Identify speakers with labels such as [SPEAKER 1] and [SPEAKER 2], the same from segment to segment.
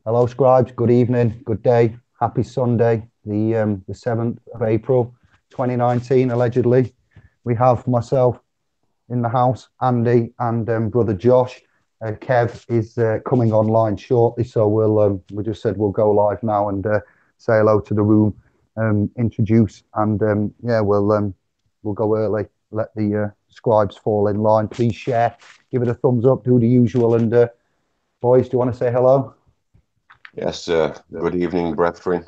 [SPEAKER 1] Hello, scribes. Good evening, good day. Happy Sunday, the 7th of April, 2019, allegedly. We have myself in the house, Andy, and brother Josh. Kev is coming online shortly, so we just said we'll go live now and say hello to the room, introduce, and we'll go early. Let the scribes fall in line. Please share, give it a thumbs up, do the usual, and boys, do you want to say hello?
[SPEAKER 2] Yes, good evening, brethren,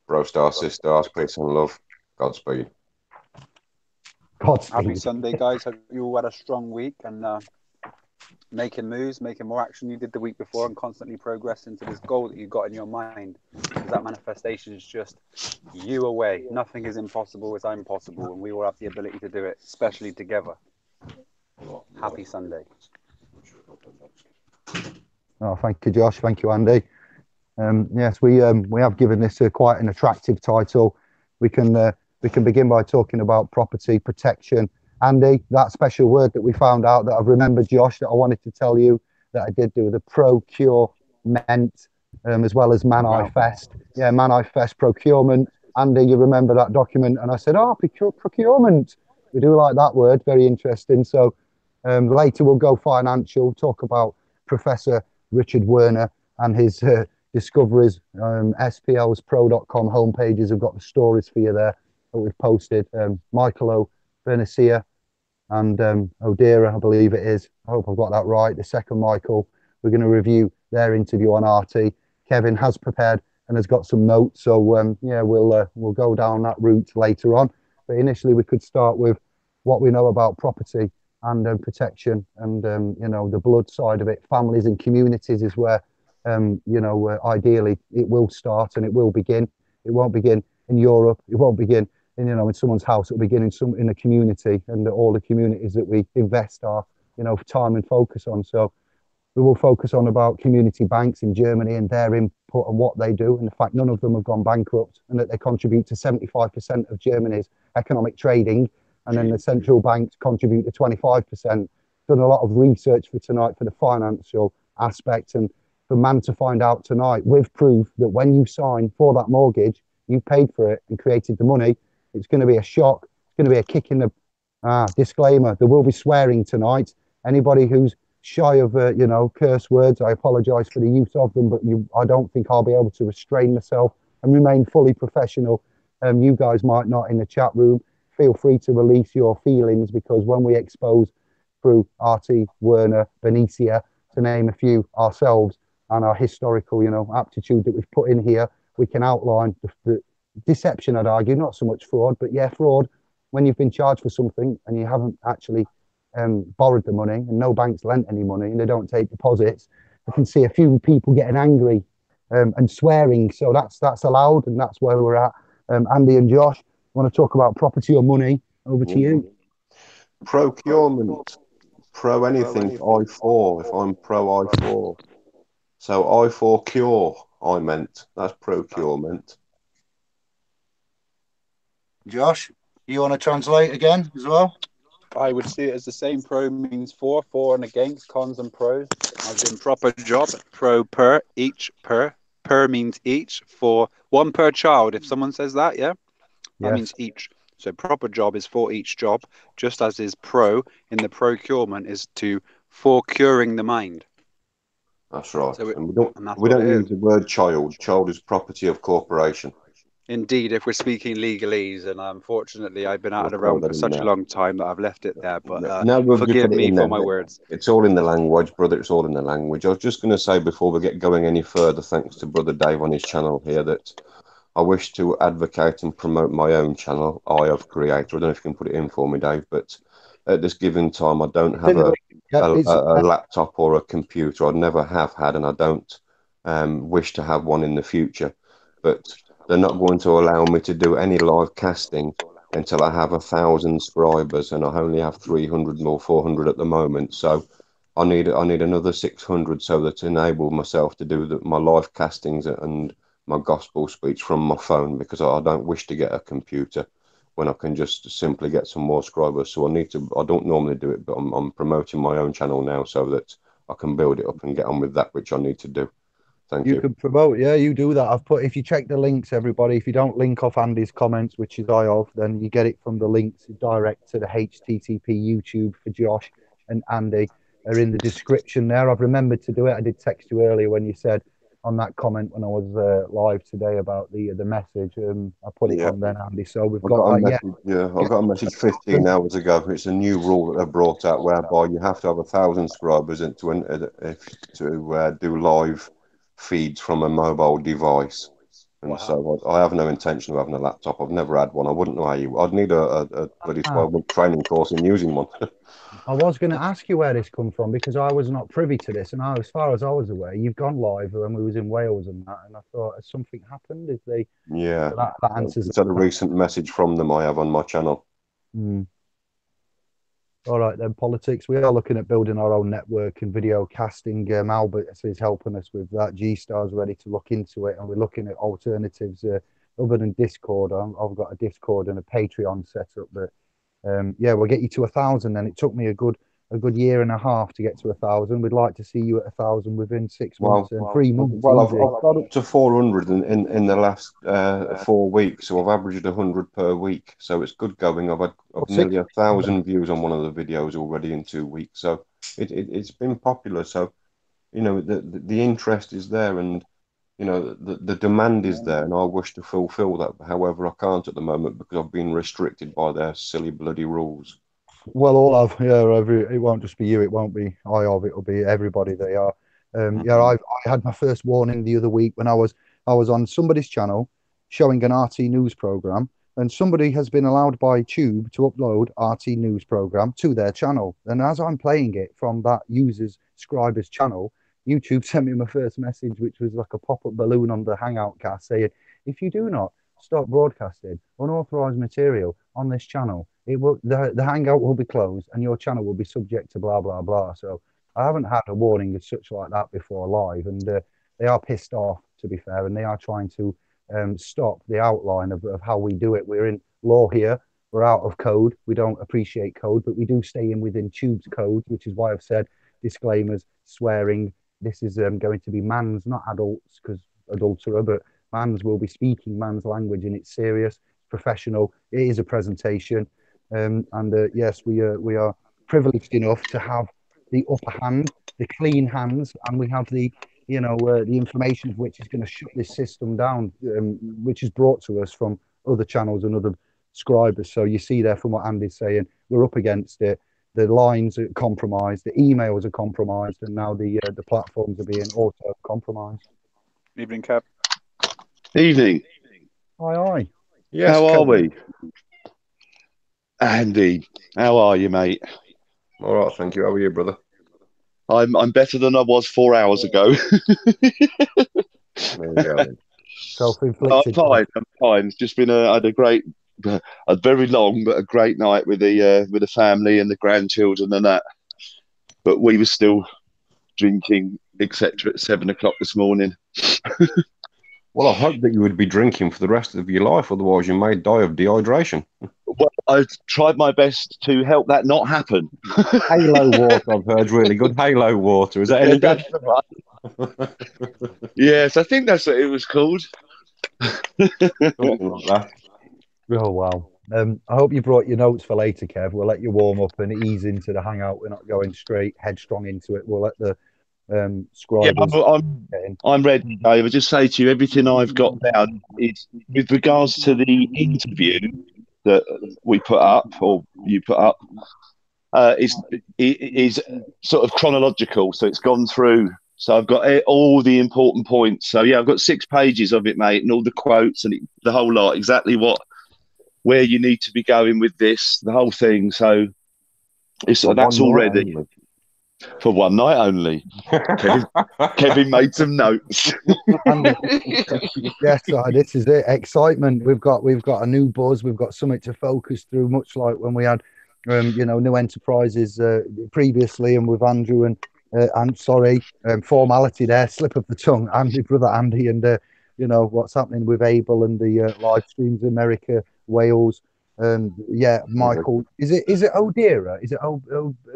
[SPEAKER 2] bro stars, sisters, peace and love, Godspeed.
[SPEAKER 3] Happy
[SPEAKER 1] Godspeed.
[SPEAKER 3] Sunday, guys. Hope you all had a strong week and making moves, making more action you did the week before, and constantly progressing to this goal that you got in your mind. Because that manifestation is just you away. Nothing is impossible, it's impossible, and we all have the ability to do it, especially together. Happy Sunday.
[SPEAKER 1] Oh, thank you, Josh. Thank you, Andy. Yes, we have given this quite an attractive title. We can begin by talking about property protection. Andy, that special word that we found out that I've remembered, Josh, that I wanted to tell you that I did do the procurement, as well as manifest. Yeah, manifest procurement. Andy, you remember that document? And I said, oh, procurement. We do like that word. Very interesting. So later we'll go financial, talk about Professor Richard Werner and his discoveries. SPLspro.com homepages have got the stories for you there that we've posted. Michael O'Bernicia and O'Deara, I believe it is. I hope I've got that right. The second Michael. We're going to review their interview on RT. Kevin has prepared and has got some notes. So we'll go down that route later on. But initially, we could start with what we know about property and protection, and the blood side of it. Families and communities is where ideally it will start and it will begin. It won't begin in Europe. It won't begin in someone's house. It'll begin in a community, and all the communities that we invest our time and focus on. So we will focus on about community banks in Germany and their input and what they do, and the fact none of them have gone bankrupt, and that they contribute to 75% of Germany's economic trading, and then the central banks contribute to 25%. Done a lot of research for tonight for the financial aspect, and for man to find out tonight with proof that when you sign for that mortgage, you paid for it and created the money. It's going to be a shock. It's going to be a kick in the disclaimer. There will be swearing tonight. Anybody who's shy of curse words, I apologize for the use of them, but I don't think I'll be able to restrain myself and remain fully professional. You guys might not in the chat room. Feel free to release your feelings, because when we expose through RT, Werner, Benicia, to name a few ourselves, and our historical aptitude that we've put in here, we can outline the deception, I'd argue, not so much fraud, but yeah, fraud, when you've been charged for something and you haven't actually borrowed the money, and no bank's lent any money, and they don't take deposits. I can see a few people getting angry and swearing, so that's allowed, and that's where we're at. Andy and Josh, want to talk about property or money? Over to you.
[SPEAKER 2] Procurement, pro anything, I4, if I'm pro I4. So I4 cure, I meant. That's procurement.
[SPEAKER 1] Josh, you want to translate again as well?
[SPEAKER 3] I would see it as the same. Pro means for and against, cons and pros. As in proper job, pro per, each per. Per means each, for one per child. If someone says that, that means each. So proper job is for each job, just as is pro in the procurement is for curing the mind.
[SPEAKER 2] That's right.
[SPEAKER 3] So
[SPEAKER 2] we don't use the word child. Child is property of corporation.
[SPEAKER 3] Indeed, if we're speaking legalese, and unfortunately I've been out of the realm for such a long time that I've left it there, but forgive me for my words.
[SPEAKER 2] It's all in the language, brother, it's all in the language. I was just going to say before we get going any further, thanks to Brother Dave on his channel here, that I wish to advocate and promote my own channel, ovcreator. I don't know if you can put it in for me, Dave, but at this given time I don't have a laptop or a computer. I never have had, and I don't wish to have one in the future, but they're not going to allow me to do any live casting until I have 1,000 subscribers, and I only have 300 or 400 at the moment. So I need another 600 so that to enable myself to do my live castings and my gospel speech from my phone, because I don't wish to get a computer when I can just simply get some more subscribers. So I don't normally do it, but I'm promoting my own channel now so that I can build it up and get on with that which I need to do. Thank
[SPEAKER 1] You
[SPEAKER 2] you.
[SPEAKER 1] could promote, yeah, you do that. I've put, if you check the links, everybody, if you don't link off Andy's comments, which is I of, then you get it from the links direct to the HTTP YouTube for Josh and Andy are in the description there. I've remembered to do it. I did text you earlier when you said on that comment when I was live today about the message. I put it
[SPEAKER 2] Yeah.
[SPEAKER 1] on then, Andy. So we've
[SPEAKER 2] I
[SPEAKER 1] got
[SPEAKER 2] got a
[SPEAKER 1] that.
[SPEAKER 2] message. Yeah, I got a message 15 hours ago. It's a new rule that they brought out whereby you have to have 1,000 subscribers and to do live feeds from a mobile device. And so I have no intention of having a laptop. I've never had one. I wouldn't know how you. I'd need a bloody 12-month training course in using one.
[SPEAKER 1] I was going to ask you where this come from because I was not privy to this, and as far as I was aware, you've gone live when we was in Wales and that, and I thought, has something happened? Is they
[SPEAKER 2] Yeah,
[SPEAKER 1] so that answers
[SPEAKER 2] it's had a
[SPEAKER 1] that.
[SPEAKER 2] recent message from them I have on my channel.
[SPEAKER 1] All right, then politics. We are looking at building our own network and video casting. Albert is helping us with that. G Star's ready to look into it, and we're looking at alternatives other than Discord. I've got a Discord and a Patreon set up, but yeah, we'll get you to 1,000. And it took me a good year and a half to get to 1,000. We'd like to see you at 1,000 within 6 months and 3 months.
[SPEAKER 2] Well,
[SPEAKER 1] easy.
[SPEAKER 2] I've got up to 400 in the last 4 weeks, so I've averaged 100 per week. So it's good going. I've nearly 1,000 views on one of the videos already in 2 weeks. So it's been popular. So the interest is there, and the demand is there, and I wish to fulfil that. However, I can't at the moment because I've been restricted by their silly bloody rules.
[SPEAKER 1] Well, all of it won't just be you. It won't be I of. It'll be everybody. They are. Yeah, I had my first warning the other week when I was on somebody's channel showing an RT news program, and somebody has been allowed by Tube to upload RT news program to their channel. And as I'm playing it from that user's scribes channel, YouTube sent me my first message, which was like a pop-up balloon on the Hangout cast saying, "If you do not stop broadcasting unauthorized material on this channel, it will the hangout will be closed and your channel will be subject to blah blah blah." So I haven't had a warning as such like that before live, and they are pissed off, to be fair, and they are trying to stop the outline of how we do it. We're in law here. We're out of code. We don't appreciate code, but we do stay in within Tube's code, which is why I've said disclaimers, swearing. This is going to be man's, not adults, because adulterer, but man's will be speaking man's language, and it's serious, professional. It is a presentation. And yes, we are privileged enough to have the upper hand, the clean hands, and we have the the information of which is going to shut this system down, which is brought to us from other channels and other scribes. So you see there from what Andy's saying, we're up against it. The lines are compromised, the emails are compromised, and now the platforms are being auto compromised.
[SPEAKER 3] Evening, Cap.
[SPEAKER 4] Evening.
[SPEAKER 1] Aye.
[SPEAKER 2] Yes,
[SPEAKER 4] how are
[SPEAKER 2] Kevin.
[SPEAKER 4] we? Andy, how are you, mate?
[SPEAKER 2] All right, thank you. How are you, brother?
[SPEAKER 4] I'm better than I was 4 hours ago.
[SPEAKER 2] There you go.
[SPEAKER 1] Self-inflicted.
[SPEAKER 4] I'm fine. It's just been I had a very long but a great night with the family and the grandchildren and that. But we were still drinking, etc. at 7 o'clock this morning.
[SPEAKER 2] Well, I hope that you would be drinking for the rest of your life, otherwise you may die of dehydration.
[SPEAKER 4] Well, I've tried my best to help that not happen.
[SPEAKER 2] Halo water, I've heard, really good. Halo water. Is that any good?
[SPEAKER 4] Yes, I think that's what it was called.
[SPEAKER 2] Something like that.
[SPEAKER 1] Oh, wow. I hope you brought your notes for later, Kev. We'll let you warm up and ease into the hangout. We're not going straight headstrong into it. We'll let the scribes.
[SPEAKER 4] I'm ready, Dave. I just say to you, everything I've got down is with regards to the interview that we put up or you put up. Is sort of chronological, so it's gone through. So I've got all the important points. So yeah, I've got 6 pages of it, mate, and all the quotes and the whole lot. Exactly where you need to be going with this, the whole thing. So that's all ready. For one night only. Kevin made some notes.
[SPEAKER 1] Yes, this is it. Excitement. We've got a new buzz. We've got something to focus through, much like when we had new enterprises previously, and with Andrew and I'm sorry, formality there, slip of the tongue, brother Andy, and what's happening with Abel and the live streams, America, Wales. Michael, is it Odera? Is it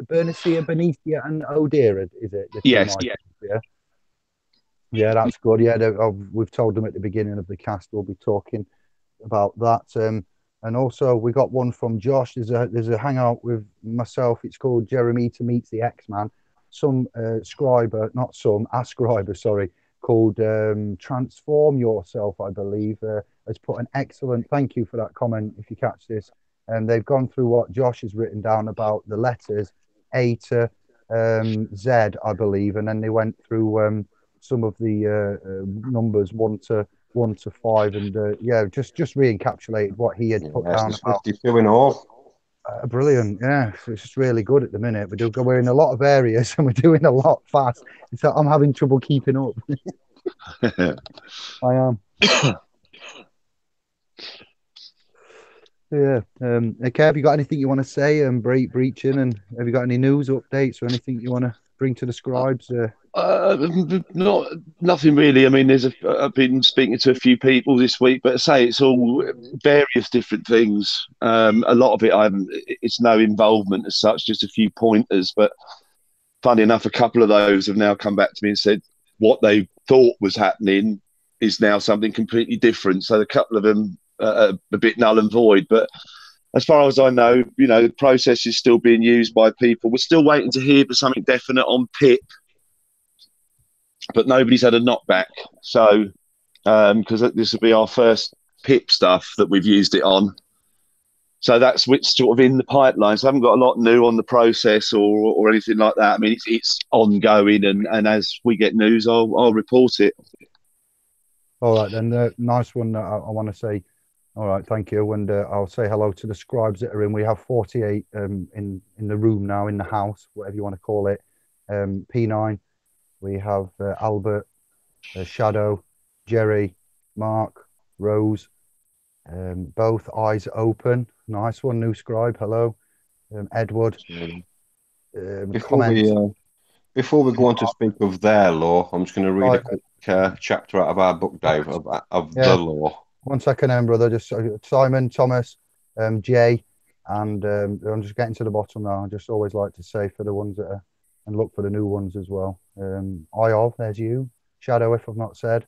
[SPEAKER 1] Bernicia, Benicia, and Odera? Is it?
[SPEAKER 4] Yes.
[SPEAKER 1] Yeah. Yeah, that's good. Yeah, we've told them at the beginning of the cast we'll be talking about that. And also we got one from Josh. There's a hangout with myself. It's called Jeremy to Meets the X-Man. Some scriber, not some, a scriber, sorry, called Transform Yourself, I believe, has put an excellent thank you for that comment. If you catch this, and they've gone through what Josh has written down about the letters A to Z, I believe, and then they went through some of the numbers one to five, and yeah, just re-encapsulated what he had put
[SPEAKER 2] Yes,
[SPEAKER 1] down
[SPEAKER 2] there's
[SPEAKER 1] about.
[SPEAKER 2] 52 in all.
[SPEAKER 1] Brilliant, yeah. So it's just really good at the minute. We're in a lot of areas and we're doing a lot fast. So I'm having trouble keeping up. I am. Yeah. Okay. Have you got anything you want to say? Breaching, and have you got any news updates or anything you want to bring to the scribes?
[SPEAKER 4] Not nothing really. I mean, I've been speaking to a few people this week, but I say it's all various different things. A lot of it, it's no involvement as such, just a few pointers. But funny enough, a couple of those have now come back to me and said what they thought was happening is now something completely different. So a couple of them are a bit null and void, but as far as I know, the process is still being used by people. We're still waiting to hear for something definite on PIP, but nobody's had a knockback. So, because this will be our first PIP stuff that we've used it on. So that's sort of in the pipeline. So I haven't got a lot new on the process or anything like that. I mean, it's ongoing, and as we get news, I'll report it.
[SPEAKER 1] All right, then. Nice one. I want to say, all right, thank you, and I'll say hello to the scribes that are in. We have 48 in the room now, in the house, whatever you want to call it. P9. We have Albert, Shadow, Jerry, Mark, Rose, both eyes open. Nice one, new scribe. Hello, Edward.
[SPEAKER 2] Before we go on to speak of their law, I'm just going to read a quick chapter out of our book, Dave, of the law.
[SPEAKER 1] 1 second, brother. Just Simon, Thomas, Jay, and I'm just getting to the bottom now. I just always like to say for the ones that are, and look for the new ones as well. There's you. Shadow, if I've not said.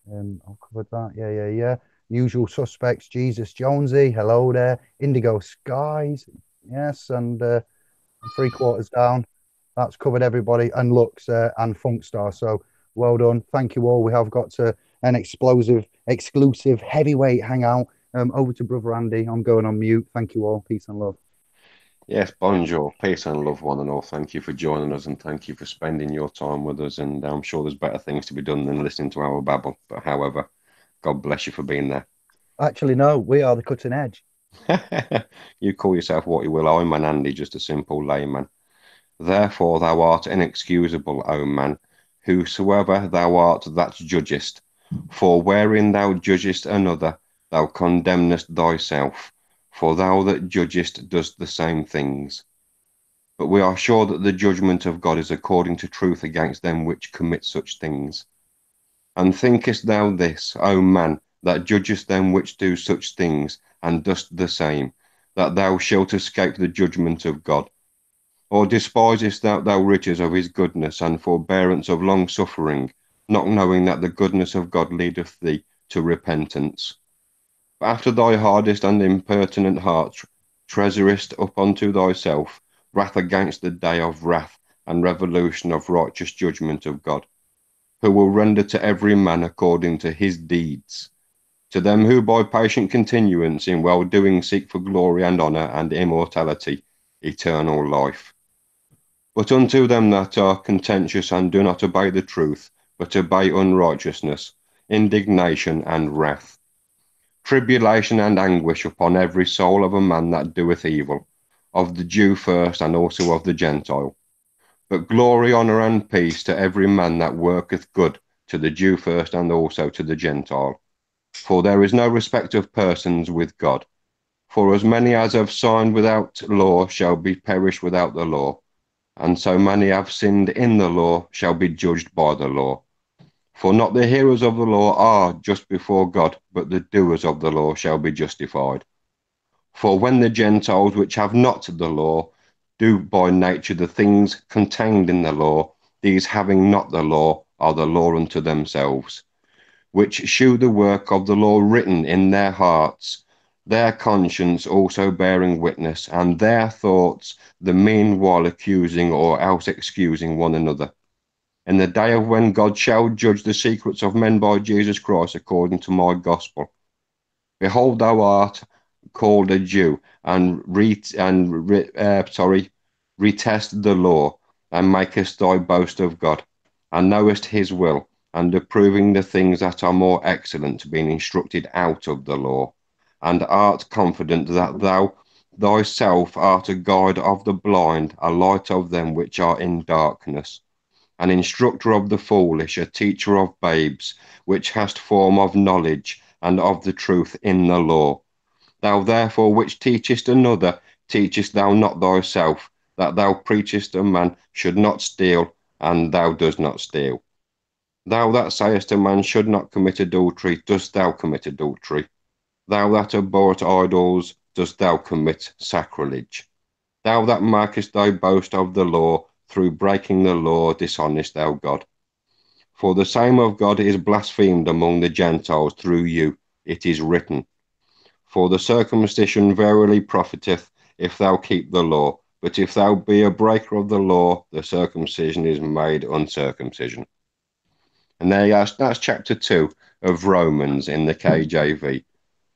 [SPEAKER 1] I've covered that. Yeah. Usual suspects, Jesus Jonesy, hello there. Indigo Skies, yes, and 3/4 down. That's covered everybody, and Lux and Funkstar. So well done. Thank you all. We have got an explosive, exclusive, heavyweight hangout. Over to Brother Andy. I'm going on mute. Thank you all. Peace and love.
[SPEAKER 2] Yes, bonjour, peace and love, one and all. Thank you for joining us, and thank you for spending your time with us. And I'm sure there's better things to be done than listening to our babble. But however, God bless you for being there.
[SPEAKER 1] Actually, no, we are the cutting edge.
[SPEAKER 2] You call yourself what you will. I'm an Andy, just a simple layman. Therefore thou art inexcusable, O man, whosoever thou art that judgest. For wherein thou judgest another, thou condemnest thyself. For thou that judgest dost the same things. But we are sure that the judgment of God is according to truth against them which commit such things. And thinkest thou this, O man, that judgest them which do such things, and dost the same, that thou shalt escape the judgment of God? Or despisest thou riches of his goodness and forbearance of long suffering, not knowing that the goodness of God leadeth thee to repentance? But after thy hardest and impertinent heart treasurest up unto thyself wrath against the day of wrath and revolution of righteous judgment of God, who will render to every man according to his deeds. To them who by patient continuance in well-doing seek for glory and honour and immortality, eternal life. But unto them that are contentious and do not obey the truth, but obey unrighteousness, indignation and wrath, tribulation and anguish upon every soul of a man that doeth evil, of the Jew first and also of the Gentile. But glory, honour and peace to every man that worketh good, to the Jew first and also to the Gentile. For there is no respect of persons with God. For as many as have sinned without law shall be perished without the law, and so many have sinned in the law shall be judged by the law. For not the hearers of the law are just before God, but the doers of the law shall be justified. For when the Gentiles which have not the law do by nature the things contained in the law, these having not the law are the law unto themselves, which shew the work of the law written in their hearts, their conscience also bearing witness, and their thoughts the meanwhile accusing or else excusing one another. In the day of when God shall judge the secrets of men by Jesus Christ according to my gospel. Behold, thou art called a Jew, and retest the law, and makest thy boast of God, and knowest his will, and approving the things that are more excellent, being instructed out of the law, and art confident that thou thyself art a guide of the blind, a light of them which are in darkness, an instructor of the foolish, a teacher of babes, which hast form of knowledge and of the truth in the law. Thou therefore which teachest another, teachest thou not thyself, that thou preachest a man should not steal, and thou dost not steal. Thou that sayest a man should not commit adultery, dost thou commit adultery? Thou that abhorrest idols, dost thou commit sacrilege? Thou that makest thy boast of the law, through breaking the law dishonest thou God. For the same of God is blasphemed among the Gentiles through you, it is written. For the circumcision verily profiteth, if thou keep the law. But if thou be a breaker of the law, the circumcision is made uncircumcision. And that's chapter 2 of Romans in the KJV.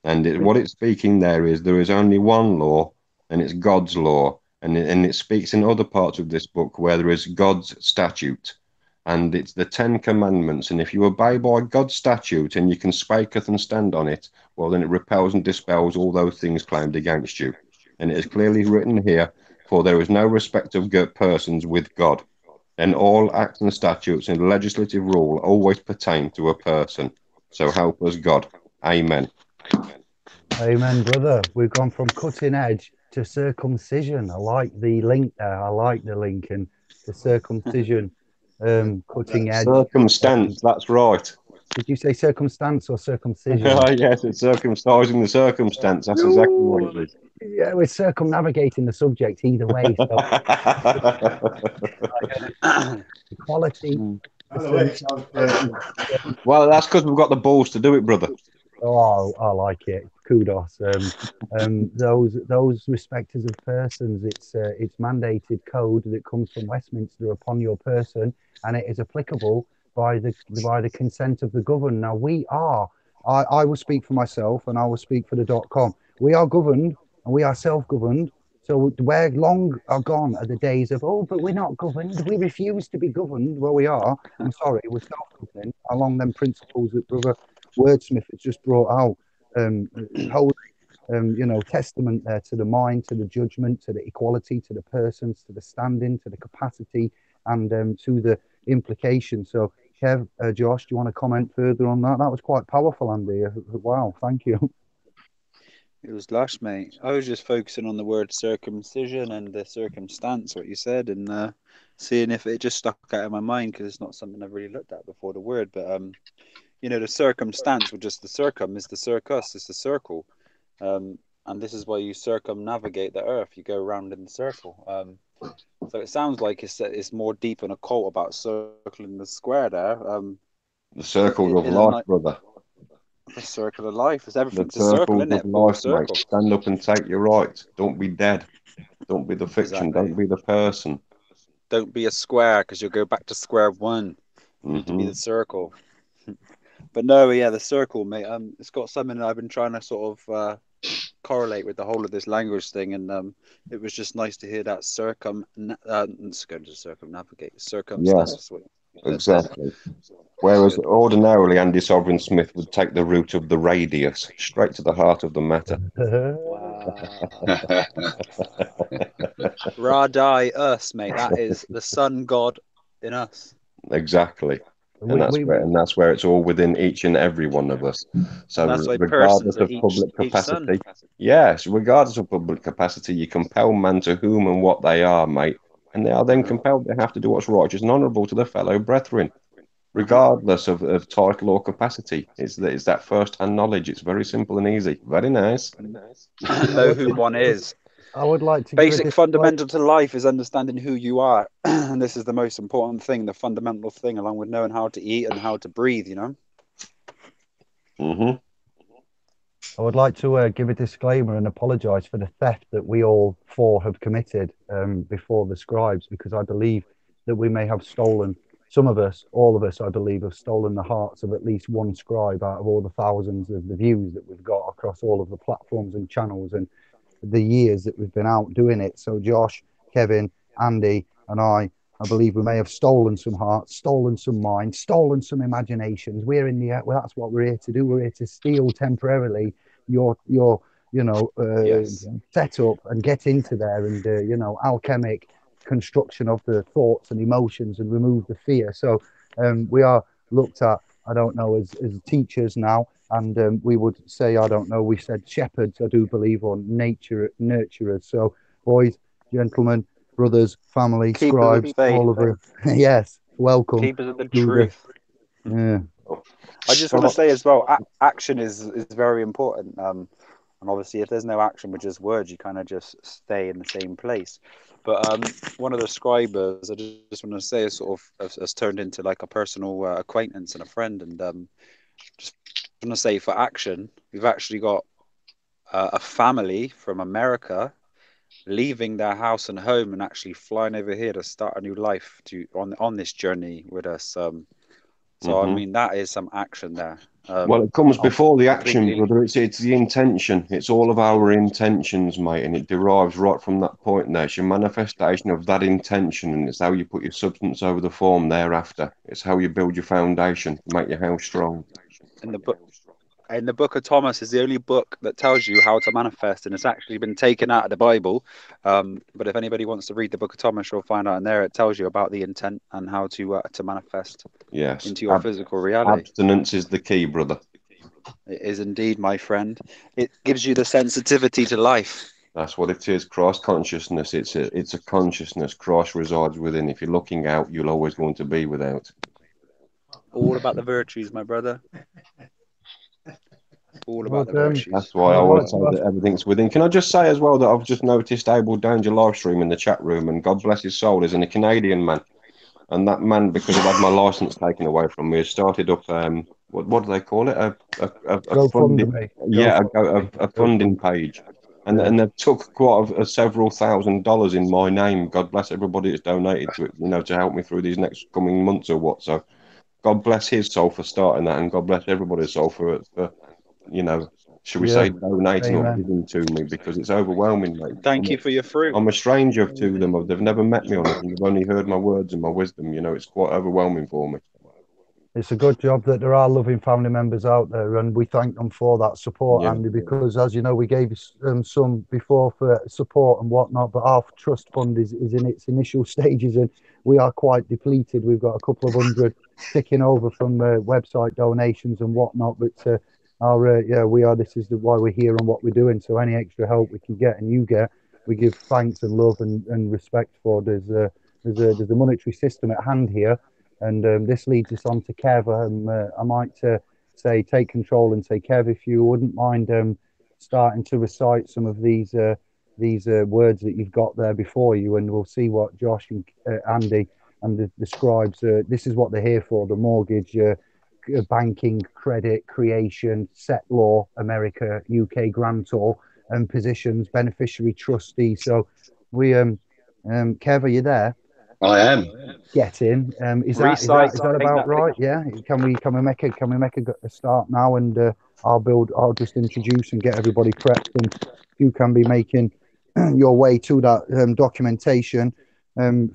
[SPEAKER 2] And what it's speaking there is only one law, and it's God's law. And it speaks in other parts of this book where there is God's statute. And it's the 10 Commandments. And if you obey by God's statute and you can spaketh and stand on it, well, then it repels and dispels all those things claimed against you. And it is clearly written here, for there is no respect of persons with God. And all acts and statutes and legislative rule always pertain to a person. So help us God. Amen.
[SPEAKER 1] Amen, brother. We've gone from cutting edge to circumcision. I like the link there. I like the link and the circumcision, cutting edge.
[SPEAKER 2] Circumstance, that's right.
[SPEAKER 1] Did you say circumstance or circumcision?
[SPEAKER 2] Yes, it's circumcising the circumstance. That's exactly what it is.
[SPEAKER 1] Yeah, we're circumnavigating the subject either way. So equality.
[SPEAKER 2] Well, that's because we've got the balls to do it, brother.
[SPEAKER 1] Oh, I like it. Kudos. Those respecters of persons. It's mandated code that comes from Westminster upon your person, and it is applicable by the consent of the governed. Now we are. I will speak for myself, and I will speak for the .com. We are governed, and we are self-governed. So where long are gone are the days of, oh, but we're not governed. We refuse to be governed. Well, we are. I'm sorry, we're self-governing along them principles that Brother Wordsmith has just brought out. Holy, testament there to the mind, to the judgment, to the equality, to the persons, to the standing, to the capacity, and to the implication. So, Kev, Josh, do you want to comment further on that? That was quite powerful, Andy. Wow, thank you.
[SPEAKER 3] It was lush, mate. I was just focusing on the word circumcision and the circumstance, what you said, and seeing if it just stuck out of my mind because it's not something I've really looked at before, the word. But, the circumstance, or just the circum, is the circus, is the circle. And this is why you circumnavigate the earth. You go around in the circle. So it sounds like it's more deep and occult about circling the square there.
[SPEAKER 2] The circle of life, brother.
[SPEAKER 3] The circle of life is everything's
[SPEAKER 2] the
[SPEAKER 3] a circle, isn't
[SPEAKER 2] of
[SPEAKER 3] it?
[SPEAKER 2] life,
[SPEAKER 3] Circle.
[SPEAKER 2] mate. Stand up and take your rights. Don't be dead. Don't be the fiction.
[SPEAKER 3] Exactly.
[SPEAKER 2] Don't be the person.
[SPEAKER 3] Don't be a square because you'll go back to square one. You need to be
[SPEAKER 2] Mm-hmm.
[SPEAKER 3] the circle. But no, yeah, the circle, mate. It's got something that I've been trying to sort of correlate with the whole of this language thing, and it was just nice to hear that circumnavigate circumstance.
[SPEAKER 2] Yes, exactly. Whereas ordinarily Andy Sovereign Smith would take the route of the radius, straight to the heart of the matter.
[SPEAKER 3] Wow. Radai us, mate. That is the sun god in us.
[SPEAKER 2] Exactly. And that's where it's all within each and every one of us. So
[SPEAKER 3] that's why
[SPEAKER 2] regardless of
[SPEAKER 3] each,
[SPEAKER 2] public capacity, yes, regardless of public capacity, you compel man to whom and what they are, mate. And they are then compelled to have to do what's righteous and honourable to their fellow brethren, regardless of title or capacity. It's that first-hand knowledge. It's very simple and easy. Very nice.
[SPEAKER 3] Know who one is.
[SPEAKER 1] I would like to
[SPEAKER 3] Basic fundamental to life is understanding who you are. And this is the most important thing, the fundamental thing, along with knowing how to eat and how to breathe, you know?
[SPEAKER 2] Mm-hmm.
[SPEAKER 1] I would like to give a disclaimer and apologise for the theft that we all four have committed before the scribes, because I believe that we may have stolen, some of us, all of us, I believe, have stolen the hearts of at least one scribe out of all the thousands of the views that we've got across all of the platforms and channels and the years that we've been out doing it. So Josh, Kevin, Andy, and I believe we may have stolen some hearts, stolen some minds, stolen some imaginations. We're in the well, that's what we're here to do. We're here to steal temporarily your
[SPEAKER 3] Yes.
[SPEAKER 1] setup and get into there and alchemic construction of the thoughts and emotions and remove the fear. So we are looked at, I don't know, as teachers now, and we would say, I don't know, we said shepherds, I do believe, or nurturers. So boys, gentlemen, brothers, family,
[SPEAKER 3] Keepers of
[SPEAKER 1] scribes,
[SPEAKER 3] faith.
[SPEAKER 1] all of you. Yes, welcome.
[SPEAKER 3] Keepers of the truth.
[SPEAKER 1] Yeah.
[SPEAKER 3] I just want to say as well, action is very important. And obviously, if there's no action with just words, you kind of just stay in the same place. But one of the scribers, I just want to say, has turned into like a personal acquaintance and a friend. And just want to say, for action, we've actually got a family from America leaving their house and home and actually flying over here to start a new life on this journey with us. So I mean, that is some action there.
[SPEAKER 2] Well, it comes before the action, brother. It's the intention. It's all of our intentions, mate, and it derives right from that point there. It's your manifestation of that intention, and it's how you put your substance over the form thereafter. It's how you build your foundation to make your house strong.
[SPEAKER 3] And the book of Thomas is the only book that tells you how to manifest, and it's actually been taken out of the Bible. But if anybody wants to read the book of Thomas, you'll find out in there it tells you about the intent and how to manifest into your physical reality.
[SPEAKER 2] Abstinence is the key, brother.
[SPEAKER 3] It is indeed, my friend. It gives you the sensitivity to life.
[SPEAKER 2] That's what it is. Christ consciousness. It's a consciousness. Christ resides within. If you're looking out, you'll always want to be without.
[SPEAKER 3] All about the virtues, my brother. All about the virtues.
[SPEAKER 2] That's why I always say that everything's within. Can I just say as well that I've just noticed Abel Danger live stream in the chat room, and God bless his soul, is a Canadian man. And that man, because I've had my license taken away from me, has started up what do they call it? A funding, a funding page. And they've took several $1,000s in my name. God bless everybody that's donated to it, to help me through these next coming months or what. So God bless his soul for starting that, and God bless everybody's soul for should we say donating or giving to me, because it's overwhelming, mate.
[SPEAKER 3] Thank you for your fruit.
[SPEAKER 2] I'm a stranger to them. They've never met me or anything. They've only heard my words and my wisdom. It's quite overwhelming for me.
[SPEAKER 1] It's a good job that there are loving family members out there, and we thank them for that support, Andy, because as you know, we gave some before for support and whatnot, but our trust fund is in its initial stages, and we are quite depleted. We've got a couple of hundred ticking over from website donations and whatnot, but this is why we're here and what we're doing. So any extra help we can get and you get, we give thanks and love and respect for. There's a monetary system at hand here. And this leads us on to Kev. I might say take control and say, Kev, if you wouldn't mind starting to recite some of these words that you've got there before you, and we'll see what Josh and Andy and the scribes, this is what they're here for: the mortgage, banking, credit, creation, set law, America, UK grantor, and positions, beneficiary, trustee. So we, Kev, are you there?
[SPEAKER 4] I am.
[SPEAKER 1] Get in. Is that about right? Yeah. Can we make a start now, and I'll just introduce and get everybody prepped, and you can be making your way to that documentation.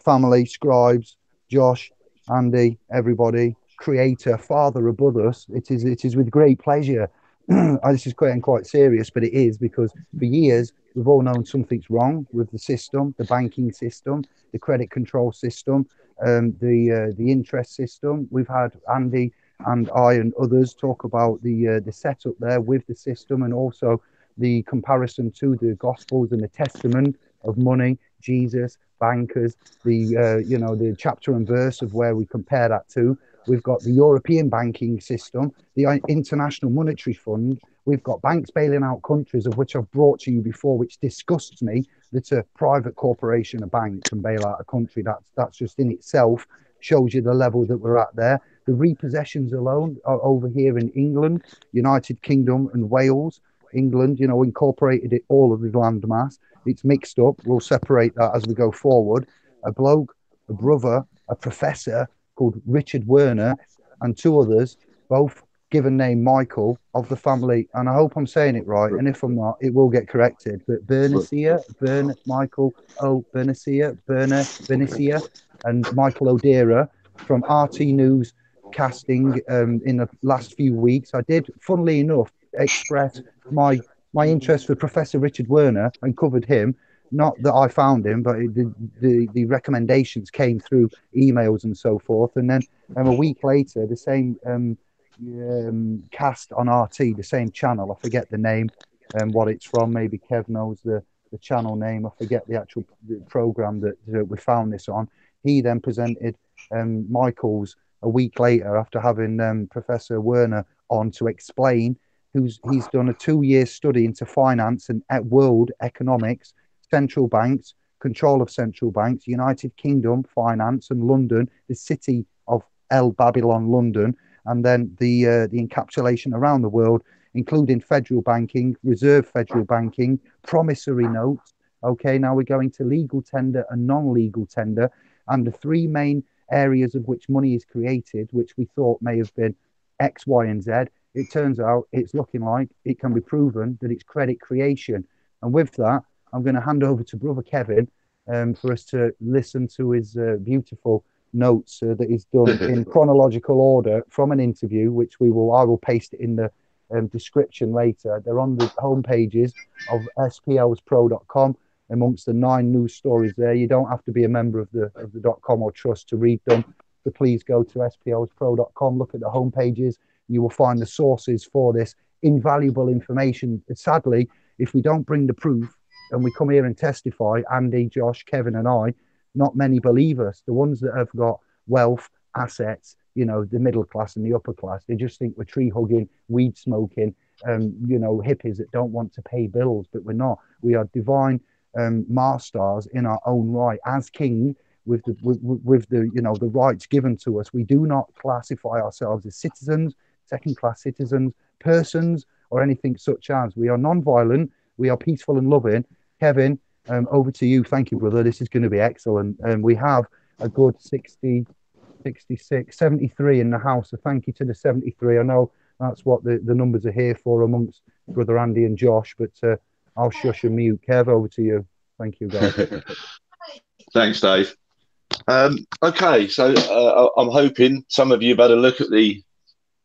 [SPEAKER 1] Family, scribes, Josh, Andy, everybody, creator, father above us. It is with great pleasure. This is quite serious, but it is, because for years we've all known something's wrong with the system, the banking system, the credit control system, the interest system. We've had Andy and I and others talk about the setup there with the system, and also the comparison to the Gospels and the testament of money, Jesus, bankers, the chapter and verse of where we compare that to. We've got the European banking system, the International Monetary Fund. We've got banks bailing out countries, of which I've brought to you before, which disgusts me. that a private corporation, a bank, can bail out a country, that's just in itself shows you the level that we're at there. The repossessions alone are over here in England, United Kingdom and Wales. England, incorporated it all of the landmass. It's mixed up. We'll separate that as we go forward. A bloke, a brother, a professor called Richard Werner, and two others, both given name Michael, of the family, and I hope I'm saying it right, and if I'm not, it will get corrected, but Michael Bernicia, and Michael O'Deara from RT News casting in the last few weeks. I did, funnily enough, express my interest for Professor Richard Werner and covered him. Not that I found him, but the recommendations came through emails and so forth. And then a week later, the same cast on RT, the same channel. I forget the name and what it's from. Maybe Kev knows the channel name. I forget the actual program that we found this on. He then presented Michael's a week later after having Professor Werner on to explain he's done a 2-year study into finance and world economics, central banks, control of central banks, United Kingdom finance, and London, the city of El Babylon, London, and then the encapsulation around the world, including federal banking, reserve federal banking, promissory notes. Okay, now we're going to legal tender and non-legal tender, and the three main areas of which money is created, which we thought may have been X, Y, and Z. It turns out it's looking like it can be proven that it's credit creation. And with that, I'm going to hand over to Brother Kevin for us to listen to his beautiful notes that he's done in chronological order from an interview, which I will paste it in the description later. They're on the home pages of splspro.com amongst the 9 news stories there. You don't have to be a member of the .com or trust to read them. So please go to splspro.com, look at the home pages. You will find the sources for this invaluable information. Sadly, if we don't bring the proof and we come here and testify, Andy, Josh, Kevin, and I, not many believe us. The ones that have got wealth, assets, the middle class and the upper class, they just think we're tree hugging, weed smoking, hippies that don't want to pay bills, but we're not. We are divine Masters in our own right as king with the rights given to us. We do not classify ourselves as citizens, second-class citizens, persons, or anything such as. We are non-violent. We are peaceful and loving. Kevin, over to you. Thank you, brother. This is going to be excellent. And we have a good 60, 66, 73 in the house. So thank you to the 73. I know that's what the numbers are here for amongst Brother Andy and Josh, but I'll shush and mute. Kev, over to you. Thank you, guys.
[SPEAKER 4] Thanks, Dave. Okay, so I'm hoping some of you have had a look at the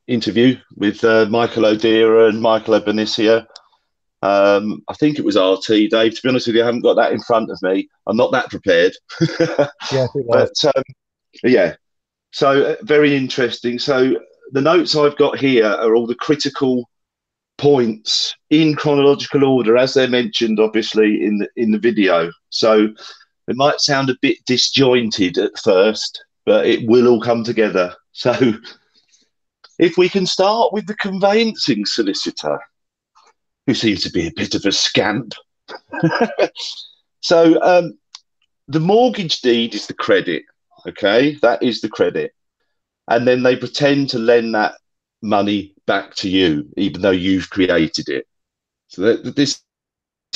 [SPEAKER 4] interview with Michael O'Deara and Michael Benicia. I think it was RT, Dave. To be honest with you, I haven't got that in front of me. I'm not that prepared.
[SPEAKER 1] Yes, it was.
[SPEAKER 4] But yeah, so very interesting. So the notes I've got here are all the critical points in chronological order, as they're mentioned, obviously, in the video. So it might sound a bit disjointed at first, but it will all come together. So if we can start with the conveyancing solicitor, who seems to be a bit of a scamp. So the mortgage deed is the credit, okay? That is the credit. And then they pretend to lend that money back to you, even though you've created it. So this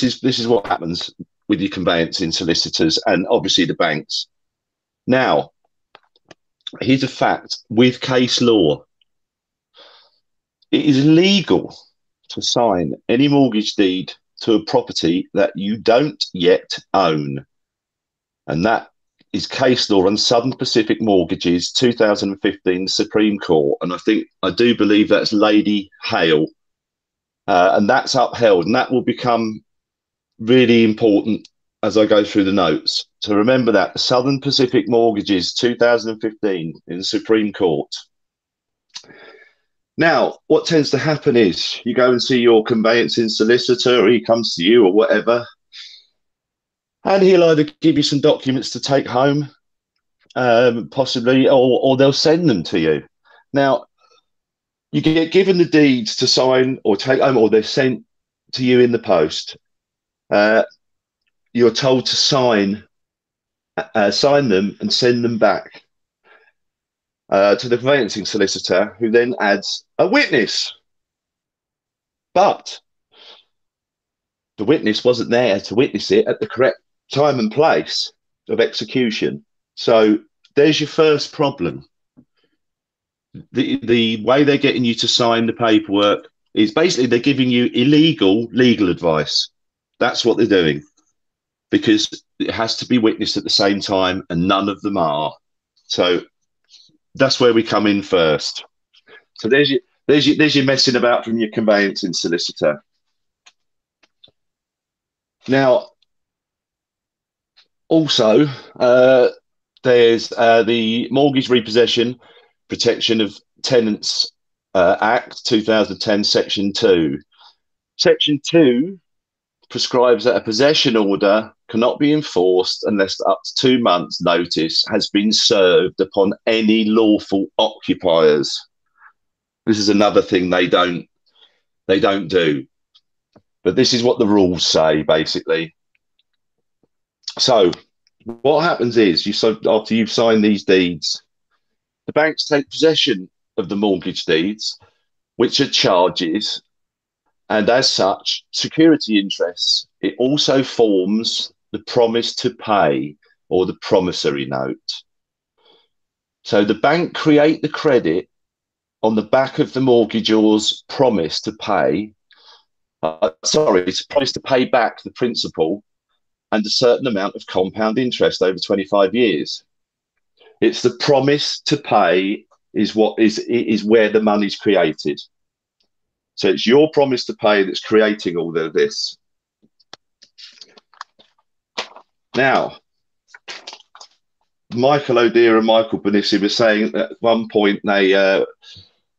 [SPEAKER 4] is what happens with your conveyancing solicitors and obviously the banks. Now, here's a fact with case law. It is illegal to sign any mortgage deed to a property that you don't yet own. And that is case law on Southern Pacific Mortgages, 2015 Supreme Court. And I do believe that's Lady Hale. And that's upheld. And that will become really important as I go through the notes. So remember that, the Southern Pacific Mortgages, 2015 in the Supreme Court. Now, what tends to happen is you go and see your conveyancing solicitor, or he comes to you or whatever, and he'll either give you some documents to take home, possibly, or they'll send them to you. Now, you get given the deeds to sign or take home, or they're sent to you in the post. you're told to sign them and send them back to the conveyancing solicitor, who then adds a witness. But the witness wasn't there to witness it at the correct time and place of execution. So there's your first problem. The way they're getting you to sign the paperwork is basically they're giving you illegal legal advice. That's what they're doing, because it has to be witnessed at the same time, and none of them are. So that's where we come in first. So there's your messing about from your conveyancing solicitor. Now, also, there's the Mortgage Repossession Protection of Tenants Act 2010, Section 2. Section 2 prescribes that a possession order cannot be enforced unless up to 2 months' notice has been served upon any lawful occupiers. This is another thing they don't do. But this is what the rules say, basically. So what happens is, after you've signed these deeds, the banks take possession of the mortgage deeds, which are charges, and as such, security interests. It also forms the promise to pay, or the promissory note. So the bank create the credit on the back of the mortgagor's promise to pay. It's a promise to pay back the principal and a certain amount of compound interest over 25 years. It's the promise to pay is where the money's created. So it's your promise to pay that's creating all of this. Now, Michael O'Dear and Michael Benissi were saying at one point they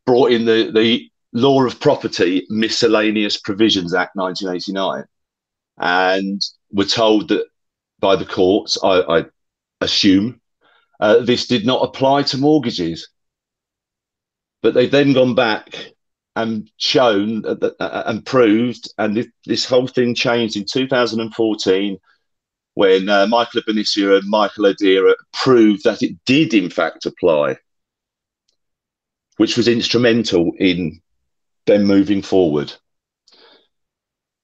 [SPEAKER 4] brought in the Law of Property Miscellaneous Provisions Act 1989, and were told that by the courts, I assume, this did not apply to mortgages. But they've then gone back and shown and proved, and this whole thing changed in 2014 when Michael Benissi and Michael O'Dear proved that it did in fact apply, which was instrumental in them moving forward.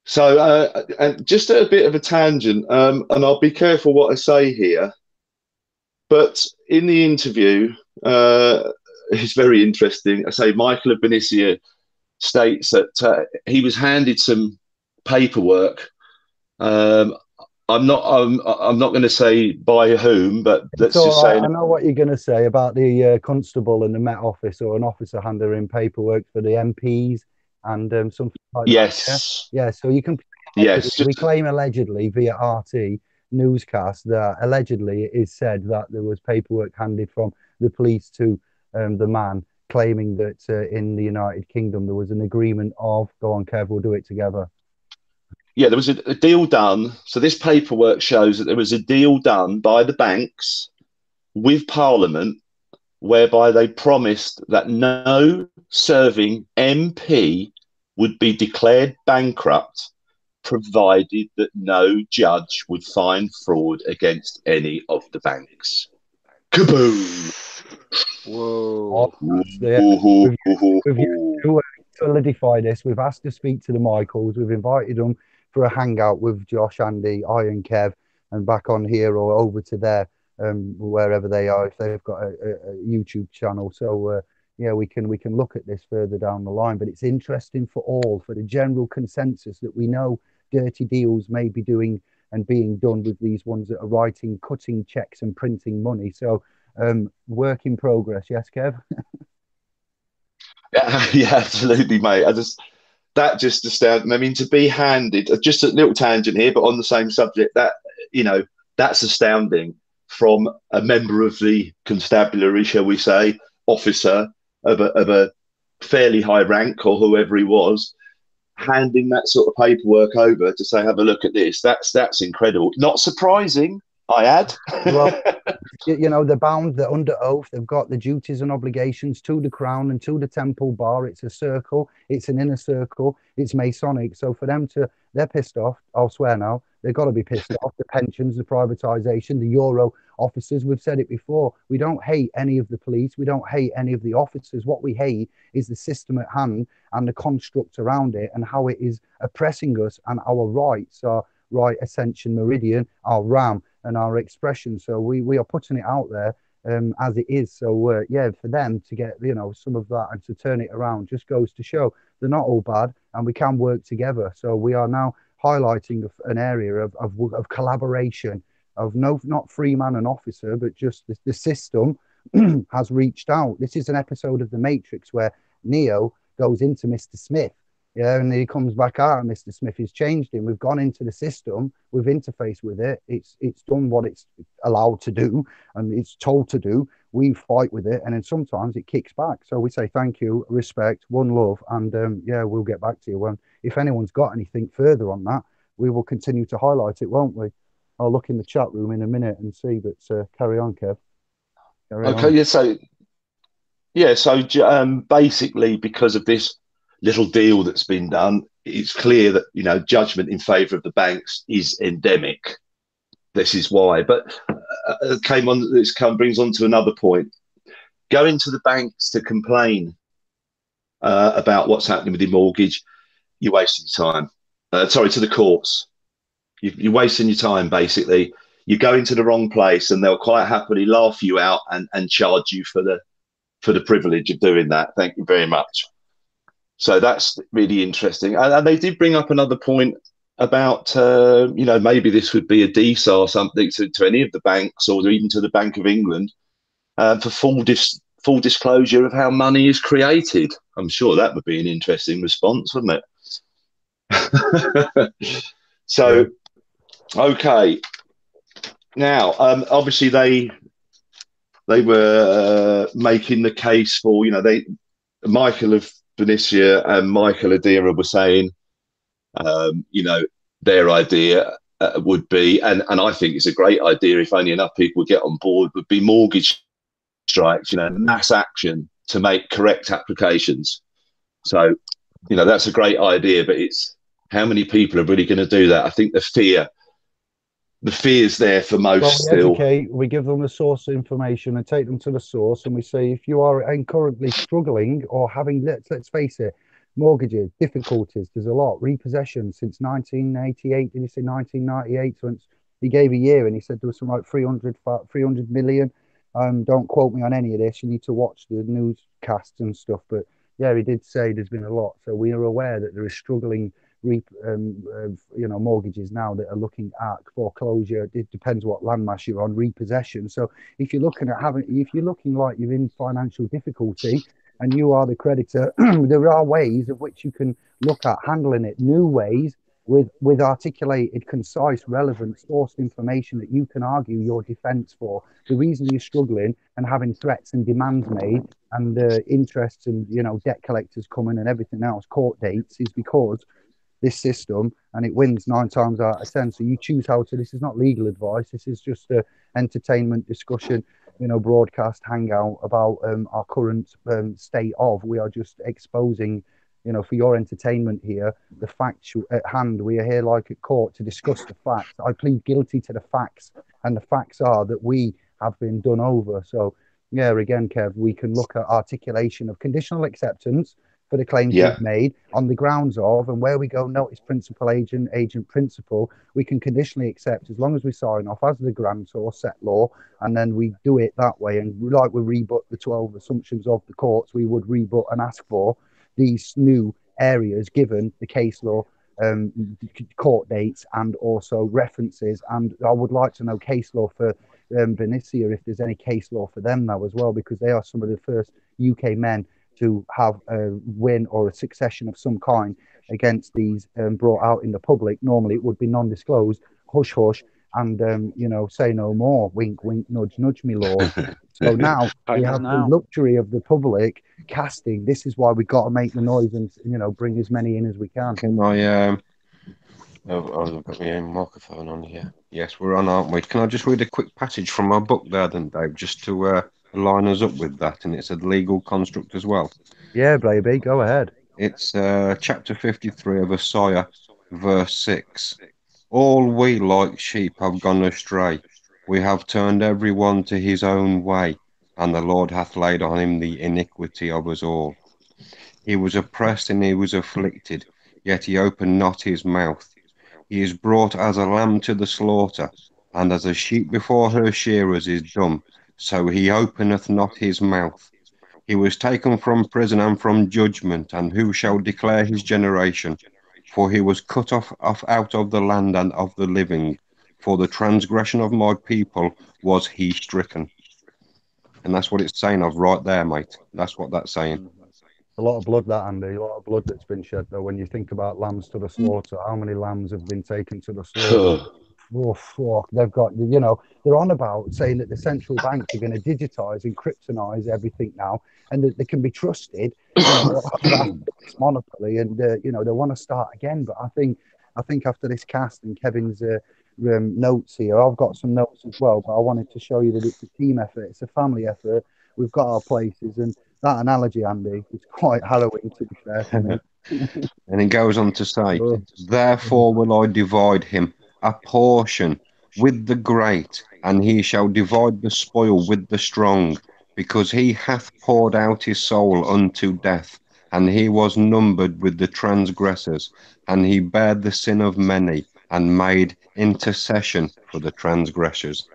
[SPEAKER 4] So just a bit of a tangent, and I'll be careful what I say here, but in the interview, it's very interesting. I say Michael Benissi states that he was handed some paperwork. I'm not going to say by whom, but let's just say.
[SPEAKER 1] I know what you're going to say about the constable and the Met Office, or an officer handing paperwork for the MPs and something like
[SPEAKER 4] that.
[SPEAKER 1] Yeah. So you can.
[SPEAKER 4] Yes.
[SPEAKER 1] We claim allegedly via RT newscast that allegedly it is said that there was paperwork handed from the police to the man, claiming that in the United Kingdom there was an agreement of, go on, Kev, we'll do it together.
[SPEAKER 4] Yeah, there was a deal done. So this paperwork shows that there was a deal done by the banks with Parliament, whereby they promised that no serving MP would be declared bankrupt, provided that no judge would find fraud against any of the banks. Kaboom!
[SPEAKER 3] Whoa.
[SPEAKER 1] To solidify this, we've asked to speak to the Michaels. We've invited them for a hangout with Josh, Andy, I and Kev, and back on here or over to their wherever they are, if they've got a YouTube channel. So yeah, we can look at this further down the line, but it's interesting for all, for the general consensus that we know dirty deals may be doing and being done with these ones that are cutting checks and printing money. So work in progress. Yes, Kev?
[SPEAKER 4] Yeah, absolutely, mate. That just astounded me. I mean, to be handed, just a little tangent here, but on the same subject, that, that's astounding from a member of the constabulary, shall we say, officer of a fairly high rank, or whoever he was, handing that sort of paperwork over to say, have a look at this. That's incredible. Not surprising, I had.
[SPEAKER 1] Well, you know, they're bound, they're under oath, they've got the duties and obligations to the crown and to the temple bar. It's a circle, it's an inner circle, it's Masonic. So for them to, they're pissed off. I'll swear now, they've got to be pissed off. The pensions, the privatization, the Euro officers, we've said it before. We don't hate any of the police, we don't hate any of the officers. What we hate is the system at hand and the construct around it and how it is oppressing us and our rights, our right ascension meridian, our RAM and our expression. So we are putting it out there as it is. So yeah, for them to get, you know, some of that and to turn it around just goes to show they're not all bad and we can work together. So we are now highlighting an area of collaboration, of not free man and officer, but just the system has reached out. This is an episode of The Matrix where Neo goes into Mr. Smith. Yeah, and he comes back out, and Mr. Smith has changed him. We've gone into the system, we've interfaced with it. It's done what it's allowed to do, and it's told to do. We fight with it, and then sometimes it kicks back. So we say thank you, respect, one love, and yeah, we'll get back to you when if anyone's got anything further on that, we will continue to highlight it, won't we? I'll look in the chat room in a minute and see. But carry on, Kev. Carry
[SPEAKER 4] Okay,
[SPEAKER 1] on.
[SPEAKER 4] so basically, because of this little deal that's been done, it's clear that, you know, judgment in favour of the banks is endemic. This is why. But brings on to another point. Going to the banks to complain about what's happening with your mortgage, you're wasting time. To the courts. You're wasting your time, basically. You're going to the wrong place and they'll quite happily laugh you out and charge you for the privilege of doing that. Thank you very much. So that's really interesting. And they did bring up another point about, you know, maybe this would be a DSAR or something to any of the banks or even to the Bank of England for full disclosure of how money is created. I'm sure that would be an interesting response, wouldn't it? So, okay. Now, obviously they were making the case for, you know, Michael of Benicia and Michael Adira were saying, you know, their idea would be, and I think it's a great idea if only enough people would get on board, would be mortgage strikes, you know, mass action to make correct applications. So, you know, that's a great idea, but it's how many people are really going to do that? I think the fear's there for most still.
[SPEAKER 1] Educate, we give them the source of information and take them to the source, and we say if you are currently struggling or having, let's face it, mortgages, difficulties, there's a lot, repossession since 1988, did he say 1998? So he gave a year and he said there was something like 300 million. Don't quote me on any of this, you need to watch the newscasts and stuff, but yeah, he did say there's been a lot. So we are aware that there is struggling you know, mortgages now that are looking at foreclosure. It depends what landmass you're on, repossession. So if you're looking at if you're looking like you're in financial difficulty and you are the creditor, there are ways of which you can look at handling it, new ways with articulated, concise, relevant, sourced information that you can argue your defense for. The reason you're struggling and having threats and demands made and interests and, you know, debt collectors coming and everything else, court dates, is because this system, and it wins 9 times out of 10. So you choose how to. This is not legal advice. This is just a entertainment discussion, you know, broadcast hangout about our current state of. We are just exposing, you know, for your entertainment here, the facts at hand. We are here like at court to discuss the facts. I plead guilty to the facts, and the facts are that we have been done over. So yeah, again, Kev, we can look at articulation of conditional acceptance for the claims we've made on the grounds of, and where we go notice principal agent principal, we can conditionally accept as long as we sign off as the grantor set law, and then we do it that way. And like we rebut the 12 assumptions of the courts, we would rebut and ask for these new areas given the case law, court dates, and also references. And I would like to know case law for Benicia, if there's any case law for them now as well, because they are some of the first UK men to have a win or a succession of some kind against these brought out in the public. Normally it would be non-disclosed, hush hush, and you know, say no more, wink wink, nudge nudge, me lord. So now we have the luxury of the public casting. This is why we got to make the noise and, you know, bring as many in as we can.
[SPEAKER 2] Can I I've got my own microphone on here. Yes, we're on, aren't we? Can I just read a quick passage from my book there then, Dave, just to line us up with that? And it's a legal construct as well.
[SPEAKER 1] Yeah, baby, go ahead.
[SPEAKER 2] It's chapter 53 of Isaiah, verse 6. All we like sheep have gone astray. We have turned every one to his own way, and the Lord hath laid on him the iniquity of us all. He was oppressed and he was afflicted, yet he opened not his mouth. He is brought as a lamb to the slaughter, and as a sheep before her shearers is dumb, so he openeth not his mouth. He was taken from prison and from judgment, and who shall declare his generation? For he was cut off out of the land and of the living. For the transgression of my people was he stricken. And that's what it's saying of right there, mate. That's what that's saying.
[SPEAKER 1] A lot of blood, that, Andy. A lot of blood that's been shed, though. When you think about lambs to the slaughter, how many lambs have been taken to the slaughter? Oh, fuck. They've got, they're on about saying that the central banks are going to digitize and kryptonize everything now, and that they can be trusted. This monopoly, and they want to start again. But I think after this cast and Kevin's notes here, I've got some notes as well. But I wanted to show you that it's a team effort, it's a family effort. We've got our places, and that analogy, Andy, is quite harrowing, to be fair to me.
[SPEAKER 2] And he goes on to say, therefore will I divide him a portion with the great, and he shall divide the spoil with the strong, because he hath poured out his soul unto death, and he was numbered with the transgressors, and he bare the sin of many, and made intercession for the transgressors.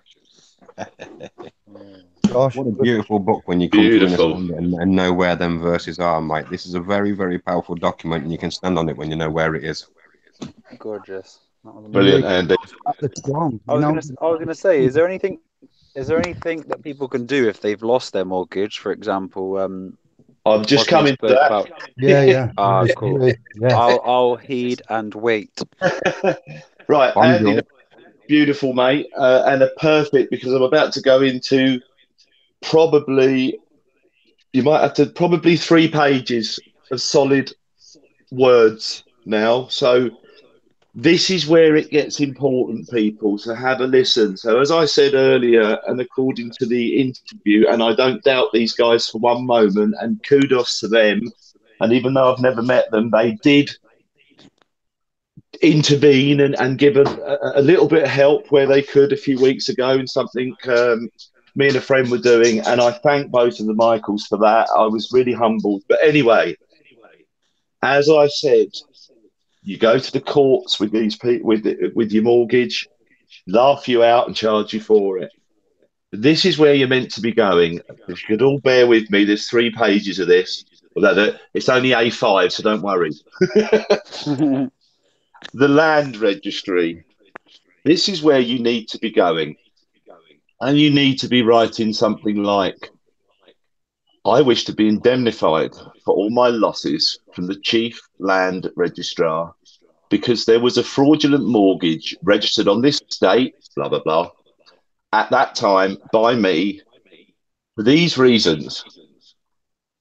[SPEAKER 1] Gosh,
[SPEAKER 2] what a beautiful book when you come to understand it and know where them verses are, mate. This is a very, very powerful document, and you can stand on it when you know where it is.
[SPEAKER 3] Gorgeous.
[SPEAKER 4] Brilliant, Andy.
[SPEAKER 3] I was gonna say, is there anything that people can do if they've lost their mortgage? For example,
[SPEAKER 4] I'm just coming to that.
[SPEAKER 3] About...
[SPEAKER 1] Yeah.
[SPEAKER 3] Cool. Yeah. I'll heed and wait.
[SPEAKER 4] Right, Andy, beautiful, mate, and a perfect, because I'm about to go into probably 3 pages of solid words now. So this is where it gets important, people, to have a listen. So as I said earlier, and according to the interview, and I don't doubt these guys for one moment, and kudos to them, and even though I've never met them, they did intervene and give a little bit of help where they could a few weeks ago in something me and a friend were doing, and I thank both of the Michaels for that. I was really humbled. But anyway, as I said, you go to the courts with these people with your mortgage, laugh you out and charge you for it. This is where you're meant to be going. If you could all bear with me, there's 3 pages of this. Although it's only A5, so don't worry. The land registry. This is where you need to be going. And you need to be writing something like, I wish to be indemnified for all my losses from the chief land registrar because there was a fraudulent mortgage registered on this date, blah, blah, blah, at that time by me for these reasons.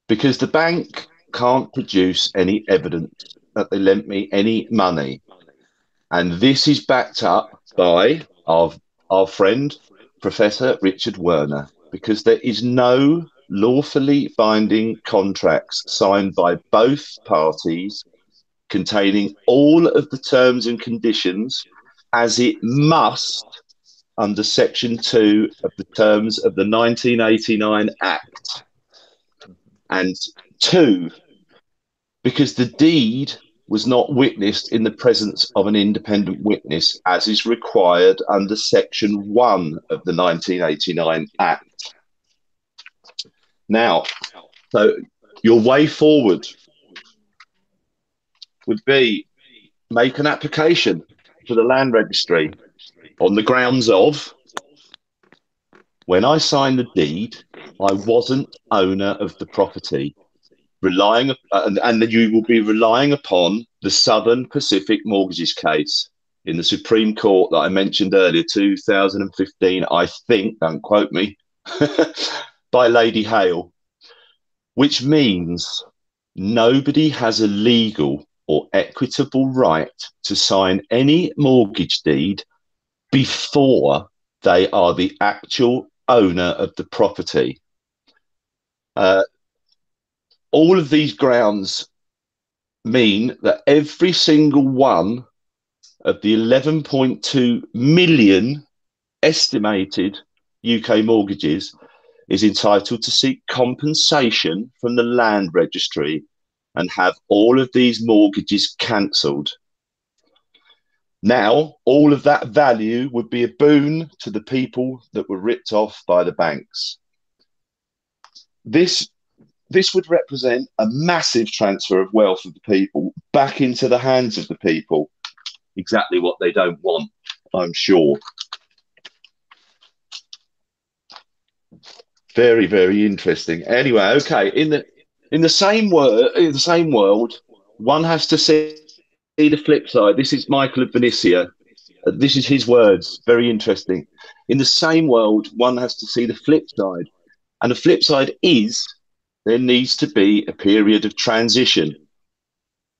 [SPEAKER 4] Because the bank can't produce any evidence that they lent me any money. And this is backed up by our friend, Professor Richard Werner, because there is no lawfully binding contracts signed by both parties containing all of the terms and conditions as it must under Section 2 of the terms of the 1989 Act. And 2, because the deed was not witnessed in the presence of an independent witness, as is required under Section 1 of the 1989 Act. Now, so your way forward would be make an application to the land registry on the grounds of, when I signed the deed, I wasn't owner of the property. And you will be relying upon the Southern Pacific Mortgages case in the Supreme Court that I mentioned earlier, 2015, I think, don't quote me, by Lady Hale, which means nobody has a legal or equitable right to sign any mortgage deed before they are the actual owner of the property. All of these grounds mean that every single one of the 11.2 million estimated UK mortgages is entitled to seek compensation from the land registry and have all of these mortgages cancelled. Now, all of that value would be a boon to the people that were ripped off by the banks. This would represent a massive transfer of wealth of the people back into the hands of the people. Exactly what they don't want, I'm sure. Very, very interesting. Anyway, okay. In the same world, one has to see the flip side. This is Michael of Venetia. This is his words. Very interesting. In the same world, one has to see the flip side, and the flip side is there needs to be a period of transition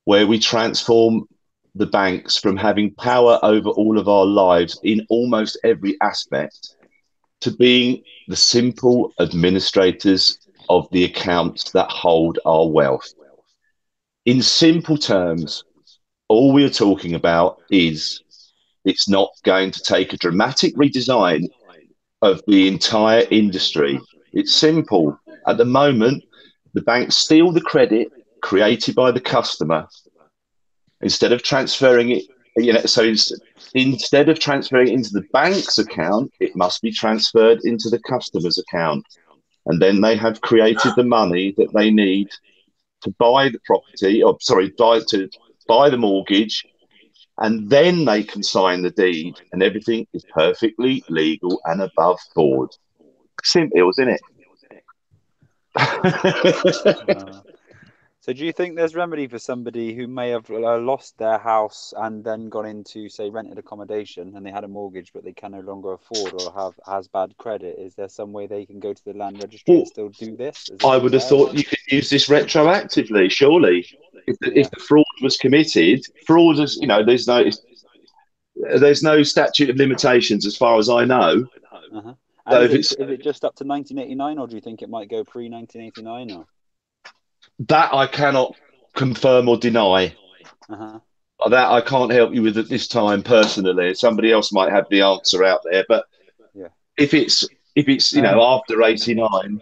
[SPEAKER 4] where we transform the banks from having power over all of our lives in almost every aspect to being the simple administrators of the accounts that hold our wealth. In simple terms, all we are talking about is it's not going to take a dramatic redesign of the entire industry. It's simple. At the moment, the banks steal the credit created by the customer instead of transferring it. So instead of transferring it into the bank's account, it must be transferred into the customer's account. And then they have created the money that they need to buy the property, to buy the mortgage, and then they can sign the deed, and everything is perfectly legal and above board. Simple, isn't it?
[SPEAKER 3] So do you think there's remedy for somebody who may have lost their house and then gone into, say, rented accommodation, and they had a mortgage but they can no longer afford or has bad credit? Is there some way they can go to the land registry and still do this?
[SPEAKER 4] I would have thought you could use this retroactively, surely. If the fraud was committed, fraud is, there's no statute of limitations as far as I know.
[SPEAKER 3] Uh-huh. And is it just up to 1989, or do you think it might go pre-1989? Or
[SPEAKER 4] that I cannot confirm or deny.
[SPEAKER 3] Uh-huh.
[SPEAKER 4] That I can't help you with at this time personally. Somebody else might have the answer out there. But
[SPEAKER 3] yeah,
[SPEAKER 4] if it's after 89.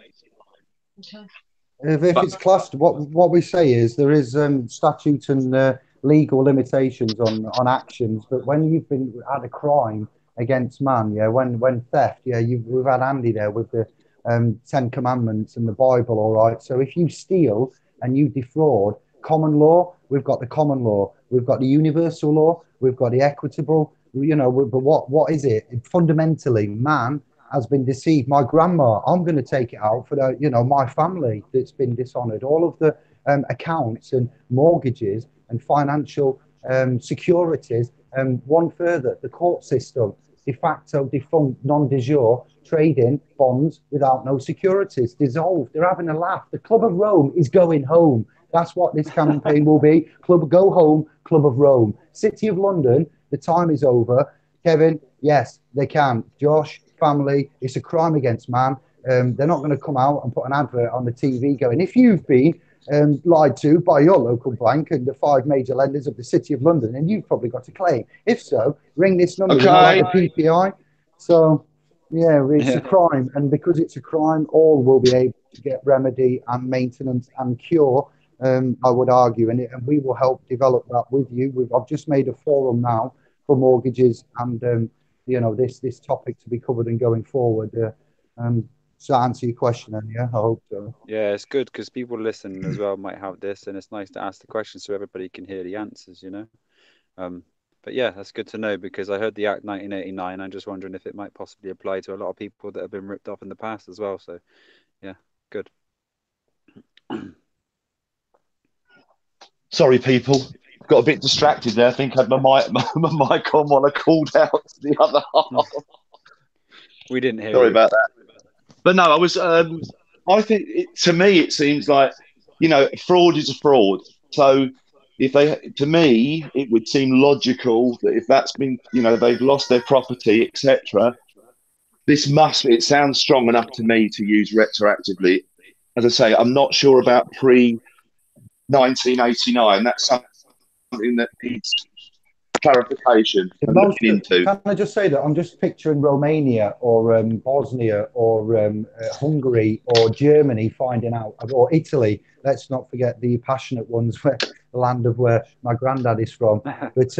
[SPEAKER 1] If it's classed, what we say is there is statute and legal limitations on actions, but when you've had a crime against man, when theft, we've had Andy there with the 10 Commandments and the Bible, all right. So if you steal and you defraud, common law, we've got the common law, we've got the universal law, we've got the equitable, but what is it? Fundamentally, man has been deceived. My grandma, I'm going to take it out for my family that's been dishonored. All of the accounts and mortgages and financial securities, and one further, the court system, de facto defunct, non-de jure, trading bonds without no securities, dissolved. They're having a laugh. The Club of Rome is going home. That's what this campaign will be. Go home, Club of Rome. City of London, the time is over. Kevin, yes, they can. Josh, family, it's a crime against man. They're not going to come out and put an advert on the TV going, if you've been lied to by your local bank and the 5 major lenders of the City of London, and you've probably got a claim. If so, ring this number, like the PPI. So, it's a crime. And because it's a crime, all will be able to get remedy and maintenance and cure, I would argue. And we will help develop that with you. I've just made a forum now for mortgages and, this topic to be covered and going forward. So answer your question, and I hope so.
[SPEAKER 3] Yeah, it's good because people listen as well might have this, and it's nice to ask the question so everybody can hear the answers, But yeah, that's good to know because I heard the Act 1989. I'm just wondering if it might possibly apply to a lot of people that have been ripped off in the past as well. So, yeah, good.
[SPEAKER 4] Sorry, people. Got a bit distracted there. I think I had my mic on while I called out to the other half.
[SPEAKER 3] We didn't hear.
[SPEAKER 4] Sorry about that. But no, I was. I think to me it seems like fraud is a fraud. So if they, to me, it would seem logical that if that's been, they've lost their property, etc. It sounds strong enough to me to use retroactively. As I say, I'm not sure about pre 1989. That's something that needs clarification and looking into.
[SPEAKER 1] Can I just say that I'm just picturing Romania or Bosnia or Hungary or Germany finding out, or Italy. Let's not forget the passionate ones, where the land of where my granddad is from. But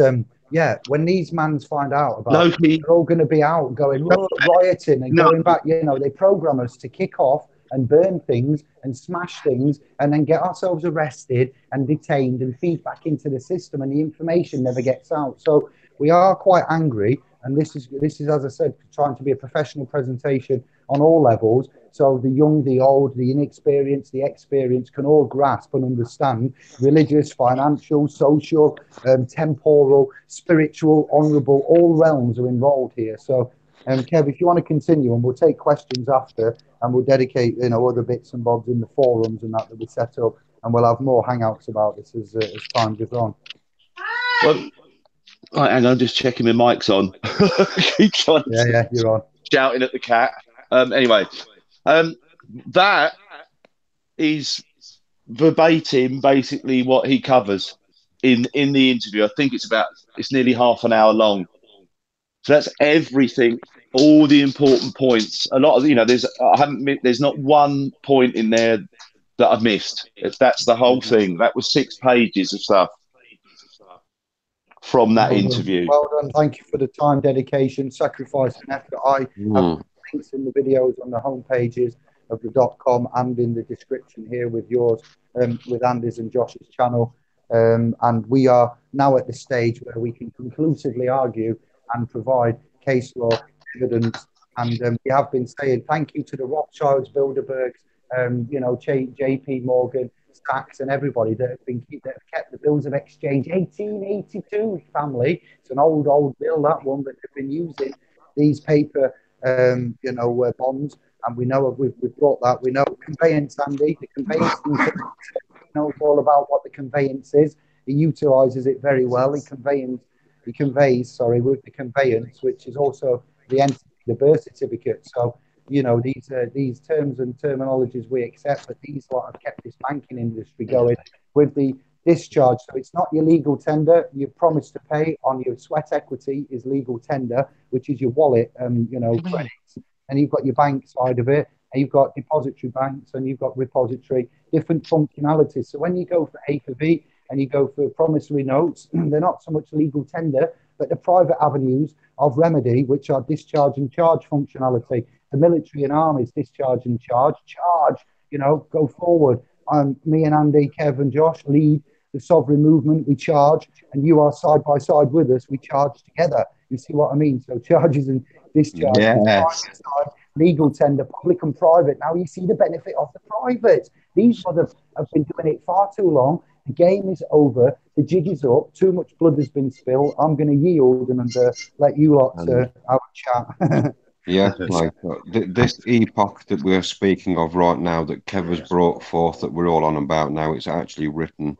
[SPEAKER 1] yeah, when these mans find out about it, they're all going to be out going rioting and going back. They program us to kick off and burn things and smash things and then get ourselves arrested and detained and feed back into the system, and the information never gets out. So we are quite angry, and this is, as I said, trying to be a professional presentation on all levels, so the young, the old, the inexperienced, the experienced can all grasp and understand religious, financial, social, temporal, spiritual, honourable, all realms are involved here. So Kev, if you want to continue, and we'll take questions after, and we'll dedicate, other bits and bobs in the forums and that we set up, and we'll have more hangouts about this as time goes on.
[SPEAKER 4] Well, right, hang on, just checking my mic's on.
[SPEAKER 1] Yeah, you're on.
[SPEAKER 4] Shouting at the cat. Anyway, that is verbatim, basically what he covers in the interview. I think it's nearly half an hour long. So that's everything, all the important points. A lot of, there's not one point in there that I've missed. That's the whole thing. That was 6 pages of stuff from that interview.
[SPEAKER 1] Well done. Thank you for the time, dedication, sacrifice, and effort. I have links in the videos on the home pages of the .com and in the description here with yours, with Andy's and Josh's channel. And we are now at the stage where we can conclusively argue and provide case law evidence. And we have been saying thank you to the Rothschilds, Bilderbergs, JP Morgan, Sachs, and everybody that have kept the bills of exchange. 1882 family. It's an old bill, that one, but they've been using these paper bonds, and we know we've brought that. We know conveyance, Andy. The conveyance knows all about what the conveyance is. He utilises it very well. He conveys with the conveyance, which is also the entity, the birth certificate. So, these terms and terminologies we accept, but these lot have kept this banking industry going with the discharge. So it's not your legal tender. You've promised to pay on your sweat equity is legal tender, which is your wallet, credits. And you've got your bank side of it, and you've got depository banks, and you've got repository, different functionalities. So when you go for A for B and you go for promissory notes, they're not so much legal tender, but the private avenues of remedy, which are discharge and charge functionality. The military and armies discharge and charge, go forward. Me and Andy, Kev and Josh lead the sovereign movement. We charge, and you are side by side with us. We charge together. You see what I mean? So charges and discharges,
[SPEAKER 2] yes.
[SPEAKER 1] legal tender, public and private. Now you see the benefit of the private. These others have been doing it far too long. The game is over. The jig is up. Too much blood has been spilled. I'm going to yield and let you lot have a chat.
[SPEAKER 2] Yeah, like this epoch that we're speaking of right now, that Kev has brought forth, that we're all on about now, it's actually written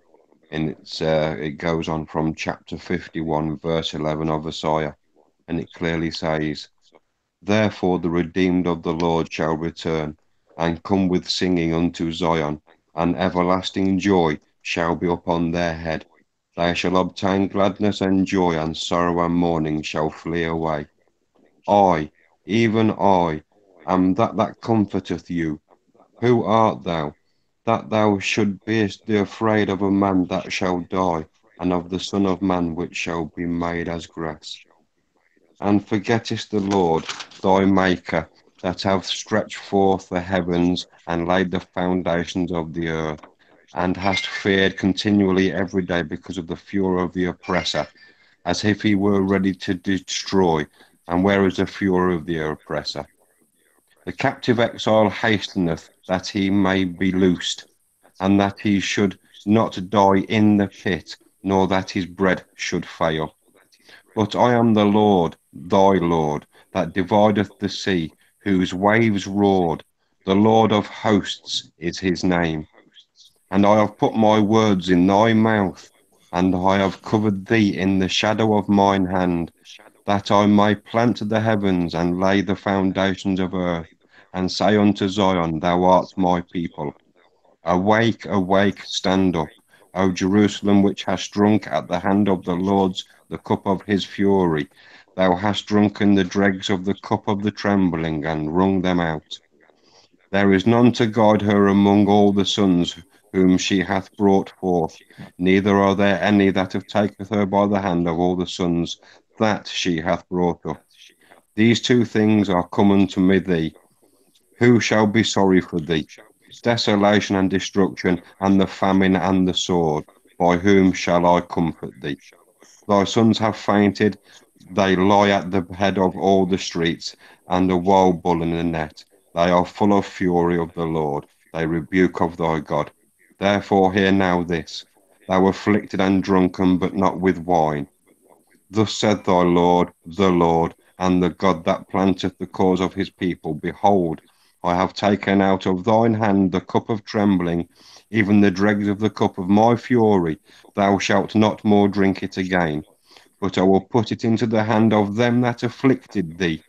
[SPEAKER 2] in it goes on from chapter 51, verse 11 of Isaiah, and it clearly says, "Therefore the redeemed of the Lord shall return, and come with singing unto Zion, and everlasting joy shall be upon their head. They shall obtain gladness and joy, and sorrow and mourning shall flee away. I, even I, am that comforteth you. Who art thou, that thou shouldst be afraid of a man that shall die, and of the Son of Man which shall be made as grass? And forgettest the Lord thy Maker, that hath stretched forth the heavens, and laid the foundations of the earth, and hast feared continually every day because of the fury of the oppressor, as if he were ready to destroy. And where is the fury of the oppressor? The captive exile hasteneth that he may be loosed, and that he should not die in the pit, nor that his bread should fail. But I am the Lord, thy Lord, that divideth the sea, whose waves roared. The Lord of hosts is his name. And I have put my words in thy mouth. and I have covered thee in the shadow of mine hand, that I may plant the heavens and lay the foundations of earth, and say unto Zion, Thou art my people. Awake, awake, stand up, O Jerusalem, which hast drunk at the hand of the Lord's the cup of his fury. Thou hast drunken the dregs of the cup of the trembling, and wrung them out. There is none to guide her among all the sons whom she hath brought forth, neither are there any that have taketh her by the hand of all the sons that she hath brought up. These two things are come unto me thee. Who shall be sorry for thee? Desolation and destruction, and the famine and the sword. By whom shall I comfort thee? Thy sons have fainted, they lie at the head of all the streets, and a wild bull in a net. They are full of fury of the Lord, they rebuke of thy God. Therefore hear now this, thou afflicted and drunken, but not with wine. Thus said thy Lord, the Lord, and the God that planteth the cause of his people. Behold, I have taken out of thine hand the cup of trembling, even the dregs of the cup of my fury. Thou shalt not more drink it again, but I will put it into the hand of them that afflicted thee,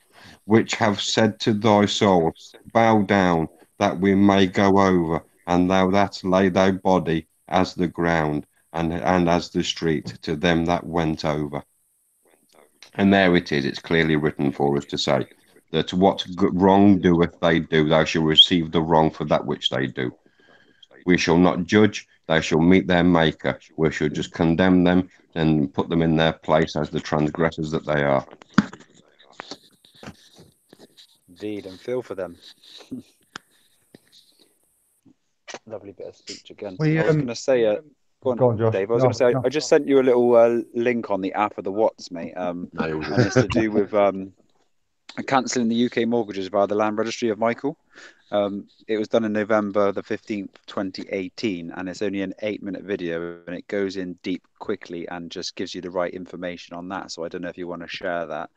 [SPEAKER 2] which have said to thy soul, Bow down, that we may go over, and thou that lay thy body as the ground, and as the street, to them that went over. And there it is, it's clearly written for us to say that what wrong doeth they do, thou shalt receive the wrong for that which they do. We shall not judge, they shall meet their maker. We shall just condemn them and put them in their place as the transgressors that they are.
[SPEAKER 3] Indeed, and feel for them. Lovely bit of speech again. I was going to say, go on,
[SPEAKER 1] Josh.
[SPEAKER 3] Dave. I was going to say, I just sent you a little link on the app of the Watts, mate. And it's to do with cancelling the UK mortgages via the Land Registry of Michael. It was done in November the 15th, 2018, and it's only an 8-minute video, and it goes in deep quickly and just gives you the right information on that. So I don't know if you want to share that.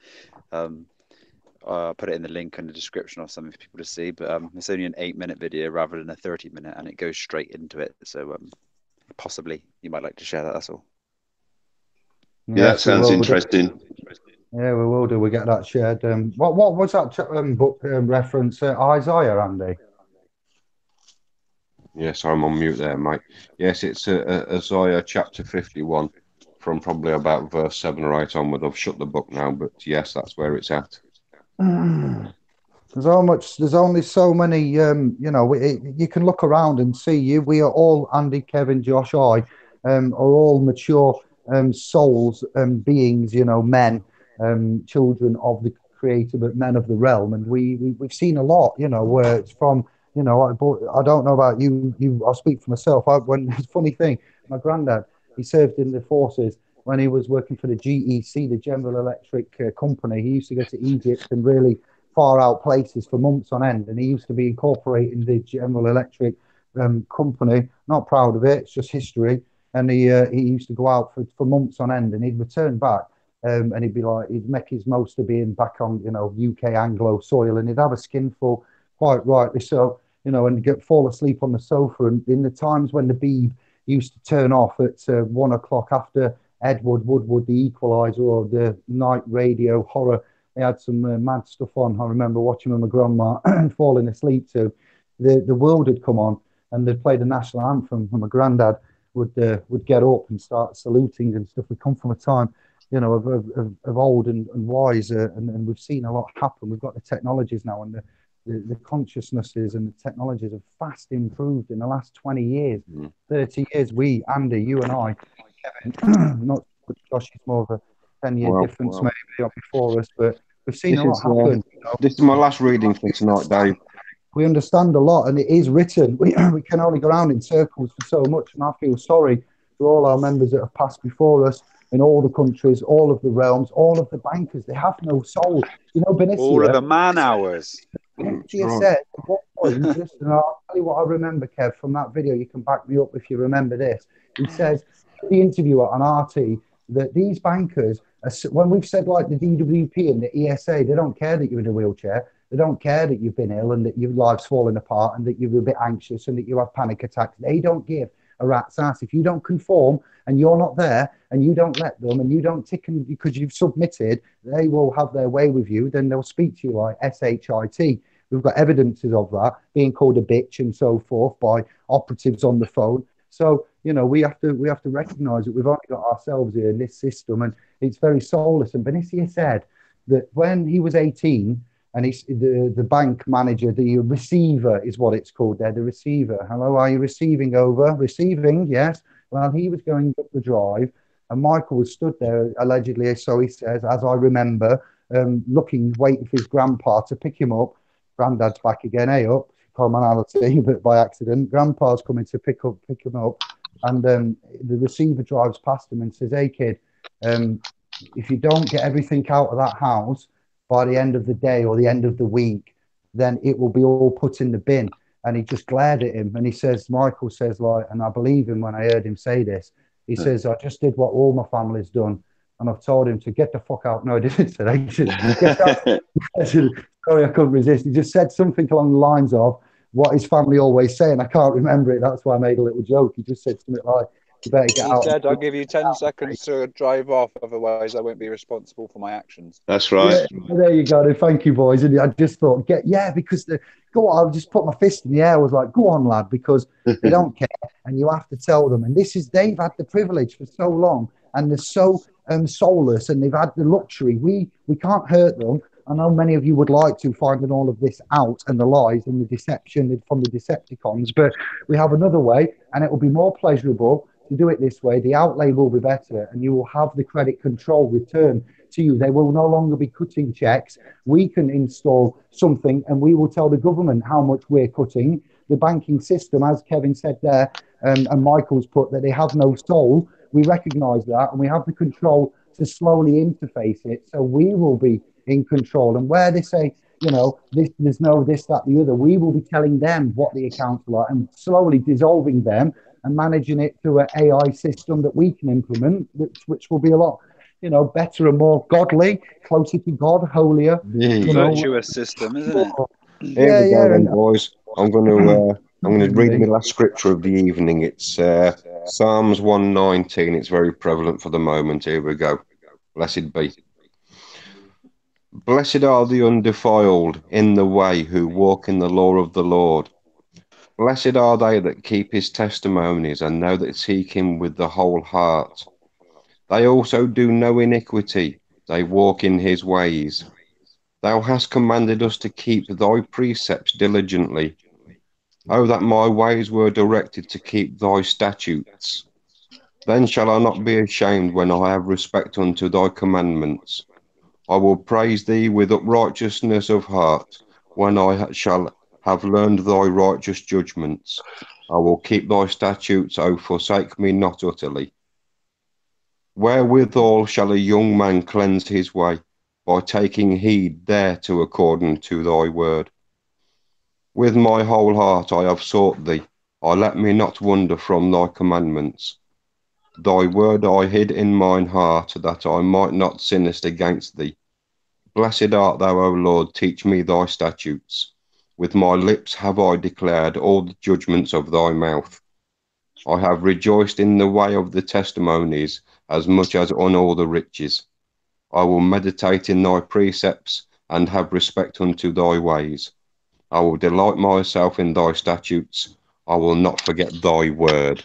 [SPEAKER 3] I'll put it in the link in the description or something for people to see, but it's only an 8-minute video rather than a 30-minute, and it goes straight into it. So possibly you might like to share that, that's all.
[SPEAKER 4] Yeah, that sounds interesting.
[SPEAKER 1] Yeah, we will do. We get that shared. What was that book reference? Isaiah, Andy?
[SPEAKER 2] Yes, I'm on mute there, mate. Yes, it's Isaiah chapter 51, from probably about verse 7 or 8 onward. I've shut the book now, but yes, that's where it's at.
[SPEAKER 1] There's only so many, you can look around and see we are all, Andy, Kevin, Josh, I, are all mature souls, beings, men, children of the creator, but men of the realm. And we've seen a lot, where it's from, I don't know about you, I'll speak for myself. Funny thing, my granddad, he served in the forces when he was working for the GEC, the General Electric Company. He used to go to Egypt and really far out places for months on end, and he used to be incorporating the General Electric company. Not proud of it, it's just history. And he used to go out for months on end, and he'd return back, and he'd make his most of being back on UK Anglo soil, and he'd have a skinful, quite rightly so, and fall asleep on the sofa. And in the times when the Beeb used to turn off at 1 o'clock after Edward Woodward, the Equalizer, or the night radio horror, they had some mad stuff on. I remember watching with my grandma and falling asleep to. The world had come on, and they'd play the national anthem, and my granddad would get up and start saluting and stuff. We come from a time, of old and wise, and we've seen a lot happen. We've got the technologies now, and the consciousnesses and the technologies have fast improved in the last 20 years, 30 years. We, Andy, you and I, Kevin, not Josh, it's more of a 10-year difference maybe before us, but we've seen a lot happen.
[SPEAKER 2] This is my last reading for tonight, Dave.
[SPEAKER 1] We understand a lot, and it is written. We can only go around in circles for so much, and I feel sorry for all our members that have passed before us in all the countries, all of the realms, all of the bankers. They have no soul. Benicia,
[SPEAKER 3] all of the man hours.
[SPEAKER 1] Benicia said at one point, listen, I'll tell you what I remember, Kev, from that video. You can back me up if you remember this. He says, the interviewer on RT, that these bankers, when we've said like the DWP and the ESA, they don't care that you're in a wheelchair. They don't care that you've been ill and that your life's falling apart and that you're a bit anxious and that you have panic attacks. They don't give a rat's ass. If you don't conform and you're not there and you don't let them and you don't tick and because you've submitted, they will have their way with you. Then they'll speak to you like shit. We've got evidences of that being called a bitch and so forth by operatives on the phone. So, you know, we have to recognise that we've only got ourselves here in this system, and it's very soulless. And Benicia said that when he was 18, and he's the bank manager, the receiver is what it's called there, the receiver. Hello, are you receiving over? Receiving, yes. Well, he was going up the drive, and Michael was stood there, allegedly, so he says, as I remember, looking, waiting for his grandpa to pick him up. Granddad's back again, hey up, commonality, but by accident. Grandpa's coming to pick him up, and the receiver drives past him and says, hey kid, if you don't get everything out of that house by the end of the day or the end of the week, then it will be all put in the bin. And he just glared at him, and he says, Michael says, like, and I believe him when I heard him say this, he says, I just did what all my family's done, and I've told him to get the fuck out. No, I didn't say that. He said, get out. Sorry, I couldn't resist. He just said something along the lines of what his family always say, and I can't remember it. That's why I made a little joke. He just said something like, you better get out.
[SPEAKER 3] He said, I'll give you 10 seconds to drive off, otherwise I won't be responsible for my actions.
[SPEAKER 4] That's right.
[SPEAKER 1] Yeah, there you go. Thank you, boys. And I just thought, because go on. I just put my fist in the air. I was like, go on, lad, because they don't care, and you have to tell them. And they've had the privilege for so long, and they're so soulless, and they've had the luxury. We can't hurt them. I know many of you would like to, finding all of this out and the lies and the deception from the Decepticons, but we have another way, and it will be more pleasurable to do it this way. The outlay will be better, and you will have the credit control return to you. They will no longer be cutting checks. We can install something, and we will tell the government how much we're cutting. The banking system, as Kevin said there, and Michael's put, that they have no soul. We recognise that, and we have the control to slowly interface it, so we will be in control. And where they say, you know, there's no this, that, the other, we will be telling them what the accounts are like and slowly dissolving them and managing it through an AI system that we can implement, which will be a lot, you know, better and more godly, closer to God, holier.
[SPEAKER 3] Virtuous system, isn't it?
[SPEAKER 2] Here we go then, boys. I'm going to read my last scripture of the evening. It's Psalms 119. It's very prevalent for the moment. Here we go. Blessed be. Blessed are the undefiled in the way who walk in the law of the Lord. Blessed are they that keep his testimonies and know that seek him with the whole heart. They also do no iniquity. They walk in his ways. Thou hast commanded us to keep thy precepts diligently. Oh, that my ways were directed to keep thy statutes. Then shall I not be ashamed when I have respect unto thy commandments. I will praise thee with uprightness of heart, when I shall have learned thy righteous judgments. I will keep thy statutes, O forsake me not utterly. Wherewithal shall a young man cleanse his way? By taking heed thereto according to thy word. With my whole heart I have sought thee. I let me not wander from thy commandments. Thy word I hid in mine heart, that I might not sin against thee. Blessed art thou, O Lord, teach me thy statutes. With my lips have I declared all the judgments of thy mouth. I have rejoiced in the way of the testimonies, as much as on all the riches. I will meditate in thy precepts, and have respect unto thy ways. I will delight myself in thy statutes. I will not forget thy word.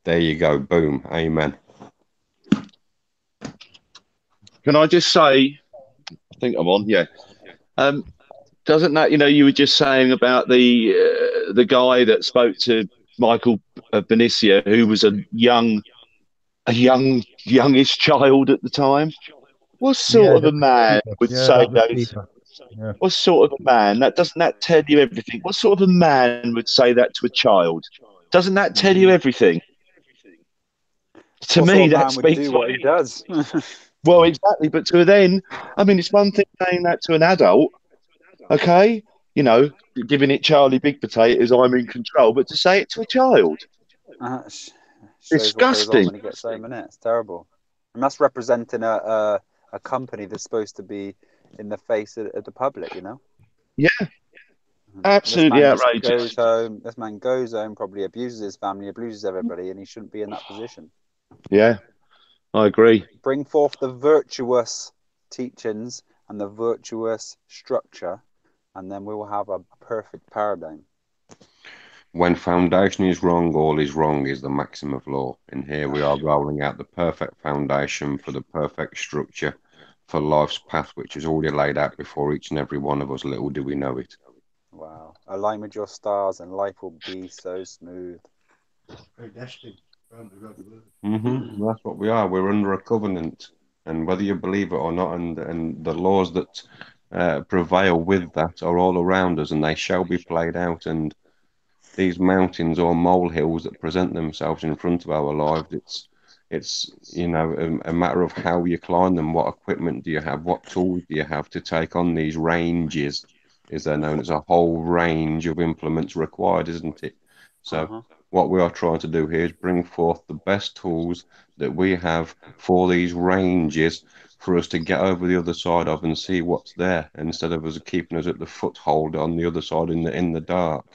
[SPEAKER 2] There you go. Boom. Amen.
[SPEAKER 4] Can I just say, I think I'm on, yeah. Doesn't that, you were just saying about the guy that spoke to Michael Benicia, who was a youngish child at the time. What sort of a man would say those?
[SPEAKER 1] Yeah.
[SPEAKER 4] What sort of a man? Doesn't that tell you everything? What sort of a man would say that to a child? Doesn't that tell you everything? To me, that speaks
[SPEAKER 3] what he does.
[SPEAKER 4] Well, exactly. But to then, I mean, it's one thing saying that to an adult, okay, giving it Charlie Big Potatoes, I'm in control, but to say it to a child, disgusting.
[SPEAKER 3] When he gets home, innit? It's terrible. And that's representing a company that's supposed to be in the face of the public,
[SPEAKER 4] Yeah. Absolutely
[SPEAKER 3] This man just
[SPEAKER 4] outrageous.
[SPEAKER 3] goes home. This man goes home, probably abuses his family, abuses everybody, and he shouldn't be in that position.
[SPEAKER 4] Yeah, I agree.
[SPEAKER 3] Bring forth the virtuous teachings and the virtuous structure, and then we will have a perfect paradigm.
[SPEAKER 2] When foundation is wrong is the maxim of law. And here we are rolling out the perfect foundation for the perfect structure for life's path, which is already laid out before each and every one of us. Little do we know it.
[SPEAKER 3] Wow. Align with your stars and life will be so smooth.
[SPEAKER 1] Predestined.
[SPEAKER 2] That's what we are. We're under a covenant. And whether you believe it or not, and the laws that prevail with that are all around us, and they shall be played out. And these mountains or molehills that present themselves in front of our lives, it's a matter of how you climb them. What equipment do you have? What tools do you have to take on these ranges? Is there known as a whole range of implements required, isn't it? So what we are trying to do here is bring forth the best tools that we have for these ranges for us to get over the other side of and see what's there, instead of us keeping us at the foothold on the other side in the dark.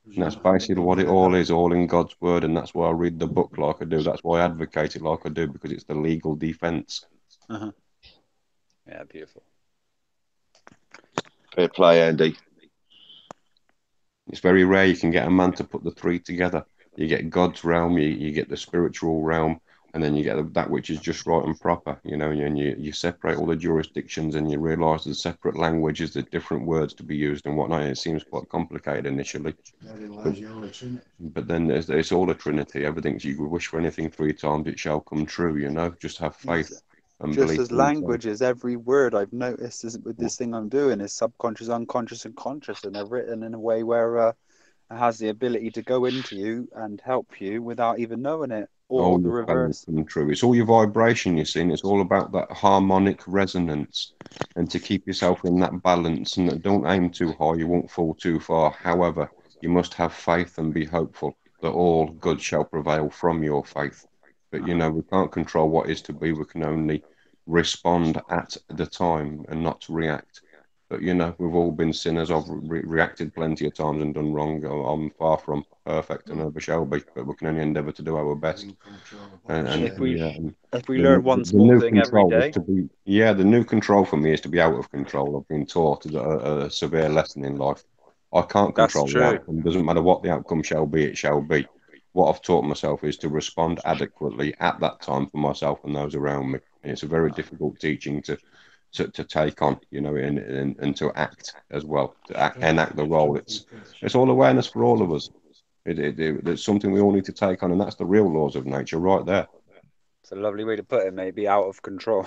[SPEAKER 2] And that's basically what it all is, all in God's word, and that's why I read the book like I do. That's why I advocate it like I do, because it's the legal defense.
[SPEAKER 3] Yeah, beautiful.
[SPEAKER 4] Fair play, Andy.
[SPEAKER 2] It's very rare you can get a man to put the three together. You get God's realm, you get the spiritual realm, and then you get that which is just right and proper, and you separate all the jurisdictions, and you realise the separate languages, the different words to be used and whatnot. It seems quite complicated initially. But then it's all a trinity. Everything you wish for anything 3 times, it shall come true, just have faith. And
[SPEAKER 3] just as language is every word I've noticed with this thing I'm doing is subconscious, unconscious, and conscious, and they're written in a way where it has the ability to go into you and help you without even knowing it, or the reverse.
[SPEAKER 2] True. It's all your vibration, you see, and it's all about that harmonic resonance, and to keep yourself in that balance, and don't aim too high, you won't fall too far. However, you must have faith and be hopeful that all good shall prevail from your faith. But we can't control what is to be. We can only respond at the time and not react. But we've all been sinners. I've reacted plenty of times and done wrong. I'm far from perfect and never shall be, but we can only endeavour to do our best. And
[SPEAKER 3] if we learn one small thing every day,
[SPEAKER 2] the new control for me is to be out of control. I've been taught a severe lesson in life. I can't control the outcome. It doesn't matter what the outcome shall be, it shall be. What I've taught myself is to respond adequately at that time for myself and those around me. And it's a very difficult teaching to take on, and to act as well, to enact the role. It's all awareness for all of us. It's something we all need to take on, and that's the real laws of nature right there.
[SPEAKER 3] It's a lovely way to put it, maybe out of control.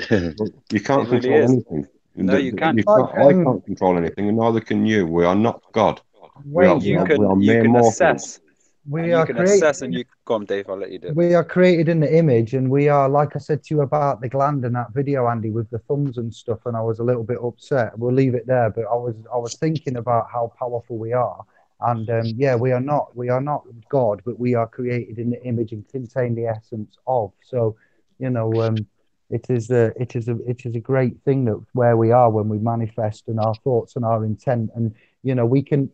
[SPEAKER 2] You can't control anything.
[SPEAKER 3] No, you can't.
[SPEAKER 2] I can't control anything, and neither can you. We are not God. We are mere mortals.
[SPEAKER 3] We are assess, and you go on, Dave. I'll let you do it.
[SPEAKER 1] We are created in the image, and we are, like I said to you about the gland in that video, Andy, with the thumbs and stuff, and I was a little bit upset. We'll leave it there, but I was thinking about how powerful we are, and we are not God, but we are created in the image and contain the essence of. So, it is a great thing that where we are when we manifest and our thoughts and our intent, and we can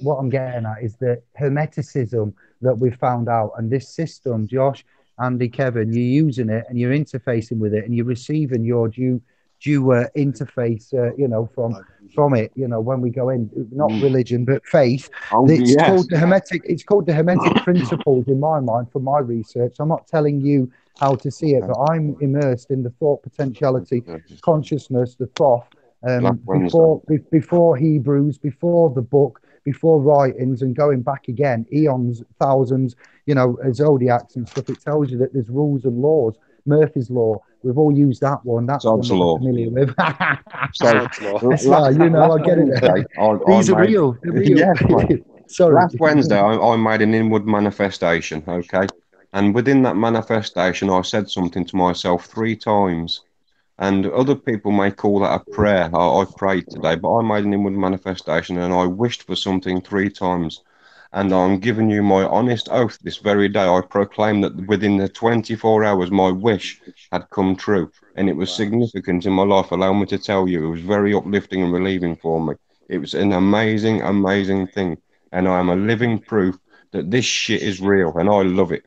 [SPEAKER 1] what I'm getting at is the hermeticism that we've found out, and this system, Josh, Andy, Kevin, you're using it and you're interfacing with it and you're receiving your due interface from it, when we go in, not religion but faith. Called the hermetic principles in my mind, from my research. I'm not telling you how to see it, but I'm immersed in the thought potentiality, consciousness, the proff, before Hebrews, before the book, before writings, and going back again eons, thousands, zodiacs and stuff. It tells you that there's rules and laws. Murphy's law, we've all used that one. That's one that we're familiar with. I get it. These are real. They're real.
[SPEAKER 2] Yeah, sorry. Last Wednesday, I made an inward manifestation, okay? And within that manifestation, I said something to myself 3 times. And other people may call that a prayer. I prayed today, but I made an inward manifestation and I wished for something 3 times. And I'm giving you my honest oath this very day. I proclaim that within the 24 hours, my wish had come true. And it was significant in my life. Allow me to tell you, it was very uplifting and relieving for me. It was an amazing, amazing thing. And I am a living proof that this shit is real and I love it.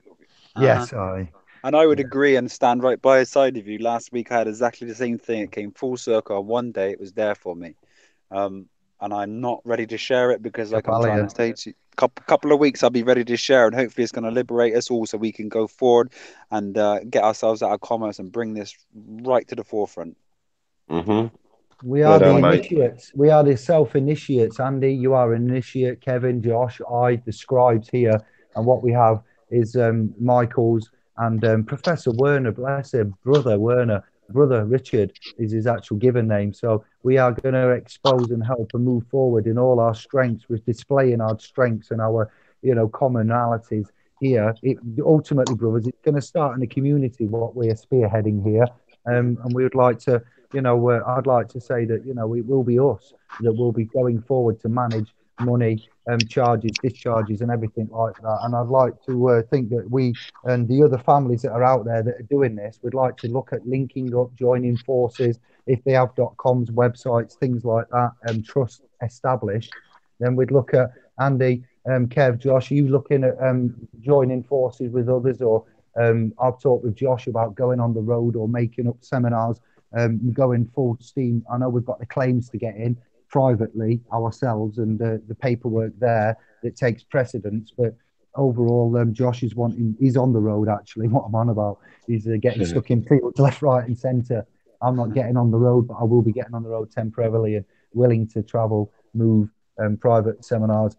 [SPEAKER 3] Uh-huh.
[SPEAKER 1] Yes, I.
[SPEAKER 3] And I would agree and stand right by the side of you. Last week I had exactly the same thing. It came full circle. On one day it was there for me. And I'm not ready to share it because, like I'm trying to say, to you, couple of weeks I'll be ready to share, and hopefully it's going to liberate us all so we can go forward and get ourselves out of commerce and bring this right to the forefront.
[SPEAKER 2] Mm-hmm.
[SPEAKER 1] We
[SPEAKER 4] Well
[SPEAKER 1] are the
[SPEAKER 4] done, mate.
[SPEAKER 1] initiates. We are the self-initiates. Andy, you are an initiate. Kevin, Josh, I, the scribes here. And what we have is Michael's and Professor Werner, bless him, Brother Werner, Brother Richard is his actual given name. So we are going to expose and help and move forward in all our strengths. We're displaying our strengths and our, commonalities here. It ultimately, brothers, it's going to start in the community, what we're spearheading here. And we would like to I'd like to say that, it will be us that will be going forward to manage money, charges, discharges, and everything like that. And I'd like to think that we and the other families that are out there that are doing this would like to look at linking up, joining forces. If they have .coms, websites, things like that, trust established, then we'd look at Andy, Kev, Josh, are you looking at joining forces with others, or I've talked with Josh about going on the road or making up seminars, going full steam. I know we've got the claims to get in privately ourselves and the paperwork there that takes precedence. But overall, Josh is he's on the road actually. What I'm on about, he's getting stuck in fields left, right, and centre. I'm not getting on the road, but I will be getting on the road temporarily and willing to travel, move, private seminars.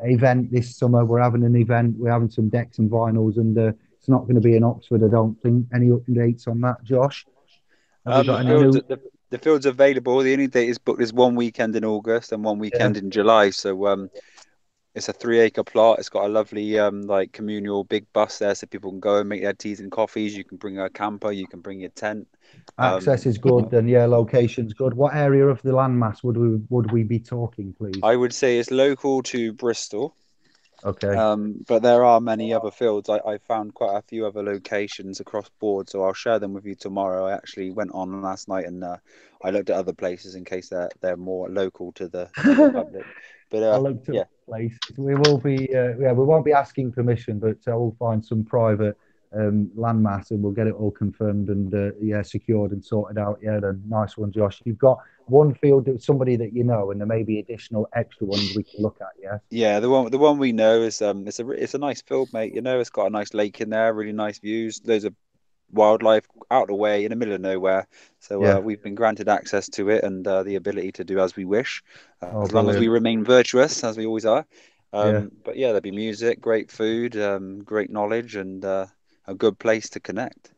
[SPEAKER 1] Event this summer. We're having an event. We're having some decks and vinyls, and it's not going to be in Oxford, I don't think. Any updates on that, Josh? Have we got any new?
[SPEAKER 3] The field's available. The only date is booked is one weekend in August and one weekend in July. So it's a 3 acre plot. It's got a lovely like communal big bus there, so people can go and make their teas and coffees. You can bring a camper. You can bring your tent.
[SPEAKER 1] Access is good, and location's good. What area of the landmass would we be talking, please?
[SPEAKER 3] I would say it's local to Bristol.
[SPEAKER 1] Okay.
[SPEAKER 3] But there are many other fields. I found quite a few other locations across board, so I'll share them with you tomorrow. I actually went on last night and I looked at other places in case they're more local to the public. But
[SPEAKER 1] I looked at places. We will be we won't be asking permission, but we'll find some private landmass and we'll get it all confirmed and secured and sorted out. Yeah, then nice one, Josh. You've got one field, somebody that you know, and there may be additional extra ones we can look at.
[SPEAKER 3] Yeah, the one we know is it's a nice field, mate. It's got a nice lake in there, really nice views. Loads of wildlife out of the way in the middle of nowhere. So we've been granted access to it and the ability to do as we wish, as long as we remain virtuous, as we always are. But there'll be music, great food, great knowledge, and a good place to connect.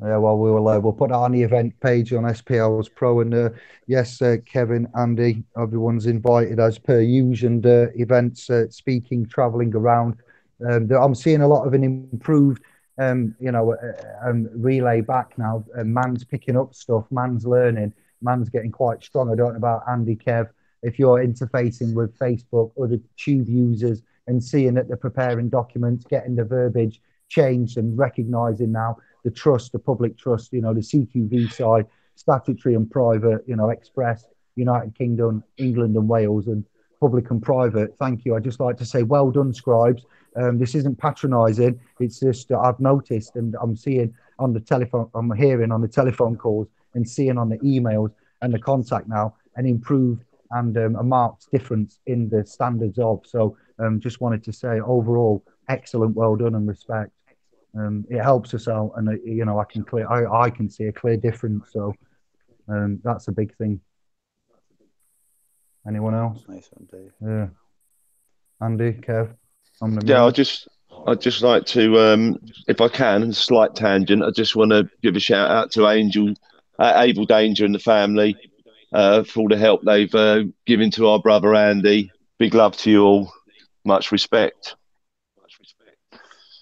[SPEAKER 1] Yeah, well, we'll put that on the event page on SPL's Pro, and yes, Kevin, Andy, everyone's invited as per usual, and events, speaking, travelling around. I'm seeing a lot of an improved, relay back now. Man's picking up stuff, man's learning, man's getting quite strong. I don't know about Andy, Kev, if you're interfacing with Facebook, other tube users, and seeing that they're preparing documents, getting the verbiage changed and recognising now the trust, the public trust, the CQV side, statutory and private, express, United Kingdom, England and Wales, and public and private. Thank you. I'd just like to say, well done, scribes. This isn't patronising. It's just I've noticed and I'm seeing on the telephone, I'm hearing on the telephone calls and seeing on the emails and the contact now an improved and a marked difference in the standards of. So just wanted to say overall, excellent, well done and respect. It helps us out, and I can see a clear difference. So that's a big thing. Anyone else?
[SPEAKER 3] Nice one, Dave.
[SPEAKER 1] Yeah, Andy, Kev.
[SPEAKER 4] I'd just like to, if I can, a slight tangent. I just want to give a shout out to Abel Danger and the family for all the help they've given to our brother Andy. Big love to you all. Much respect.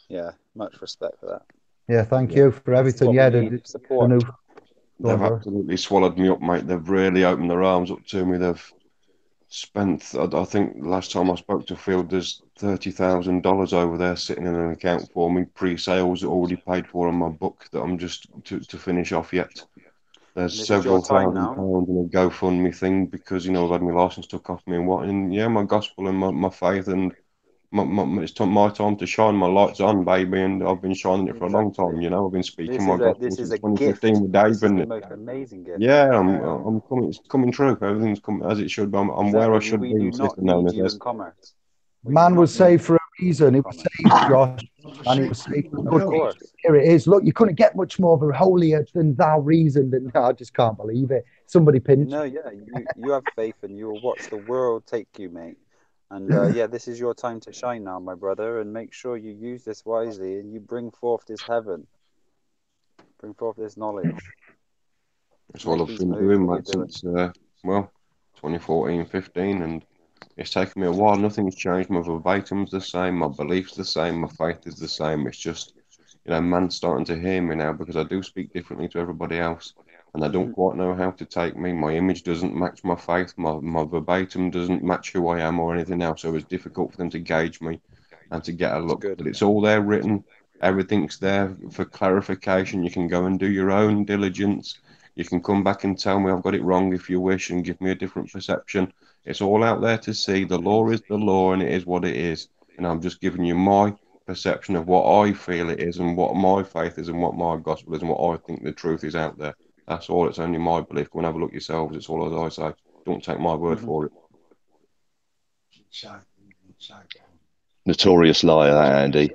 [SPEAKER 3] Yeah, much respect for that.
[SPEAKER 1] Yeah, thank you for everything.
[SPEAKER 3] Support.
[SPEAKER 2] They've absolutely swallowed me up, mate. They've really opened their arms up to me. They've spent, I think last time I spoke to Field, there's $30,000 over there sitting in an account for me, pre-sales already paid for on my book that I'm just to finish off yet. There's
[SPEAKER 3] This is your
[SPEAKER 2] several
[SPEAKER 3] time
[SPEAKER 2] thousand
[SPEAKER 3] now.
[SPEAKER 2] pounds in a GoFundMe thing because, you know, I've had my license took off me and what. And yeah, my gospel and my faith and it's my time to shine. My light's on, baby, and I've been shining it for a long time. You know, I've been speaking my gospel
[SPEAKER 3] This is
[SPEAKER 2] since
[SPEAKER 3] a
[SPEAKER 2] 2015
[SPEAKER 3] gift.
[SPEAKER 2] with Dave,
[SPEAKER 3] This is
[SPEAKER 2] and
[SPEAKER 3] the most amazing gift.
[SPEAKER 2] yeah, I'm coming. It's coming true. Everything's coming as it should be. I'm where I
[SPEAKER 3] Exactly.
[SPEAKER 2] should
[SPEAKER 3] We
[SPEAKER 2] be.
[SPEAKER 3] do
[SPEAKER 2] My
[SPEAKER 3] not
[SPEAKER 2] sister known
[SPEAKER 3] need
[SPEAKER 2] as
[SPEAKER 3] you
[SPEAKER 2] this.
[SPEAKER 3] in commerce. We do
[SPEAKER 1] Man
[SPEAKER 3] not
[SPEAKER 1] was
[SPEAKER 3] need
[SPEAKER 1] saved
[SPEAKER 3] you
[SPEAKER 1] for a reason. It was
[SPEAKER 3] commerce.
[SPEAKER 1] saved, Josh, and it was saved for a good
[SPEAKER 3] Of
[SPEAKER 1] reason.
[SPEAKER 3] course.
[SPEAKER 1] Here it is. Look, you couldn't get much more of a holier than thou reason. Than I just can't believe it. Somebody pinched.
[SPEAKER 3] No, yeah, you have faith and you will watch the world take you, mate. And yeah, this is your time to shine now, my brother, and make sure you use this wisely and you bring forth this heaven. Bring forth this knowledge.
[SPEAKER 2] That's
[SPEAKER 3] Make
[SPEAKER 2] all I've
[SPEAKER 3] these
[SPEAKER 2] been
[SPEAKER 3] moves
[SPEAKER 2] doing,
[SPEAKER 3] that you're
[SPEAKER 2] mate,
[SPEAKER 3] doing.
[SPEAKER 2] since well, 2014, 15, and it's taken me a while. Nothing's changed. My verbatim's the same. My belief's the same. My faith is the same. It's just, you know, man's starting to hear me now because I do speak differently to everybody else, and they don't quite know how to take me. My image doesn't match my faith. My verbatim doesn't match who I am or anything else. So it's difficult for them to gauge me and to get a look.
[SPEAKER 3] Good.
[SPEAKER 2] But it's all there written. Everything's there for clarification. You can go and do your own diligence. You can come back and tell me I've got it wrong if you wish and give me a different perception. It's all out there to see. The law is the law and it is what it is. And I'm just giving you my perception of what I feel it is and what my faith is and what my gospel is and what I think the truth is out there. That's all. It's only my belief. Go and have a look yourselves. It's all as I say. Don't take my word for it.
[SPEAKER 4] Notorious liar, that Andy.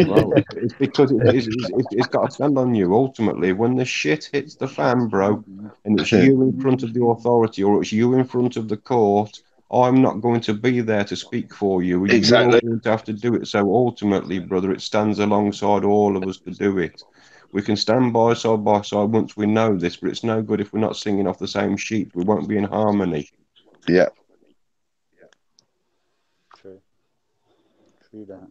[SPEAKER 2] Well, it's because it's got to stand on you ultimately. When the shit hits the fan, bro, and it's you in front of the authority or it's you in front of the court, I'm not going to be there to speak for you. You're
[SPEAKER 4] Exactly.
[SPEAKER 2] going to have to do it. So ultimately, brother, it stands alongside all of us to do it. We can stand by side once we know this, but it's no good if we're not singing off the same sheet. We won't be in harmony.
[SPEAKER 4] Yeah.
[SPEAKER 3] True. True that.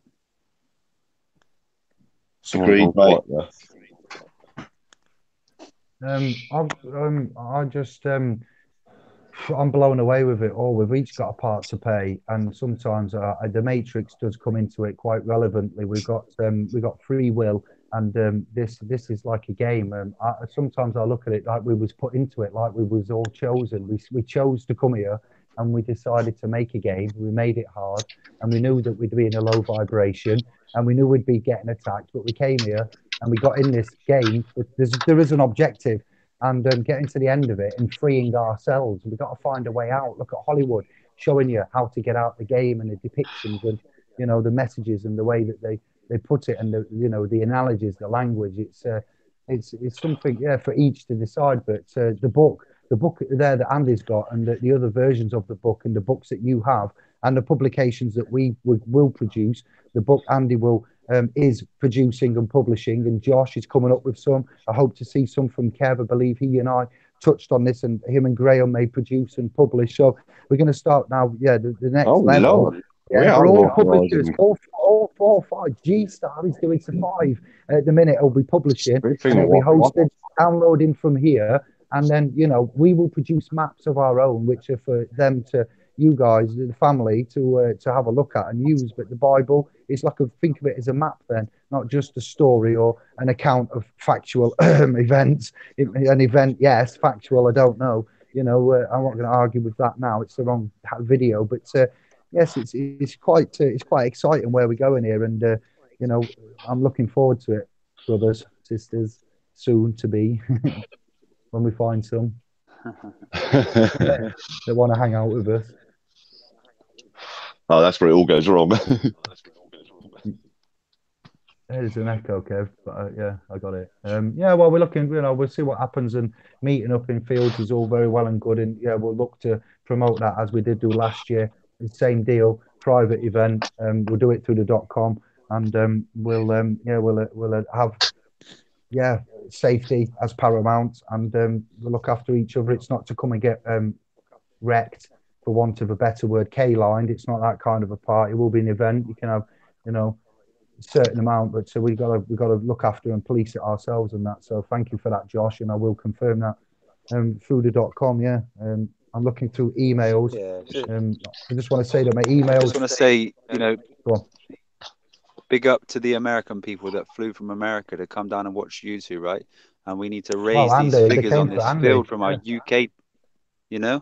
[SPEAKER 2] Someone's
[SPEAKER 4] Agreed,
[SPEAKER 2] gone quiet there.
[SPEAKER 1] I just I'm blown away with it all. We've each got a part to play, and sometimes the matrix does come into it quite relevantly. We've got free will, and this is like a game. Sometimes I look at it like we was put into it, like we was all chosen. We chose to come here, and we decided to make a game. We made it hard, and we knew that we'd be in a low vibration, and we knew we'd be getting attacked. But we came here, and we got in this game. There is an objective and getting to the end of it and freeing ourselves. We've got to find a way out. Look at Hollywood showing you how to get out the game and the depictions and, you know, the messages and the way that they put it and the, you know, the analogies, the language. It's something, yeah, for each to decide. But the book there that Andy's got and the other versions of the book and the books that you have and the publications that we will produce, the book Andy will is producing and publishing, and Josh is coming up with some. I hope to see some from Kev. I believe he and I touched on this, and him and Graham may produce and publish. So we're going to start now. Yeah, the next
[SPEAKER 2] Oh,
[SPEAKER 1] level.
[SPEAKER 2] Lord.
[SPEAKER 1] Yeah,
[SPEAKER 2] We are
[SPEAKER 1] for all
[SPEAKER 2] authorising.
[SPEAKER 1] publishers, all 4 5 G Star is doing to 5 at the minute. He'll be publishing and it'll be hosted, downloading from here, and then you know we will produce maps of our own, which are for them to you guys, the family, to have a look at and use. But the Bible is like think of it as a map, then, not just a story or an account of factual events. An event, yes, factual. I don't know. You know, I'm not going to argue with that now. It's the wrong video, but yes, it's quite exciting where we're going here, and you know, I'm looking forward to it, brothers, sisters, soon to be, when we find some that want to hang out with us.
[SPEAKER 4] Oh, that's where it all goes wrong.
[SPEAKER 1] There's an echo, Kev, but yeah, I got it. Yeah, well, we're looking, you know, we'll see what happens, and meeting up in fields is all very well and good, and yeah, we'll look to promote that as we did do last year. Same deal, private event. We'll do it through the .com, and we'll have safety as paramount, and we'll look after each other. It's not to come and get wrecked, for want of a better word, K-lined. It's not that kind of a party. It will be an event. You can have, you know, a certain amount, but so we've got to look after and police it ourselves and that. So thank you for that, Josh, and I will confirm that through the .com. Yeah, I'm looking through emails.
[SPEAKER 3] Yeah,
[SPEAKER 1] I just want to say that my emails.
[SPEAKER 3] I just want to say, you know,
[SPEAKER 1] Go on.
[SPEAKER 3] big up to the American people that flew from America to come down and watch you two, right? and we need to
[SPEAKER 1] Well,
[SPEAKER 3] raise these
[SPEAKER 1] Andy, they
[SPEAKER 3] figures on
[SPEAKER 1] came for
[SPEAKER 3] this
[SPEAKER 1] Andy.
[SPEAKER 3] field from our UK. You know,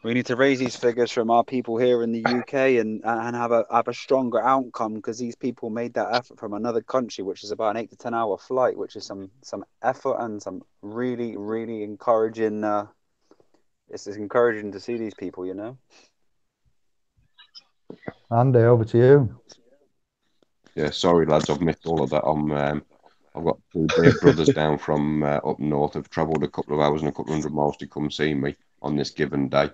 [SPEAKER 3] we need to raise these figures from our people here in the UK and have a stronger outcome, because these people made that effort from another country, which is about an 8 to 10 hour flight, which is some effort and some really, really encouraging. It's encouraging to see these people, you know.
[SPEAKER 1] Andy, over to you.
[SPEAKER 2] Yeah, sorry lads, I've missed all of that. I've got two dear brothers down from up north. Have travelled a couple of hours and a couple of 100 miles to come see me on this given day.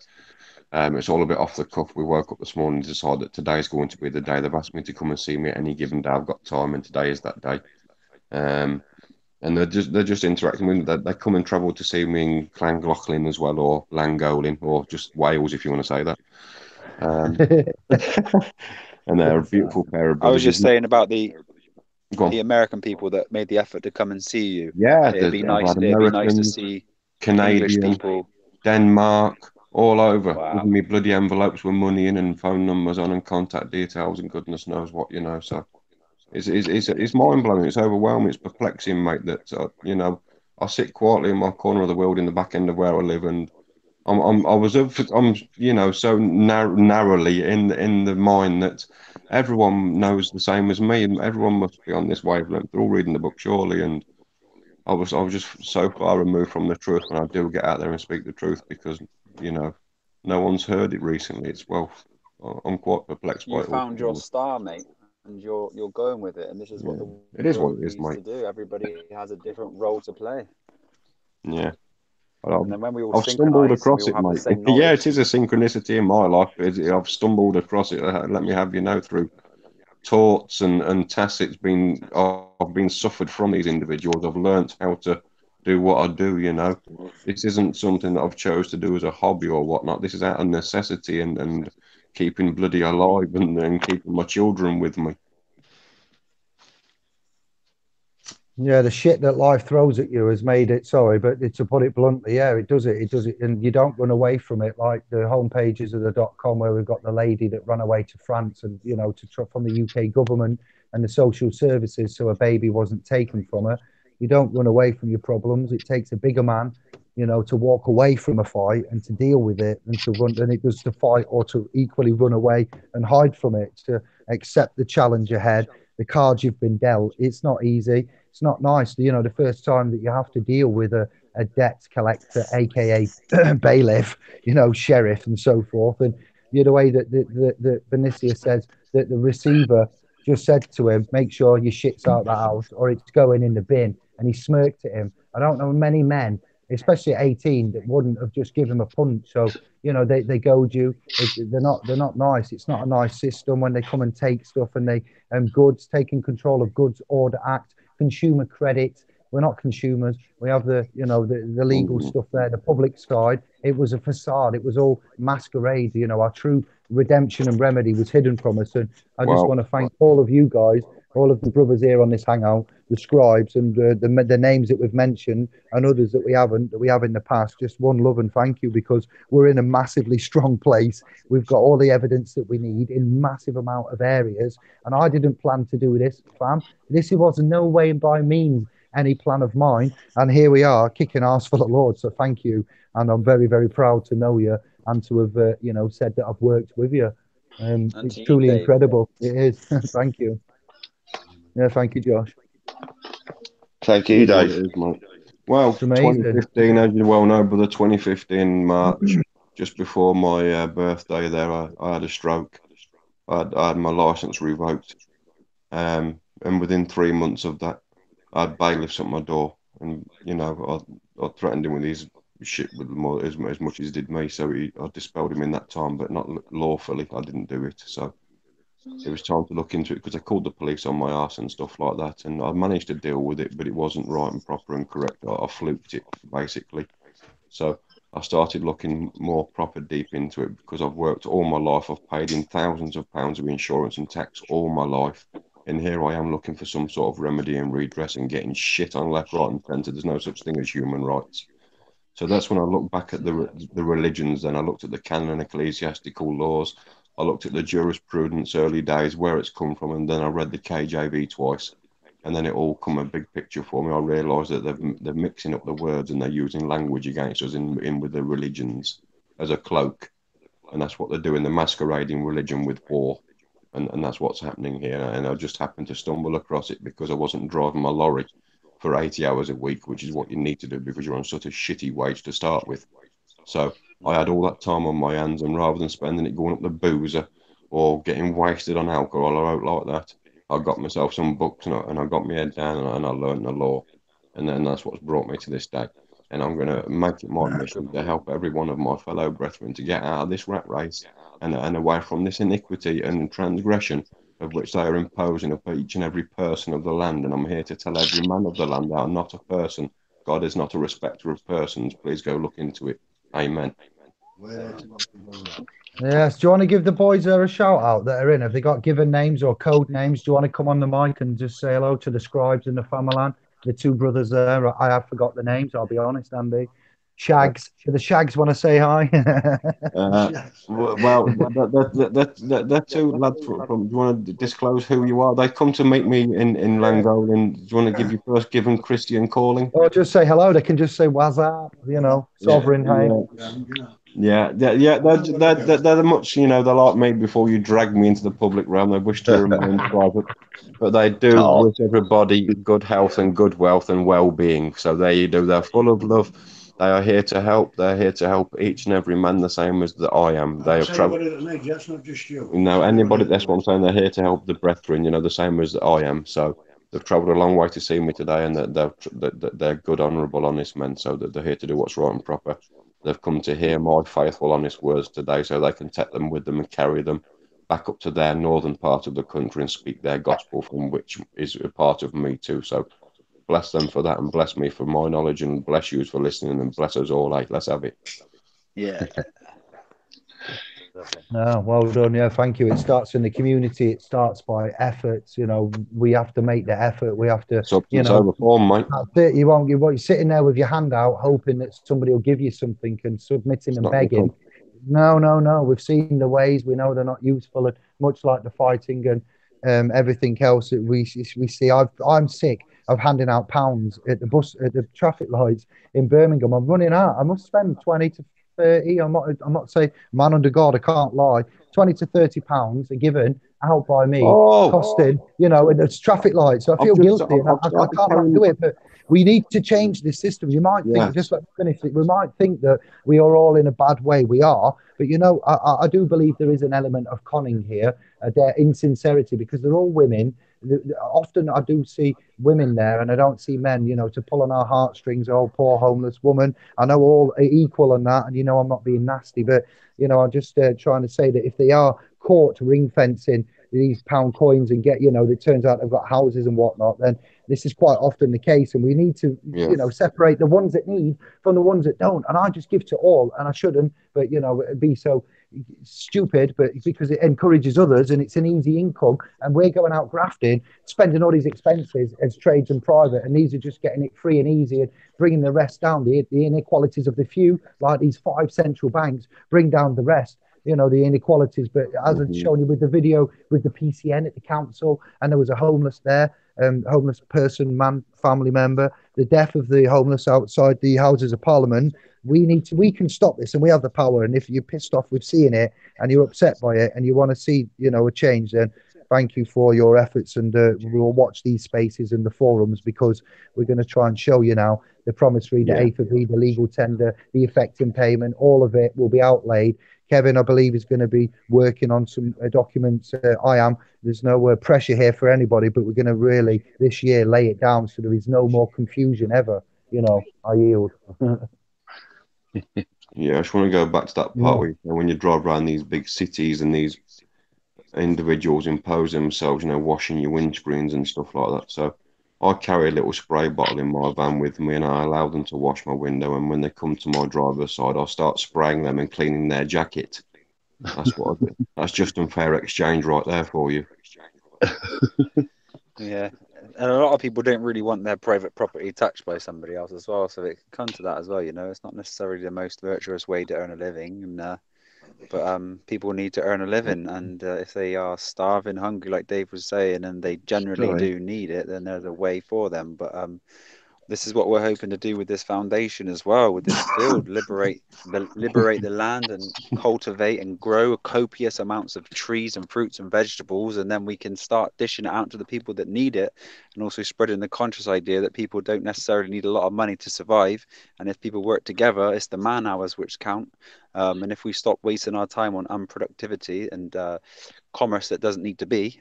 [SPEAKER 2] It's all a bit off the cuff. We woke up this morning and decided that today's going to be the day. They've asked me to come and see me at any given day. I've got time, and today is that day. And they're just interacting with me. They come and travel to see me in Llangollen as well, or Llangollen, or just Wales if you want to say that. And they're a beautiful pair of
[SPEAKER 3] I was
[SPEAKER 2] brothers.
[SPEAKER 3] just saying about the
[SPEAKER 2] Go on.
[SPEAKER 3] American people that made the effort to come and see you.
[SPEAKER 2] Yeah,
[SPEAKER 3] It'd be
[SPEAKER 2] I've
[SPEAKER 3] nice.
[SPEAKER 2] had
[SPEAKER 3] It'd be nice to
[SPEAKER 2] Americans,
[SPEAKER 3] see English
[SPEAKER 2] Canadian,
[SPEAKER 3] people.
[SPEAKER 2] Denmark, all over,
[SPEAKER 3] Wow.
[SPEAKER 2] giving me bloody envelopes with money in and phone numbers on and contact details and goodness knows what, you know. So it's mind blowing. It's overwhelming. It's perplexing, mate. That you know, I sit quietly in my corner of the world in the back end of where I live, and I'm you know, so narrowly in the mind that everyone knows the same as me, and everyone must be on this wavelength. They're all reading the book, surely, and I was just so far removed from the truth when I do get out there and speak the truth, because you know no one's heard it recently. I'm quite perplexed by
[SPEAKER 3] You
[SPEAKER 2] it all.
[SPEAKER 3] found your star, mate, and you're going with it. And this is what
[SPEAKER 2] Yeah,
[SPEAKER 3] the
[SPEAKER 2] it is what
[SPEAKER 3] world
[SPEAKER 2] it is,
[SPEAKER 3] needs
[SPEAKER 2] mate.
[SPEAKER 3] to do. Everybody has a different role to play.
[SPEAKER 2] Yeah.
[SPEAKER 3] And then when we all
[SPEAKER 2] I've stumbled
[SPEAKER 3] synchronize and we
[SPEAKER 2] across
[SPEAKER 3] all
[SPEAKER 2] it,
[SPEAKER 3] have the
[SPEAKER 2] mate.
[SPEAKER 3] same
[SPEAKER 2] Yeah,
[SPEAKER 3] knowledge.
[SPEAKER 2] it is a synchronicity in my life. I've stumbled across it. Let me have you know, through torts and tacits. I've been suffered from these individuals. I've learnt how to do what I do. You know, this isn't something that I've chose to do as a hobby or whatnot. This is out of necessity and keeping bloody alive and keeping my children with me.
[SPEAKER 1] Yeah, the shit that life throws at you has made it. Sorry, but to put it bluntly, yeah, it does it. It does it, and you don't run away from it. Like the homepages of the .com, where we've got the lady that ran away to France, and you know, from the UK government and the social services, so a baby wasn't taken from her. You don't run away from your problems. It takes a bigger man, you know, to walk away from a fight and to deal with it, and to run. Than it does to fight or to equally run away and hide from it. To accept the challenge ahead, the cards you've been dealt. It's not easy. It's not nice, you know, the first time that you have to deal with a debt collector, aka bailiff, you know, sheriff, and so forth. And you know, the way that the Benicia says that the receiver just said to him, "Make sure your shit's out the house, or it's going in the bin." And he smirked at him. I don't know many men, especially at 18, that wouldn't have just given him a punch. So you know, they goad you. They're not nice. It's not a nice system when they come and take stuff, and they goods, taking control of Goods Order Act, consumer credit. We're not consumers. We have the, you know, the legal stuff there, the public side. It was a facade. It was all masquerade. You know, our true redemption and remedy was hidden from us. And I just want to thank all of you guys, all of the brothers here on this hangout, the scribes, and the names that we've mentioned, and others that we haven't, that we have in the past. Just one love and thank you, because we're in a massively strong place. We've got all the evidence that we need in massive amount of areas. And I didn't plan to do this, fam. This was no way by means any plan of mine. And here we are, kicking ass for the Lord. So thank you. And I'm very, very proud to know you and to have, you know, said that I've worked with you. It's truly incredible. It is. Thank you. Yeah, thank you, Josh.
[SPEAKER 4] Thank you, Dave.
[SPEAKER 2] Well, 2015, as you well know, brother, 2015 March, just before my birthday there, I had a stroke. I had my license revoked. And within 3 months of that, I had bailiffs at my door. And, you know, I threatened him with his shit with more as much as he did me. So I dispelled him in that time, but not lawfully. I didn't do it. So it was time to look into it, because I called the police on my arse and stuff like that. And I managed to deal with it, but it wasn't right and proper and correct. I fluked it, basically. So I started looking more proper deep into it, because I've worked all my life. I've paid in thousands of pounds of insurance and tax all my life. And here I am looking for some sort of remedy and redress and getting shit on left, right, and centre. There's no such thing as human rights. So that's when I looked back at the religions. Then I looked at the canon and ecclesiastical laws. I looked at the jurisprudence early days, where it's come from, and then I read the KJV twice. And then it all come a big picture for me. I realised that they're mixing up the words and they're using language against us in with the religions as a cloak. And that's what they're doing. They're masquerading religion with war. And that's what's happening here. And I just happened to stumble across it because I wasn't driving my lorry for 80 hours a week, which is what you need to do because you're on such a shitty wage to start with. So I had all that time on my hands, and rather than spending it going up the boozer or getting wasted on alcohol or out like that, I got myself some books and I got my head down and I learned the law. And then that's what's brought me to this day. And I'm going to make it my mission to help every one of my fellow brethren to get out of this rat race and away from this iniquity and transgression of which they are imposing upon each and every person of the land. And I'm here to tell every man of the land, thou art not a person. God is not a respecter of persons. Please go look into it. Amen.
[SPEAKER 1] Yes. Do you want to give the boys there a shout out that are in? Have they got given names or code names? Do you want to come on the mic and just say hello to the scribes in the family? The two brothers there. I have forgot the names, I'll be honest, Andy. Shags. Do the Shags want to say hi?
[SPEAKER 2] Well, that two lads from. Do you want to disclose who you are? They come to meet me in Langolan. Do you want to give them Christian calling?
[SPEAKER 1] Or just say hello. They can just say what's up, sovereign.
[SPEAKER 2] Yeah. They're much, they're like me before you drag me into the public realm. They wish to remain private, but they do wish everybody good health and good wealth and well-being. So there you do. They're full of love. They are here to help. They're here to help each and every man the same as that I am. They have traveled. That's not just you. Anybody. That's what I'm saying. They're here to help the brethren. The same as I am. So they've travelled a long way to see me today, and they're good, honourable, honest men. So that they're here to do what's right and proper. They've come to hear my faithful, honest words today, so they can take them with them and carry them back up to their northern part of the country and speak their gospel, from which is a part of me too. So bless them for that, and bless me for my knowledge, and bless you for listening, and bless us all. Let's have it.
[SPEAKER 4] Yeah.
[SPEAKER 1] No, well done. Yeah, thank you. It starts in the community. It starts by efforts. We have to make the effort. We have to.
[SPEAKER 2] Substance over form, mate.
[SPEAKER 1] That's it. You're sitting there with your hand out, hoping that somebody will give you something and submitting and begging. No. We've seen the ways. We know they're not useful, and much like the fighting and everything else that we see. I'm sick of handing out pounds at the traffic lights in Birmingham. I'm running out. I must spend 20 to 30. I'm not saying man under God, I can't lie. 20 to 30 pounds are given out by me, costing, and it's traffic lights. So I feel guilty. I can't do it, but we need to change this system. You might think, just let me finish it, we might think that we are all in a bad way. We are, but I do believe there is an element of conning here, their insincerity, because they're all women. Often I do see women there and I don't see men, to pull on our heartstrings. Oh, poor homeless woman. I know all are equal on that, and I'm not being nasty, but I'm just trying to say that if they are caught ring fencing these pound coins and get, it turns out they've got houses and whatnot, then this is quite often the case, and we need to separate the ones that need from the ones that don't. And I just give to all, and I shouldn't, but it'd be so stupid, but because it encourages others and it's an easy income, and we're going out grafting, spending all these expenses as trades and private, and these are just getting it free and easy and bringing the rest down. The inequalities of the few, like these 5 central banks, bring down the rest, the inequalities. But as I've shown you with the video with the PCN at the council, and there was a homeless there, homeless person, family member, the death of the homeless outside the Houses of Parliament. We can stop this, and we have the power. And if you're pissed off with seeing it and you're upset by it and you want to see, a change, then thank you for your efforts. And we'll watch these spaces and the forums, because we're going to try and show you now the promissory, the A4B, the legal tender, the effecting payment, all of it will be outlaid. Kevin, I believe, is going to be working on some documents. I am. There's no pressure here for anybody, but we're going to really this year lay it down so there is no more confusion ever. I yield.
[SPEAKER 2] Yeah, I just want to go back to that part where when you drive around these big cities and these individuals impose themselves, washing your windscreens and stuff like that. So I carry a little spray bottle in my van with me, and I allow them to wash my window. And when they come to my driver's side, I'll start spraying them and cleaning their jacket. That's what I do. That's just unfair exchange right there for you.
[SPEAKER 3] Yeah. And a lot of people don't really want their private property touched by somebody else as well. So it can come to that as well. It's not necessarily the most virtuous way to earn a living. And But people need to earn a living, and if they are starving, hungry, like Dave was saying, and they generally
[SPEAKER 2] Sorry.
[SPEAKER 3] do need it, then there's a way for them. But this is what we're hoping to do with this foundation as well, with this field, liberate the land and cultivate and grow copious amounts of trees and fruits and vegetables, and then we can start dishing it out to the people that need it, and also spreading the conscious idea that people don't necessarily need a lot of money to survive, and if people work together, it's the man hours which count. And if we stop wasting our time on unproductivity and commerce that doesn't need to be,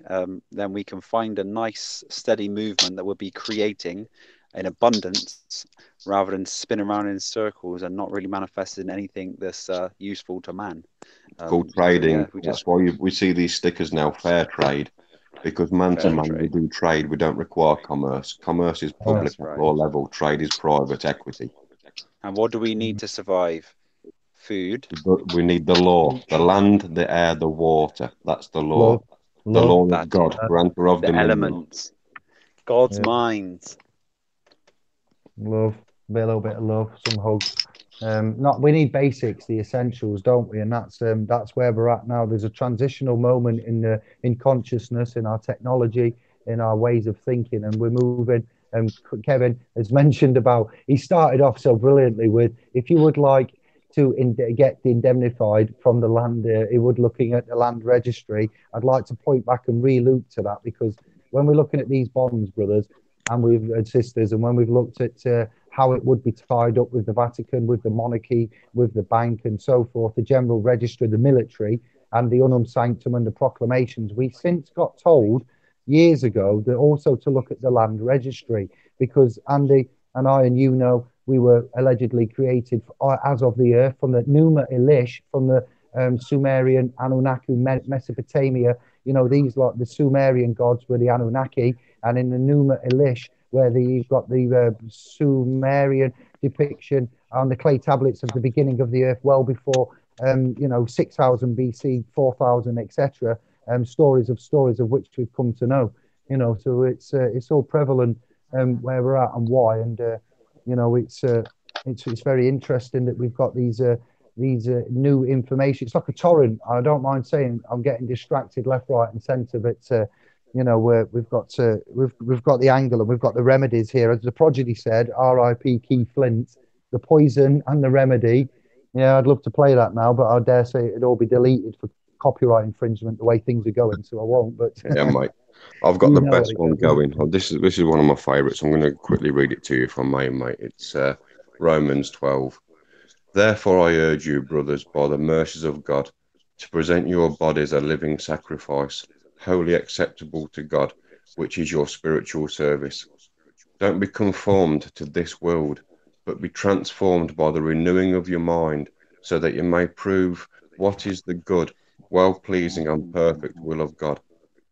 [SPEAKER 3] then we can find a nice steady movement that will be creating in abundance rather than spin around in circles and not really manifesting anything that's useful to man.
[SPEAKER 2] Called trading.
[SPEAKER 3] we
[SPEAKER 2] That's
[SPEAKER 3] just
[SPEAKER 2] why we see these stickers now, fair trade, because man to
[SPEAKER 3] Fair
[SPEAKER 2] man we
[SPEAKER 3] trade.
[SPEAKER 2] do trade. We don't require commerce. Commerce is public
[SPEAKER 3] That's
[SPEAKER 2] at
[SPEAKER 3] right.
[SPEAKER 2] law level. Trade is private equity.
[SPEAKER 3] And what do we need to survive? Food,
[SPEAKER 2] But we need the law, the land, the air, the water. That's the law.
[SPEAKER 1] Love,
[SPEAKER 2] The
[SPEAKER 1] love.
[SPEAKER 2] law of
[SPEAKER 3] that
[SPEAKER 2] God, grantor of
[SPEAKER 3] the
[SPEAKER 2] dominion.
[SPEAKER 3] elements, God's
[SPEAKER 1] Yeah.
[SPEAKER 3] minds.
[SPEAKER 1] Love, a little bit of love, some hugs. Not we need basics, the essentials, don't we? And that's where we're at now. There's a transitional moment in consciousness, in our technology, in our ways of thinking, and we're moving. And Kevin has mentioned about he started off so brilliantly with if you would like to get indemnified from the land, he would looking at the land registry. I'd like to point back and re-loop to that because when we're looking at these bonds, brothers, and we've sisters, and when we've looked at how it would be tied up with the Vatican, with the monarchy, with the bank, and so forth, the general register, the military, and the unum sanctum and the proclamations, we since got told years ago that also to look at the land registry because Andy and I and you know we were allegedly created as of the earth from the Numa Elish, from the Sumerian Anunnaki Mesopotamia. You know, these like the Sumerian gods were the Anunnaki, and in the Numa Elish, where you've got the Sumerian depiction on the clay tablets of the beginning of the earth, well before 6,000 BC, 4,000, etc. Stories of which we've come to know. You know, so it's all prevalent where we're at and why, and it's very interesting that we've got these new information. It's like a torrent. I don't mind saying I'm getting distracted left, right, and centre, but we've got the angle and we've got the remedies here, as the prodigy said. R.I.P. Keith Flint, the poison and the remedy. Yeah, I'd love to play that now, but I dare say it'd all be deleted for copyright infringement the way things are going, so I won't. But
[SPEAKER 2] Yeah, mate. I've got
[SPEAKER 1] You
[SPEAKER 2] the
[SPEAKER 1] know
[SPEAKER 2] best
[SPEAKER 1] it,
[SPEAKER 2] one
[SPEAKER 1] Kevin.
[SPEAKER 2] going. Oh, this is one of my favourites. I'm going to quickly read it to you if I may, mate. It's Romans 12. Therefore, I urge you, brothers, by the mercies of God, to present your bodies a living sacrifice, wholly acceptable to God, which is your spiritual service. Don't be conformed to this world, but be transformed by the renewing of your mind, so that you may prove what is the good, well-pleasing, and perfect will of God.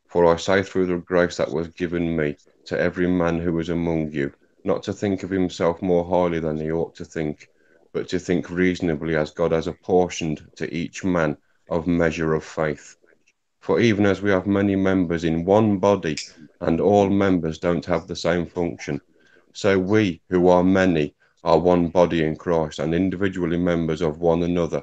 [SPEAKER 2] For I say through the grace that was given me to every man who is among you, not to think of himself more highly than he ought to think, but to think reasonably as God has apportioned to each man of measure of faith. For even as we have many members in one body, and all members don't have the same function, so we, who are many, are one body in Christ, and individually members of one another,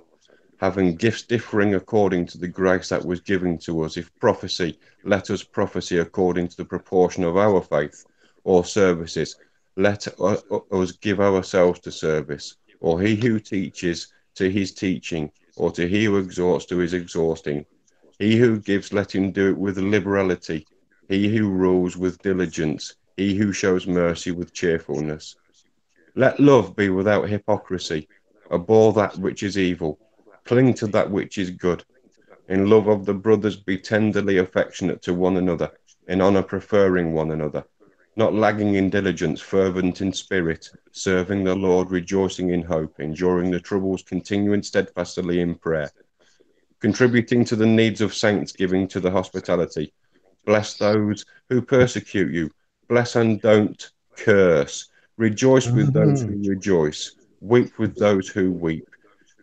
[SPEAKER 2] having gifts differing according to the grace that was given to us. If prophecy, let us prophesy according to the proportion of our faith, or services, let us give ourselves to service, or he who teaches to his teaching, or to he who exhorts to his exhausting. He who gives, let him do it with liberality. He who rules with diligence. He who shows mercy with cheerfulness. Let love be without hypocrisy. Abhor that which is evil. Cling to that which is good. In love of the brothers be tenderly affectionate to one another, in honour preferring one another, not lagging in diligence, fervent in spirit, serving the Lord, rejoicing in hope, enduring the troubles, continuing steadfastly in prayer, contributing to the needs of saints, giving to the hospitality. Bless those who persecute you. Bless and don't curse. Rejoice with those who rejoice. Weep with those who weep.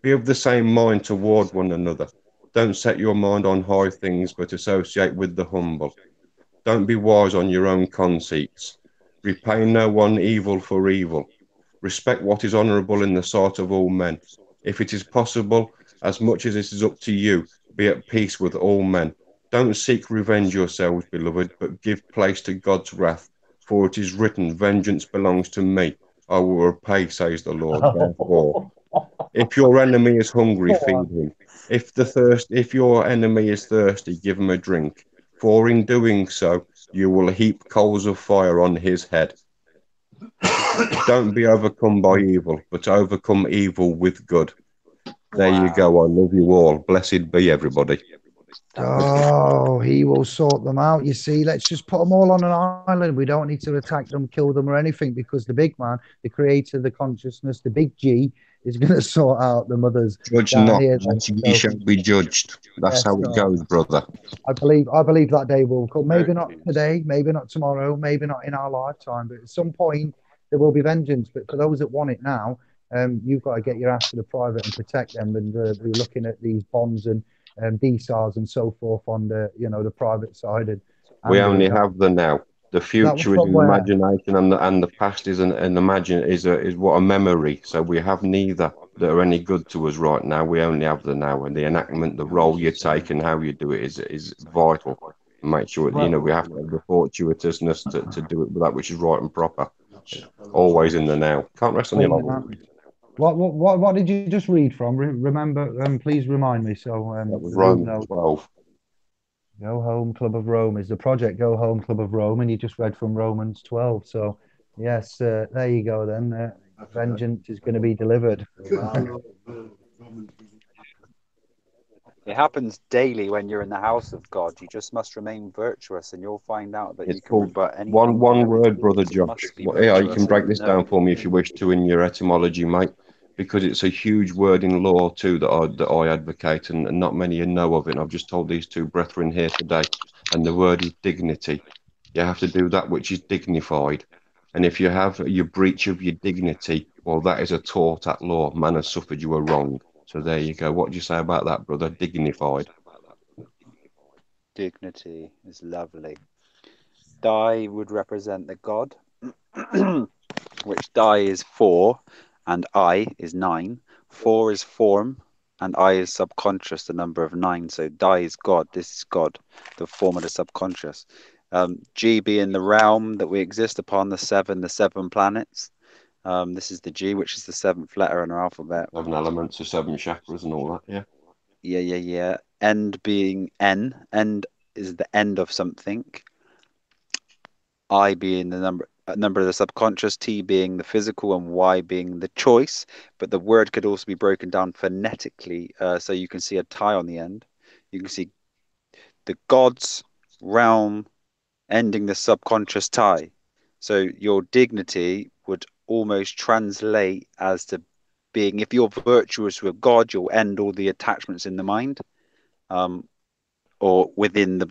[SPEAKER 2] Be of the same mind toward one another. Don't set your mind on high things, but associate with the humble. Don't be wise on your own conceits. Repay no one evil for evil. Respect what is honourable in the sight of all men. If it is possible, As much as this is up to you, be at peace with all men. Don't seek revenge yourselves, beloved, but give place to God's wrath. For it is written, vengeance belongs to me. I will repay, says the Lord. Therefore, if your enemy is hungry,
[SPEAKER 1] Go
[SPEAKER 2] feed
[SPEAKER 1] on.
[SPEAKER 2] him. If your enemy is thirsty, give him a drink. For in doing so, you will heap coals of fire on his head. Don't be overcome by evil, but overcome evil with good. There you go. I love you all. Blessed be everybody.
[SPEAKER 1] Oh, he will sort them out. You see, let's just put them all on an island. We don't need to attack them, kill them, or anything, because the big man, the creator, the consciousness, the big G, is going to sort out the mothers
[SPEAKER 2] Judge
[SPEAKER 1] down
[SPEAKER 2] not,
[SPEAKER 1] here.
[SPEAKER 2] that ye shall be judged. That's
[SPEAKER 1] Yes,
[SPEAKER 2] how it goes, brother.
[SPEAKER 1] I believe that day will come. Maybe not today, maybe not tomorrow, maybe not in our lifetime, but at some point there will be vengeance. But for those that want it now, you've got to get your ass to the private and protect them. And be looking at these bonds and DSARs and so forth on the the private side.
[SPEAKER 2] We
[SPEAKER 1] And
[SPEAKER 2] only have the now. The
[SPEAKER 1] that was
[SPEAKER 2] future is
[SPEAKER 1] from
[SPEAKER 2] an
[SPEAKER 1] where?
[SPEAKER 2] imagination, and the past is an imagine is what a memory. So we have neither that are any good to us right now. We only have the now, and the enactment, the role you take, and how you do it is vital. Make sure we have to have the fortuitousness to do it with that which is right and proper. Always in the now. Can't rest on your laurels.
[SPEAKER 1] What did you just read from? Remember, please remind me. So
[SPEAKER 2] That was
[SPEAKER 1] the room
[SPEAKER 2] Romans
[SPEAKER 1] knows.
[SPEAKER 2] 12.
[SPEAKER 1] Go Home Club of Rome is the project Go Home Club of Rome, and you just read from Romans 12. So, yes, there you go then. Vengeance is going to be delivered.
[SPEAKER 3] It happens daily when you're in the house of God. You just must remain virtuous, and you'll find out that
[SPEAKER 2] It's
[SPEAKER 3] you can
[SPEAKER 2] called
[SPEAKER 3] rebut anything
[SPEAKER 2] one
[SPEAKER 3] from
[SPEAKER 2] word,
[SPEAKER 3] everything.
[SPEAKER 2] brother
[SPEAKER 3] Because it
[SPEAKER 2] Josh.
[SPEAKER 3] must be
[SPEAKER 2] Well, yeah, you can
[SPEAKER 3] virtuous
[SPEAKER 2] break
[SPEAKER 3] and
[SPEAKER 2] this down
[SPEAKER 3] no.
[SPEAKER 2] for me if you wish to in your etymology, mate, because it's a huge word in law too that I advocate, and not many know of it. And I've just told these two brethren here today, and the word is dignity. You have to do that which is dignified, and if you have your breach of your dignity, well, that is a tort at law. Man has suffered you a wrong. So there you go. What do you say about that, brother? Dignified.
[SPEAKER 3] Dignity is lovely. Die would represent the God, which die is 4, and I is 9. 4 is form, and I is subconscious, the number of 9. So die is God. This is God, the form of the subconscious. G being the realm that we exist upon, the seven planets. This is the G, which is the 7th letter in our alphabet.
[SPEAKER 2] 7 elements of 7 chakras and all that. Yeah.
[SPEAKER 3] Yeah. End being N. End is the end of something. I being the number of the subconscious, T being the physical, and Y being the choice. But the word could also be broken down phonetically, so you can see a tie on the end. You can see the God's realm ending the subconscious tie. So your dignity would almost translate as to being, if you're virtuous with God, you'll end all the attachments in the mind, or within the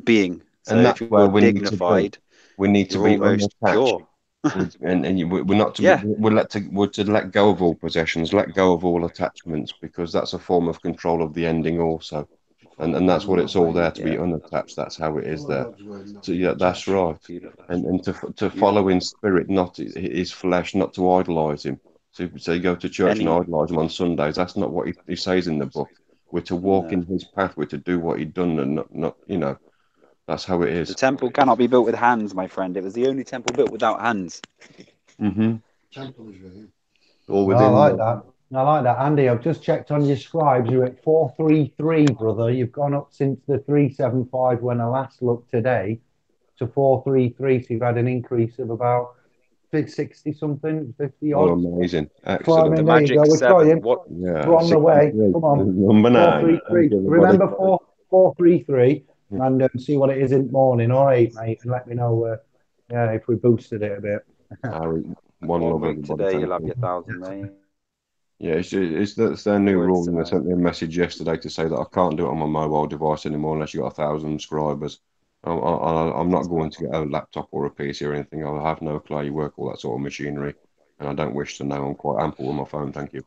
[SPEAKER 3] being. So
[SPEAKER 2] And
[SPEAKER 3] if
[SPEAKER 2] that's where
[SPEAKER 3] you're
[SPEAKER 2] we need to be.
[SPEAKER 3] dignified,
[SPEAKER 2] We need to
[SPEAKER 3] you're
[SPEAKER 2] be
[SPEAKER 3] almost
[SPEAKER 2] unattached.
[SPEAKER 3] pure.
[SPEAKER 2] We're not to
[SPEAKER 3] Yeah.
[SPEAKER 2] we're to let go of all possessions, let go of all attachments, because that's a form of control of the ending also. And that's what it's all there to be unattached. That's how it is there. So yeah, that's right.
[SPEAKER 3] Beautiful.
[SPEAKER 2] And to follow in spirit, not his flesh, not to idolize him. So you go to church and idolize him on Sundays. That's not what he says in the book. We're to walk in his path. We're to do what he done, and not that's how it is.
[SPEAKER 3] The temple cannot be built with hands, my friend. It was the only temple built without hands.
[SPEAKER 2] Mm-hmm. All
[SPEAKER 1] I
[SPEAKER 2] within
[SPEAKER 1] like that. I like that, Andy. I've just checked on your scribes. You're at 433, brother. You've gone up since the 375 when I last looked today to 433. So you've had an increase of about 60 something, 50
[SPEAKER 2] Oh,
[SPEAKER 1] odd.
[SPEAKER 2] amazing. Excellent.
[SPEAKER 3] The
[SPEAKER 1] Climbing, there you
[SPEAKER 3] magic
[SPEAKER 1] go. We're
[SPEAKER 3] 7.
[SPEAKER 1] trying.
[SPEAKER 3] What?
[SPEAKER 2] Yeah,
[SPEAKER 1] We're on the way.
[SPEAKER 2] 63.
[SPEAKER 1] Come on.
[SPEAKER 2] Number 9. Thank
[SPEAKER 1] 433.
[SPEAKER 2] you, everybody.
[SPEAKER 1] Remember 433 and see what it is in the morning. All right, mate. And let me know if we boosted it a bit.
[SPEAKER 2] One love,
[SPEAKER 3] week
[SPEAKER 2] everybody.
[SPEAKER 3] today,
[SPEAKER 2] Thank
[SPEAKER 3] you'll have
[SPEAKER 2] you.
[SPEAKER 3] your 1,000, mate.
[SPEAKER 2] Yeah, that's their new
[SPEAKER 3] Words
[SPEAKER 2] rule, and they
[SPEAKER 3] tonight.
[SPEAKER 2] sent me a message yesterday to say that I can't do it on my mobile device anymore unless you got 1,000 subscribers. I'm not going to get a laptop or a PC or anything. I have no clay work, all that sort of machinery, and I don't wish to know. I'm quite ample with my phone, thank you.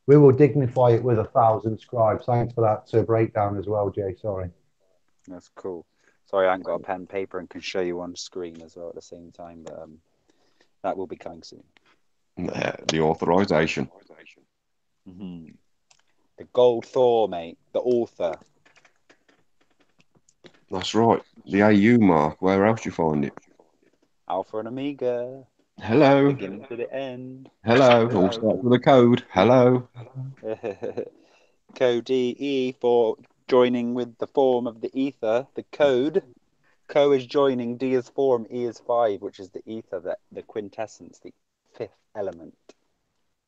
[SPEAKER 1] We will dignify it with 1,000 scribes. Thanks for that breakdown as well, Jay. Sorry.
[SPEAKER 3] That's cool. Sorry, I haven't got a pen and paper and can show you on screen as well at the same time, but that will be coming soon.
[SPEAKER 2] The authorization.
[SPEAKER 3] Mm-hmm. The gold Thor, mate. The author.
[SPEAKER 2] That's right. The AU mark. Where else do you find it?
[SPEAKER 3] Alpha and Omega.
[SPEAKER 2] Hello.
[SPEAKER 3] Beginning to the end.
[SPEAKER 2] Hello. All starts with a code. Hello.
[SPEAKER 3] Code E for joining with the form of the ether. The code. Co is joining, D is form, E is 5, which is the ether, the quintessence, the fifth element.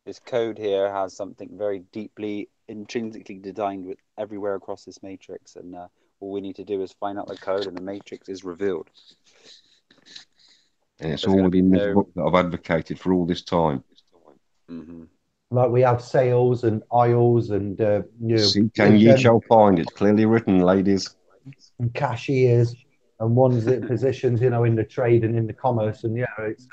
[SPEAKER 3] This code here has something very deeply, intrinsically designed with everywhere across this matrix, and all we need to do is find out the code, and the matrix is revealed.
[SPEAKER 2] And it's all within this book that I've advocated for all this time.
[SPEAKER 3] Mm-hmm.
[SPEAKER 1] Like we have sales and aisles and
[SPEAKER 2] Can ye shall find. It's clearly written, ladies.
[SPEAKER 1] And cashiers and ones that positions, in the trade and in the commerce. And it's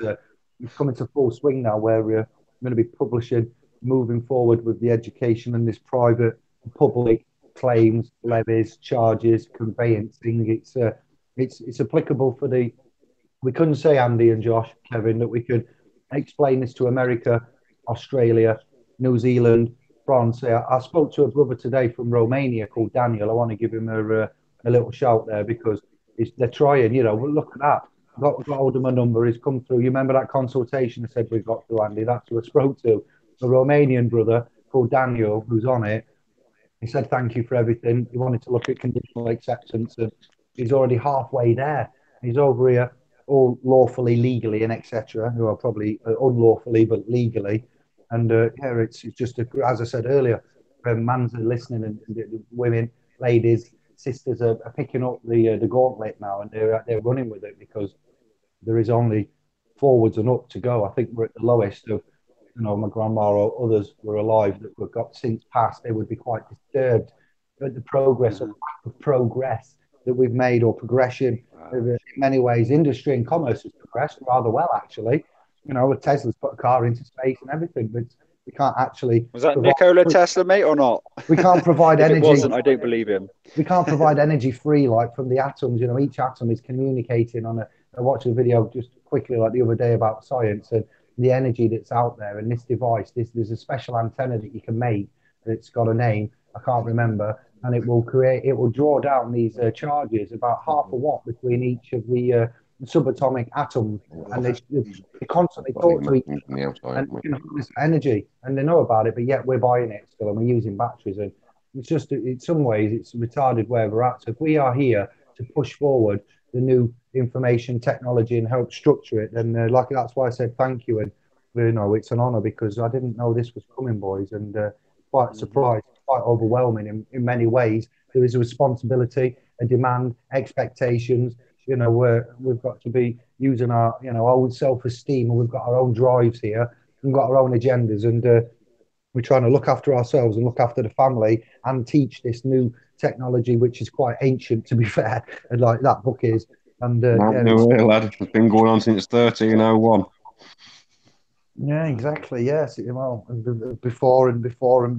[SPEAKER 1] coming to full swing now, where we're going to be publishing, moving forward with the education and this private, public claims, levies, charges, conveyancing. It's applicable for the. We couldn't say, Andy and Josh, Kevin, that we could explain this to America, Australia, New Zealand, France. I spoke to a brother today from Romania called Daniel. I want to give him a little shout there because they're trying. Well, look at that. Got hold of my number. He's come through. You remember that consultation I said we got through, Andy? That's who I spoke to. A Romanian brother called Daniel, who's on it. He said thank you for everything. He wanted to look at conditional acceptance, and he's already halfway there. He's over here all lawfully, legally, and etc. Who are probably unlawfully but legally. And it's just as I said earlier, mans are listening, and women, ladies, sisters are picking up the gauntlet now, and they're running with it because there is only forwards and up to go. I think we're at the lowest of, my grandma or others were alive that were got since passed. They would be quite disturbed at the progress or lack of progress that we've made, or progression. In many ways, industry and commerce has progressed rather well, actually. Tesla's put a car into space and everything, but we can't actually.
[SPEAKER 3] Was that Nikola Tesla, mate, or not?
[SPEAKER 1] We can't provide energy.
[SPEAKER 3] If it wasn't, I don't believe him.
[SPEAKER 1] We can't provide energy free, like from the atoms. Each atom is communicating on I watched a video just quickly, like the other day, about science and the energy that's out there. And this device, there's a special antenna that you can make. It's got a name, I can't remember, and it will draw down these charges about half a watt between each of the subatomic atoms, and they constantly talk to each other, and this energy, and they know about it, but yet we're buying it still, and we're using batteries, and it's just, in some ways, it's retarded where we're at. So if we are here to push forward the new information technology and help structure it, then that's why I said thank you, and it's an honor because I didn't know this was coming, boys, and quite surprised, quite overwhelming in many ways. There is a responsibility, a demand, expectations. Where we've got to be using our own self-esteem, and we've got our own drives here, we've got our own agendas, and we're trying to look after ourselves and look after the family and teach this new technology, which is quite ancient, to be fair, and like that book is. And
[SPEAKER 2] lad, it's been going on since 1301.
[SPEAKER 1] Yeah, exactly. Yes. Well, before and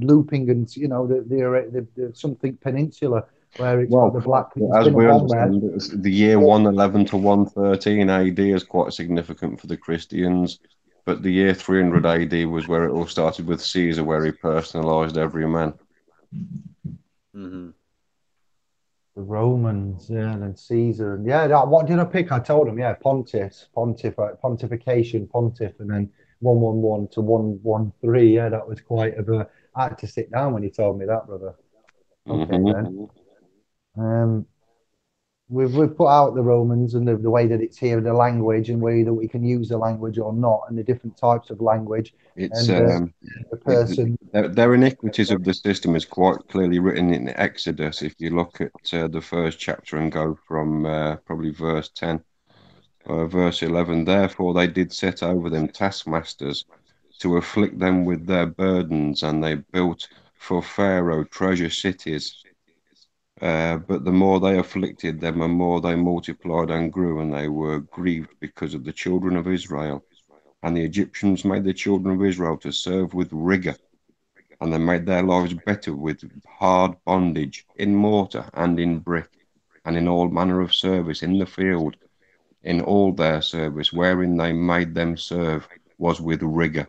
[SPEAKER 1] looping, and the something peninsula where it's got the black.
[SPEAKER 2] As we understand, the year 111 to 113 AD is quite significant for the Christians, but the year 300 AD was where it all started with Caesar, where he personalised every man.
[SPEAKER 3] Mm-hmm.
[SPEAKER 1] The Romans, and Caesar, and what did I pick? I told them, pontification, pontiff, and then 111 to 113. Yeah, that was quite I had to sit down when you told me that, brother. Okay, then. We've put out the Romans and the way that it's here, the language, and way that we can use the language or not, and the different types of language.
[SPEAKER 2] It's
[SPEAKER 1] the person.
[SPEAKER 2] Their iniquities of the system is quite clearly written in Exodus. If you look at the first chapter and go from probably verse 10, verse 11, therefore they did set over them taskmasters to afflict them with their burdens, and they built for Pharaoh treasure cities. But the more they afflicted them, the more they multiplied and grew, and they were grieved because of the children of Israel. And the Egyptians made the children of Israel to serve with rigor, and they made their lives better with hard bondage, in mortar and in brick, and in all manner of service in the field. In all their service, wherein they made them serve, was with rigor.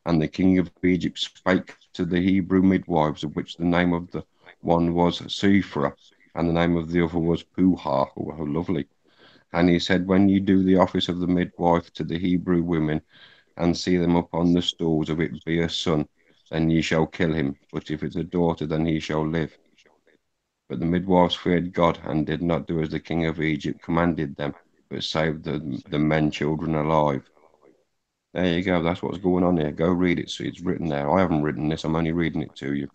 [SPEAKER 2] And the king of Egypt spake to the Hebrew midwives, of which the name of the one was Sifra, and the name of the other was Puha. Oh, how lovely. And he said, when you do the office of the midwife to the Hebrew women, and see them upon the stools, if it be a son, then ye shall kill him. But if it's a daughter, then he shall live. But the midwives feared God, and did not do as the king of Egypt commanded them, but saved the men children alive. There you go. That's what's going on here. Go read it. See, it's written there. I haven't written this. I'm only reading it to you.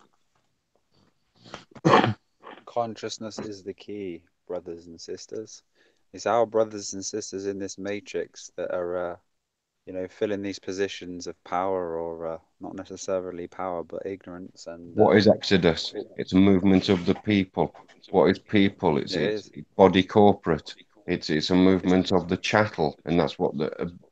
[SPEAKER 3] Consciousness is the key, brothers and sisters. It's our brothers and sisters in this matrix that are, filling these positions of power, or not necessarily power, but ignorance. And
[SPEAKER 2] what is Exodus? It's a movement of the people. What is people? It's body corporate. It's a movement of the chattel, and that's what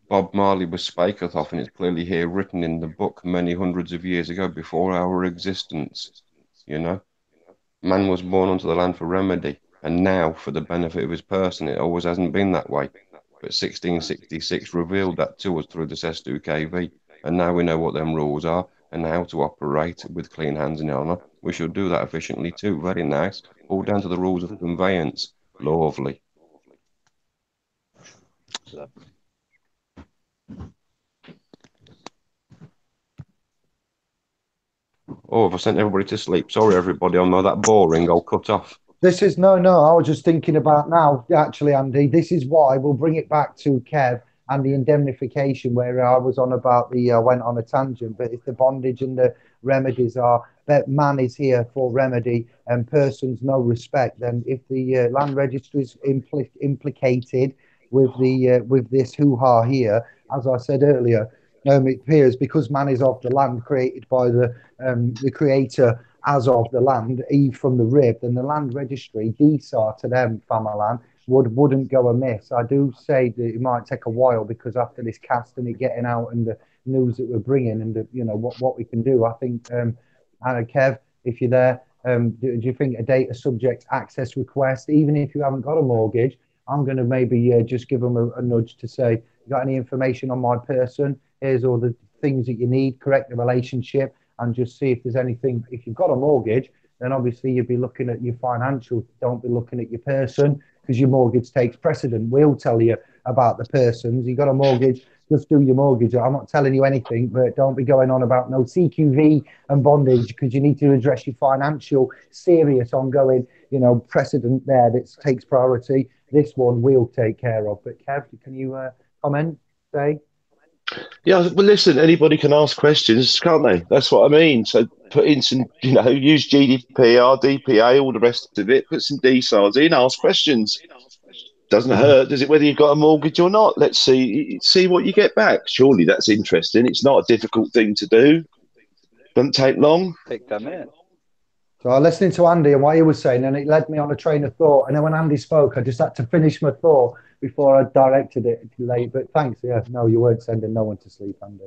[SPEAKER 2] Bob Marley was spaketh of, and it's clearly here written in the book many hundreds of years ago, before our existence. Man was born onto the land for remedy, and now for the benefit of his person. It always hasn't been that way. But 1666 revealed that to us through the Sestu KV, and now we know what them rules are and how to operate with clean hands and honour. We shall do that efficiently too. Very nice. All down to the rules of conveyance. Lovely. Oh, have I sent everybody to sleep? Sorry, everybody. I know that boring. I'll cut off.
[SPEAKER 1] This is no. I was just thinking about now, actually, Andy. This is why we'll bring it back to Kev and the indemnification, where I was on about went on a tangent, but if the bondage and the remedies are that man is here for remedy and persons no respect, then if the land registry is implicated with this hoo-ha here, as I said earlier, it appears because man is of the land, created by the creator as of the land, Eve from the rib, then the land registry, DSAR to them, Famalan, wouldn't go amiss. I do say that it might take a while, because after this cast and it getting out and the news that we're bringing and what we can do, I think, Kev, if you're there, do you think a data subject access request, even if you haven't got a mortgage, I'm going to maybe just give them a nudge to say, you got any information on my person? Here's all the things that you need, correct the relationship, and just see if there's anything. If you've got a mortgage, then obviously you'd be looking at your financial. Don't be looking at your person, because your mortgage takes precedent. We'll tell you about the persons. You got a mortgage, just do your mortgage. I'm not telling you anything, but don't be going on about no CQV and bondage, because you need to address your financial, serious, ongoing, precedent there that takes priority. This one we'll take care of. But Kev, can you comment, say?
[SPEAKER 4] Yeah, well, listen, anybody can ask questions, can't they? That's what I mean. So put in some, use GDPR, DPA, all the rest of it, put some DSARs in, ask questions. Doesn't hurt, does it, whether you've got a mortgage or not? Let's see what you get back. Surely that's interesting. It's not a difficult thing to do. Doesn't take long.
[SPEAKER 3] Take them in.
[SPEAKER 1] So I was listening to Andy and what he was saying, and it led me on a train of thought. And then when Andy spoke, I just had to finish my thought before I directed it late. But thanks. Yeah, no, you weren't sending no one to sleep, Andy.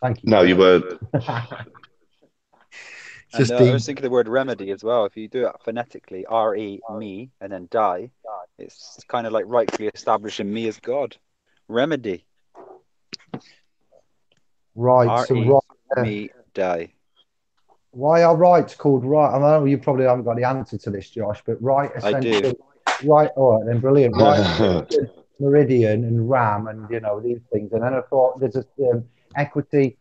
[SPEAKER 1] Thank you.
[SPEAKER 4] No, you weren't.
[SPEAKER 3] And I was thinking the word remedy as well. If you do it phonetically, R-E, me, and then die, it's kind of like rightfully establishing me as God. Remedy.
[SPEAKER 1] Right.
[SPEAKER 3] R-E,
[SPEAKER 1] so right,
[SPEAKER 3] me, die.
[SPEAKER 1] Why are rights called right? I know you probably haven't got the answer to this, Josh, but right essentially.
[SPEAKER 3] I do.
[SPEAKER 1] Right. All right, then brilliant. Right. Meridian and RAM and these things. And then I thought there's a equity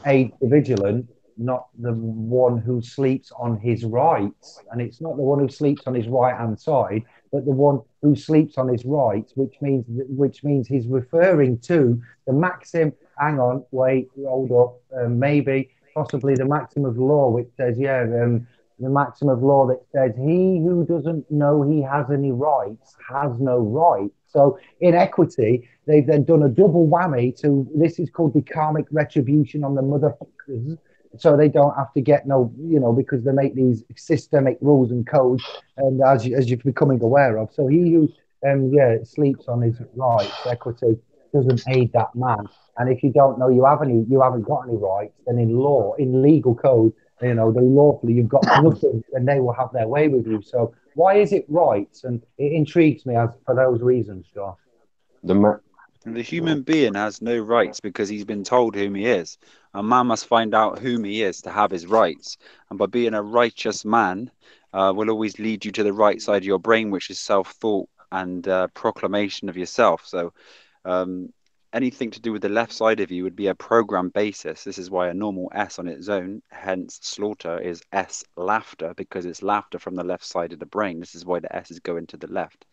[SPEAKER 1] aid the vigilant, not the one who sleeps on his rights. And it's not the one who sleeps on his right hand side, but the one who sleeps on his rights, which means he's referring to the maxim. Hang on, wait, hold up, maybe possibly the maxim of law, which says, the maxim of law that says, he who doesn't know he has any rights has no right. So in equity, they've then done a double whammy this is called the karmic retribution on the motherfuckers. So they don't have to get because they make these systemic rules and codes, and as you're becoming aware of. So he who sleeps on his rights, equity, doesn't aid that man. And if you don't know you haven't got any rights, then in legal code, the lawfully you've got nothing, and they will have their way with you. So why is it rights? And it intrigues me for those reasons, Josh.
[SPEAKER 2] The
[SPEAKER 3] And the human being has no rights because he's been told whom he is. A man must find out whom he is to have his rights. And by being a righteous man, will always lead you to the right side of your brain, which is self-thought and proclamation of yourself. So anything to do with the left side of you would be a program basis. This is why a normal S on its own, hence slaughter, is S laughter, because it's laughter from the left side of the brain. This is why the S is going to the left.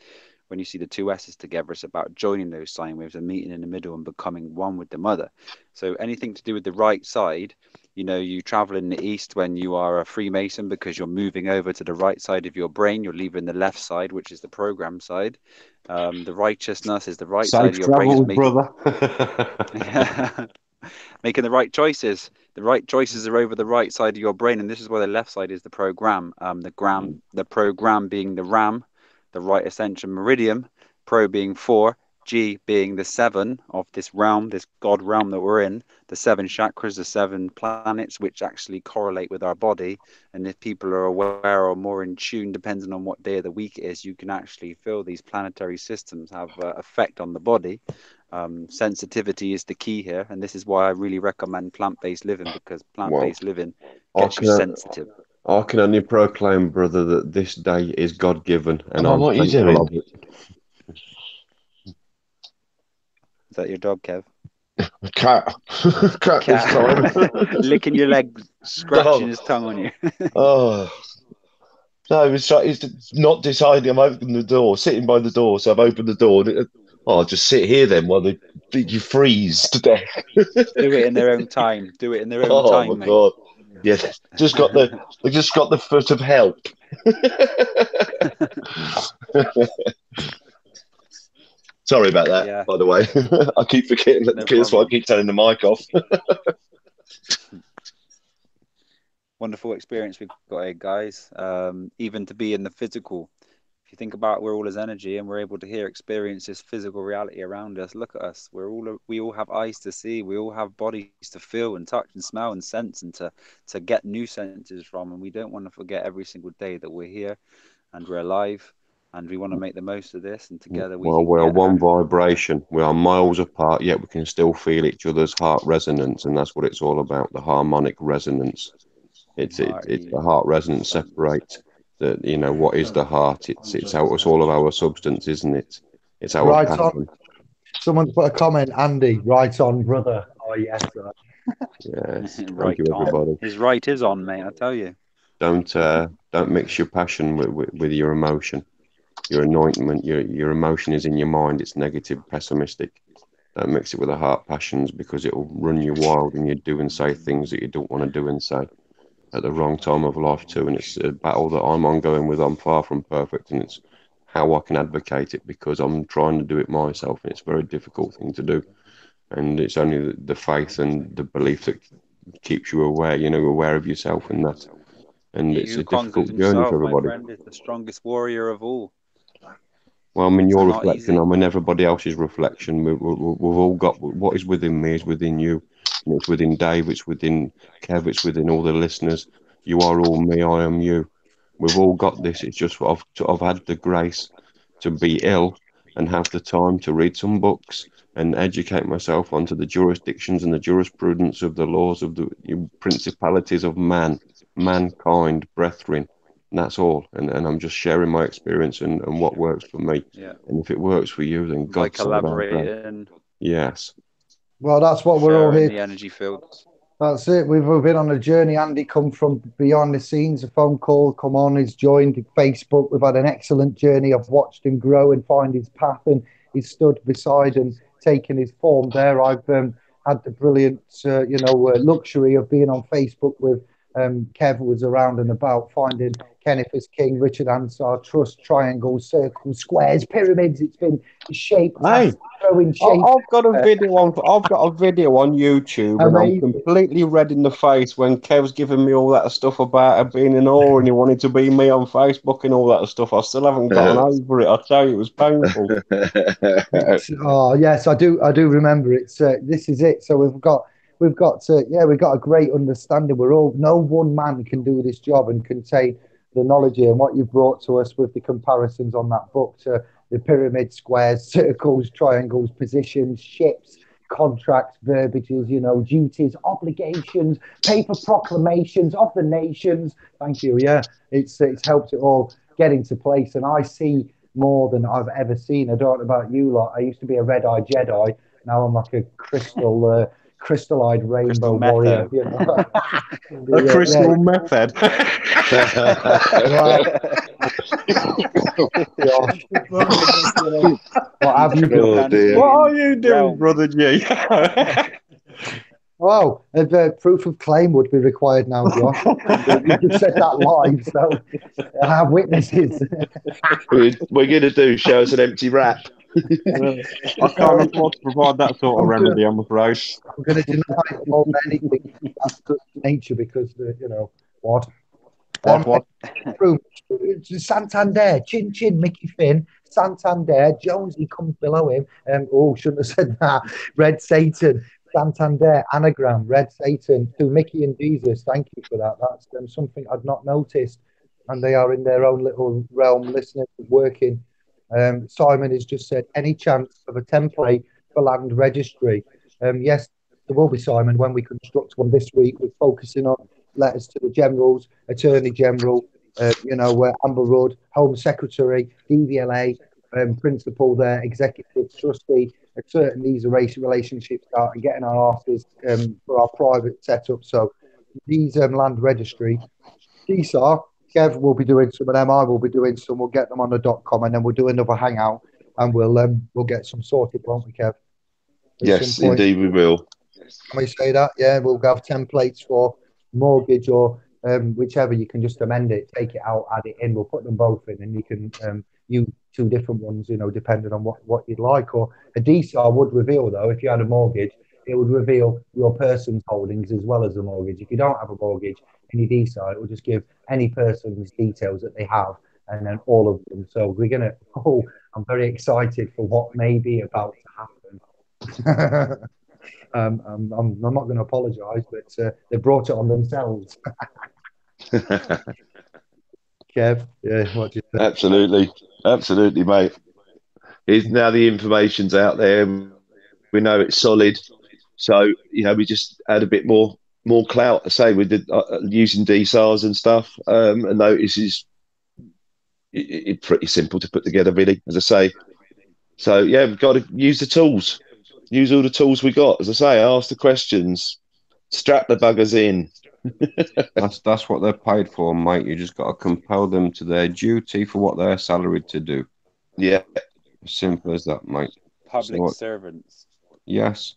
[SPEAKER 3] When you see the two S's together, it's about joining those sine waves and meeting in the middle and becoming one with the mother. So anything to do with the right side, you know, you travel in the east when you are a Freemason because you're moving over to the right side of your brain. You're leaving the left side, which is the program side. The righteousness is the right side of your brain.
[SPEAKER 2] Brother.
[SPEAKER 3] Making the right choices. The right choices are over the right side of your brain, and this is where the left side is the program. The program being the RAM, the right ascension meridian, pro being 4, G being the 7 of this realm, this God realm that we're in, the 7 chakras, the 7 planets, which actually correlate with our body. And if people are aware or more in tune, depending on what day of the week it is, you can actually feel these planetary systems have effect on the body. Sensitivity is the key here, and this is why I really recommend plant-based living, because plant-based living gets you sensitive.
[SPEAKER 2] I can only proclaim, brother, that this day is God-given, and I'm
[SPEAKER 4] what are you
[SPEAKER 2] thankful
[SPEAKER 4] doing?
[SPEAKER 2] of it.
[SPEAKER 3] Is that your dog, Kev?
[SPEAKER 4] Cat. Cat this time.
[SPEAKER 3] Licking your leg, scratching his tongue on you.
[SPEAKER 4] Oh. No, it's not deciding. I'm opening the door, sitting by the door, so I've opened the door. I'll just sit here then while you freeze to death.
[SPEAKER 3] Do it in their own time. Do it in their own time,
[SPEAKER 4] Oh my
[SPEAKER 3] mate.
[SPEAKER 4] God! Yes, they just got the foot of help. Sorry about that.
[SPEAKER 3] Yeah.
[SPEAKER 4] By the way, I keep forgetting that. That's why I keep turning the mic off.
[SPEAKER 3] Wonderful experience we've got here, guys. Even to be in the physical. If you think about, we're all as energy, and we're able to experience this physical reality around us. Look at us. We all have eyes to see. We all have bodies to feel and touch and smell and sense, and to get new senses from. And we don't want to forget every single day that we're here and we're alive, and we want to make the most of this. And together
[SPEAKER 2] we're one vibration. We are miles apart, yet we can still feel each other's heart resonance, and that's what it's all about. The harmonic resonance. It's the heart resonance separates. What is the heart? It's all of our substance, isn't it? It's our
[SPEAKER 1] right
[SPEAKER 2] passion.
[SPEAKER 1] on. Someone put a comment, Andy. Right on, brother. Oh yes, sir.
[SPEAKER 2] Yes.
[SPEAKER 3] Right,
[SPEAKER 2] Thank you, everybody.
[SPEAKER 3] His right is on, mate. I tell you.
[SPEAKER 2] Don't mix your passion with your emotion. Your anointment, your emotion is in your mind. It's negative, pessimistic. Don't mix it with the heart passions, because it will run you wild, and you do and say things that you don't want to do and say at the wrong time of life too. And it's a battle that I'm ongoing with. I'm far from perfect, and it's how I can advocate it, because I'm trying to do it myself, and it's a very difficult thing to do. And it's only the faith and the belief that keeps you aware of yourself and that. And it's a difficult journey for everybody.
[SPEAKER 3] My friend, is the strongest warrior of all.
[SPEAKER 2] Well, I'm in your reflection. I'm in everybody else's reflection. We've all got what is within me is within you. And it's within Dave, it's within Kev, it's within all the listeners. You are all me, I am you. We've all got this. It's just I've had the grace to be ill and have the time to read some books and educate myself onto the jurisdictions and the jurisprudence of the laws of the principalities of mankind, brethren. And that's all. And I'm just sharing my experience and what works for me.
[SPEAKER 3] Yeah.
[SPEAKER 2] And if it works for you, then God
[SPEAKER 3] collaborating.
[SPEAKER 2] Yes.
[SPEAKER 1] Well, that's what we're all here.
[SPEAKER 3] The energy fields.
[SPEAKER 1] That's it. We've been on a journey. Andy come from behind the scenes. A phone call, come on, he's joined Facebook. We've had an excellent journey. I've watched him grow and find his path, and he's stood beside and taken his form there. I've had the brilliant, luxury of being on Facebook with Kev, was around and about, finding Kenneth as king, Richard Ansar, trust, triangles, circles, squares, pyramids. It's been shaped.
[SPEAKER 2] Hey, I've got a video on YouTube, and I'm completely red in the face when Kev's giving me all that stuff about being in awe, and he wanted to be me on Facebook and all that stuff. I still haven't gotten over it. I tell you, it was painful.
[SPEAKER 1] Oh yes, I do remember it. This is it. So we've got a great understanding. No one man can do this job and contain the knowledge here, and what you've brought to us with the comparisons on that book to the pyramid, squares, circles, triangles, positions, ships, contracts, verbiages, duties, obligations, paper proclamations of the nations. Thank you. Yeah, it's helped it all get into place, and I see more than I've ever seen. I don't know about you lot. I used to be a red-eyed Jedi. Now I'm like a crystal-eyed rainbow warrior.
[SPEAKER 3] A crystal method.
[SPEAKER 1] Gosh. What have you done?
[SPEAKER 4] Oh, dear.
[SPEAKER 3] What are you doing, brother G?
[SPEAKER 1] Oh, proof of claim would be required now, Josh. You just said that live, so I have witnesses.
[SPEAKER 4] We're going to do show us an empty wrap.
[SPEAKER 3] I can't afford to provide that sort of remedy, I'm afraid.
[SPEAKER 1] I'm going to deny all anything that's good nature because, what?
[SPEAKER 3] What?
[SPEAKER 1] Santander, Chin Chin, Mickey Finn, Santander, Jonesy comes below him. Shouldn't have said that. Red Satan, Santander, anagram, Red Satan, to Mickey and Jesus. Thank you for that. That's something I'd not noticed. And they are in their own little realm, listening and working. Simon has just said, any chance of a template for land registry? Yes, there will be, Simon, when we construct one this week. We're focusing on letters to the generals, Attorney General, Amber Rudd, Home Secretary, DVLA, Principal there, Executive Trustee, certain these relationships are getting our asses for our private setup. So these land registry, DSAR, Kev will be doing some of them, I will be doing some, we'll get them on the .com and then we'll do another hangout and we'll get some sorted, won't we, Kev?
[SPEAKER 4] Yes, indeed we will.
[SPEAKER 1] Can we say that? Yeah, we'll have templates for mortgage or whichever. You can just amend it, take it out, add it in. We'll put them both in, and you can use two different ones, depending on what you'd like. Or a DSAR would reveal, though, if you had a mortgage, it would reveal your person's holdings as well as the mortgage. If you don't have a mortgage in your DSAR, it will just give any person's details that they have, and then all of them. So we're gonna. Oh, I'm very excited for what may be about to happen. I'm not going to apologise, but they brought it on themselves. Kev, yeah, what do you think?
[SPEAKER 4] Absolutely, mate. Now the information's out there. We know it's solid, so we just add a bit more clout. I say with using DSARs and stuff, and notices. It's pretty simple to put together, really, as I say. So yeah, we've got to use the tools. Use all the tools we got. As I say, ask the questions, strap the buggers in.
[SPEAKER 2] That's what they're paid for, mate. You just got to compel them to their duty for what they're salaried to do.
[SPEAKER 4] Yeah.
[SPEAKER 2] As simple as that, mate.
[SPEAKER 3] Public servants.
[SPEAKER 2] Yes.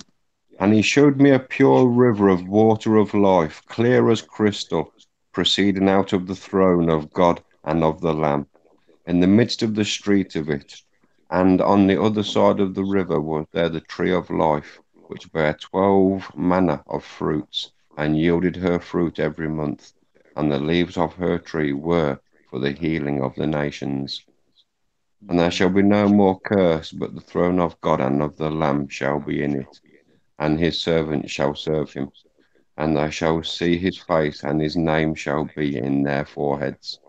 [SPEAKER 2] And he showed me a pure river of water of life, clear as crystal, proceeding out of the throne of God and of the Lamb, in the midst of the street of it. And on the other side of the river was there the tree of life, which bare 12 manner of fruits, and yielded her fruit every month. And the leaves of her tree were for the healing of the nations. And there shall be no more curse, but the throne of God and of the Lamb shall be in it, and his servants shall serve him. And they shall see his face, and his name shall be in their foreheads.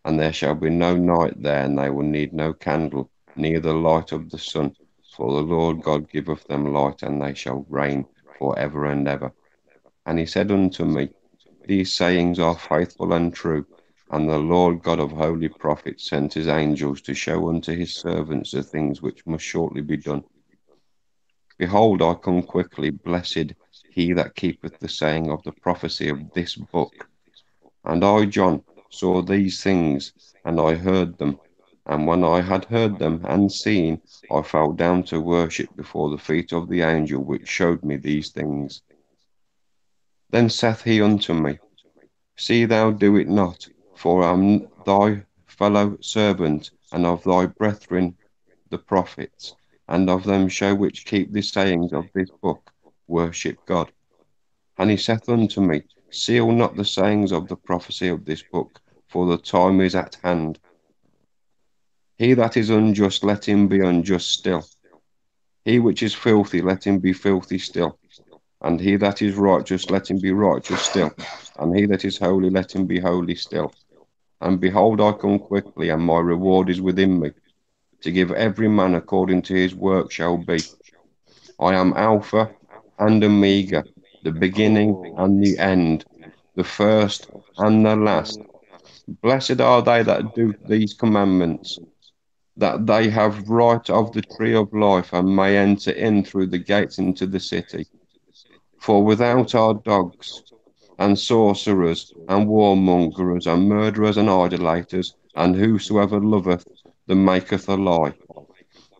[SPEAKER 2] And there shall be no night there, and they will need no candle, neither light of the sun, for the Lord God giveth them light, and they shall reign for ever and ever. And he said unto me, these sayings are faithful and true, and the Lord God of holy prophets sent his angels to show unto his servants the things which must shortly be done. Behold, I come quickly, blessed he that keepeth the saying of the prophecy of this book. And I, John, saw these things, and I heard them. And when I had heard them and seen, I fell down to worship before the feet of the angel which showed me these things. Then saith he unto me, see thou do it not, for I am thy fellow servant, and of thy brethren the prophets, and of them show which keep the sayings of this book, worship God. And he saith unto me, seal not the sayings of the prophecy of this book, for the time is at hand. He that is unjust, let him be unjust still. He which is filthy, let him be filthy still. And he that is righteous, let him be righteous still. And he that is holy, let him be holy still. And behold, I come quickly, and my reward is within me, to give every man according to his work shall be. I am Alpha and Omega, the beginning and the end, the first and the last. Blessed are they that do these commandments, that they have right of the tree of life and may enter in through the gates into the city. For without are dogs and sorcerers and warmongers and murderers and idolaters, and whosoever loveth them maketh a lie.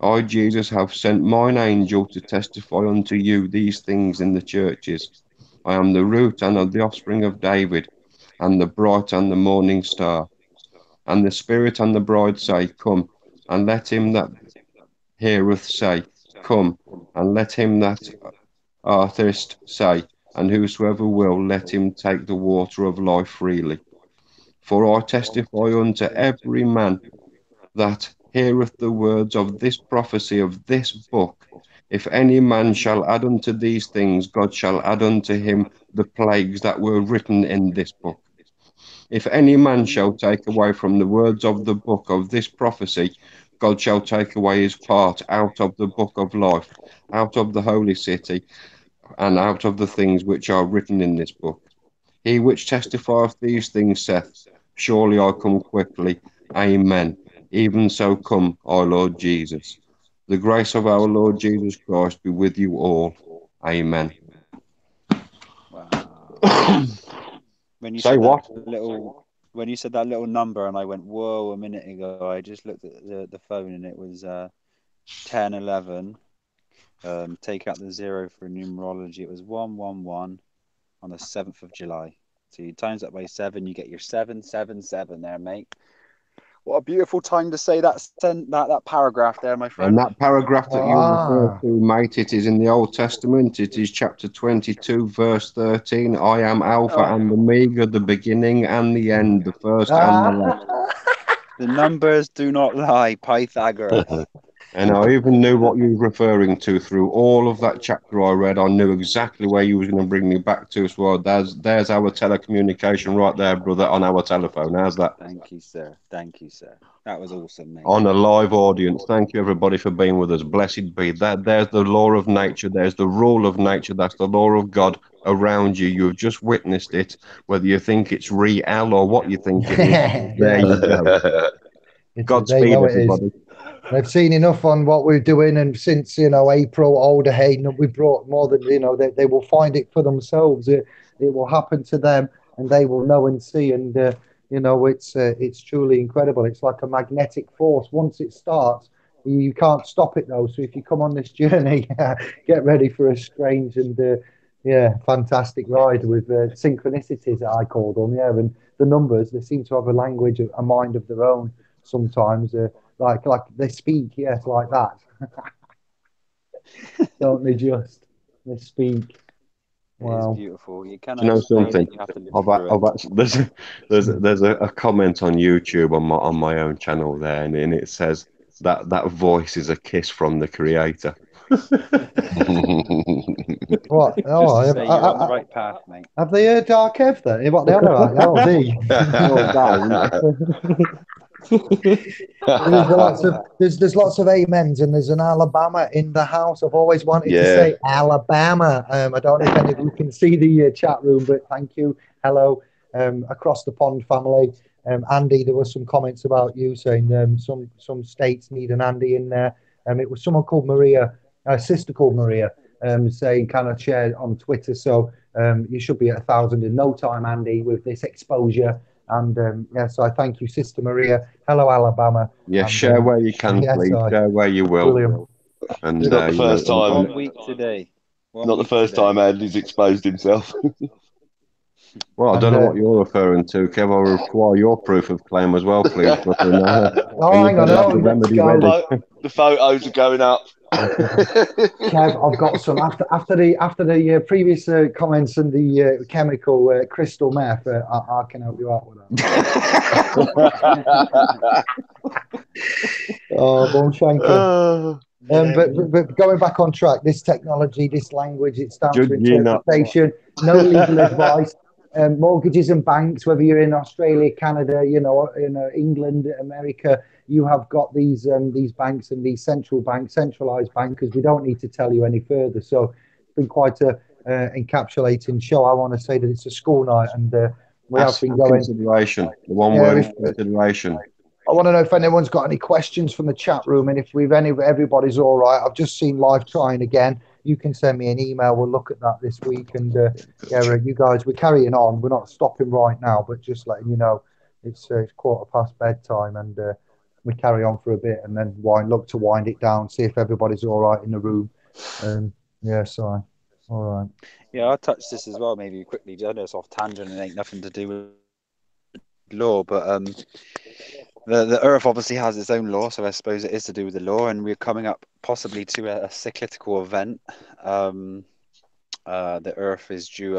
[SPEAKER 2] I, Jesus, have sent mine angel to testify unto you these things in the churches. I am the root and of the offspring of David, and the bright and the morning star. And the Spirit and the bride say, Come, and let him that heareth say, Come, and let him that thirst say, and whosoever will, let him take the water of life freely. For I testify unto every man that heareth the words of this prophecy of this book. If any man shall add unto these things, God shall add unto him the plagues that were written in this book. If any man shall take away from the words of the book of this prophecy, God shall take away his part out of the book of life, out of the holy city, and out of the things which are written in this book. He which testifieth these things saith, Surely I come quickly. Amen. Even so come, our Lord Jesus. The grace of our Lord Jesus Christ be with you all. Amen.
[SPEAKER 3] Wow. When you
[SPEAKER 2] Say
[SPEAKER 3] said
[SPEAKER 2] what?
[SPEAKER 3] when you said that little number, and I went, whoa, a minute ago, I just looked at the phone, and it was 10:11. Take out the 0 for numerology. It was 111 on the 7th of July. So you times that by 7, you get your 777 there, mate. What a beautiful time to say that paragraph there, my friend.
[SPEAKER 2] And that paragraph that you refer to, mate, it is in the Old Testament. It is chapter 22, verse 13. I am Alpha and Omega, the beginning and the end, the first and the last.
[SPEAKER 3] The numbers do not lie, Pythagoras.
[SPEAKER 2] And I even knew what you were referring to through all of that chapter I read. I knew exactly where you was going to bring me back to as well. There's our telecommunication right there, brother, on our telephone. How's that?
[SPEAKER 3] Thank you, sir. Thank you, sir. That was awesome, mate.
[SPEAKER 2] On a live audience. Thank you, everybody, for being with us. Blessed be that. There's the law of nature. There's the rule of nature. That's the law of God around you. You've just witnessed it. Whether you think it's real or what you think it is, there you go. Godspeed, everybody.
[SPEAKER 1] They've seen enough on what we're doing, and since April, older hey, we brought more than they will find it for themselves. It will happen to them, and they will know and see. And it's truly incredible. It's like a magnetic force. Once it starts, you can't stop it though. So if you come on this journey, get ready for a strange and fantastic ride with synchronicities, I call them. Yeah, and the numbers, they seem to have a language, a mind of their own sometimes. Like they speak, yes, like that. Don't they just? They speak. Wow.
[SPEAKER 3] It is beautiful. You cannot.
[SPEAKER 2] Do you know something?
[SPEAKER 3] You have to live
[SPEAKER 2] there's a comment on YouTube on my own channel there, and it says that voice is a kiss from the Creator.
[SPEAKER 1] What? Oh,
[SPEAKER 3] you're on the right path, mate.
[SPEAKER 1] Have they heard Dark Ev then? What the other? There's lots of amens, and there's an Alabama in the house. I've always wanted to say Alabama. I don't know if any of you can see the chat room, but thank you. Hello, across the pond family. Andy, there were some comments about you saying some states need an Andy in there. It was someone called Maria, a sister called Maria, saying, can I share on Twitter? So you should be at 1,000 in no time, Andy, with this exposure. And so I thank you, Sister Maria. Hello, Alabama.
[SPEAKER 2] Yeah,
[SPEAKER 1] and,
[SPEAKER 2] share where you can, please. Share where you will.
[SPEAKER 1] Brilliant.
[SPEAKER 2] And
[SPEAKER 4] not the first time.
[SPEAKER 3] 1 week today.
[SPEAKER 4] Not the first time Andy's exposed himself.
[SPEAKER 2] Well, I don't know what you're referring to, Kev. I require your proof of claim as well, please.
[SPEAKER 1] Hang on.
[SPEAKER 4] The photos are going up.
[SPEAKER 1] Kev, I've got some after the previous comments and the chemical crystal meth. I can help you out with that. Bonshanker. But going back on track, this technology, this language, it's down to interpretation. No legal advice. Mortgages and banks, whether you're in Australia, Canada, England, America, you have got these banks and these centralized bankers. We don't need to tell you any further. So it's been quite a encapsulating show. I want to say that it's a school night, and we have been going.
[SPEAKER 2] Consideration. The one
[SPEAKER 1] Yeah,
[SPEAKER 2] word consideration.
[SPEAKER 1] I want to know if anyone's got any questions from the chat room, and if everybody's all right. I've just seen live trying again. You can send me an email. We'll look at that this week. And you guys, we're carrying on. We're not stopping right now, but just letting you know, it's bedtime, and we carry on for a bit, and then look to wind it down. See if everybody's all right in the room. Sorry. All right.
[SPEAKER 3] Yeah, I'll touch this as well, maybe quickly. I know it's off tangent and ain't nothing to do with law, but the Earth obviously has its own law, so I suppose it is to do with the law, and we're coming up possibly to a cyclical event. The Earth is due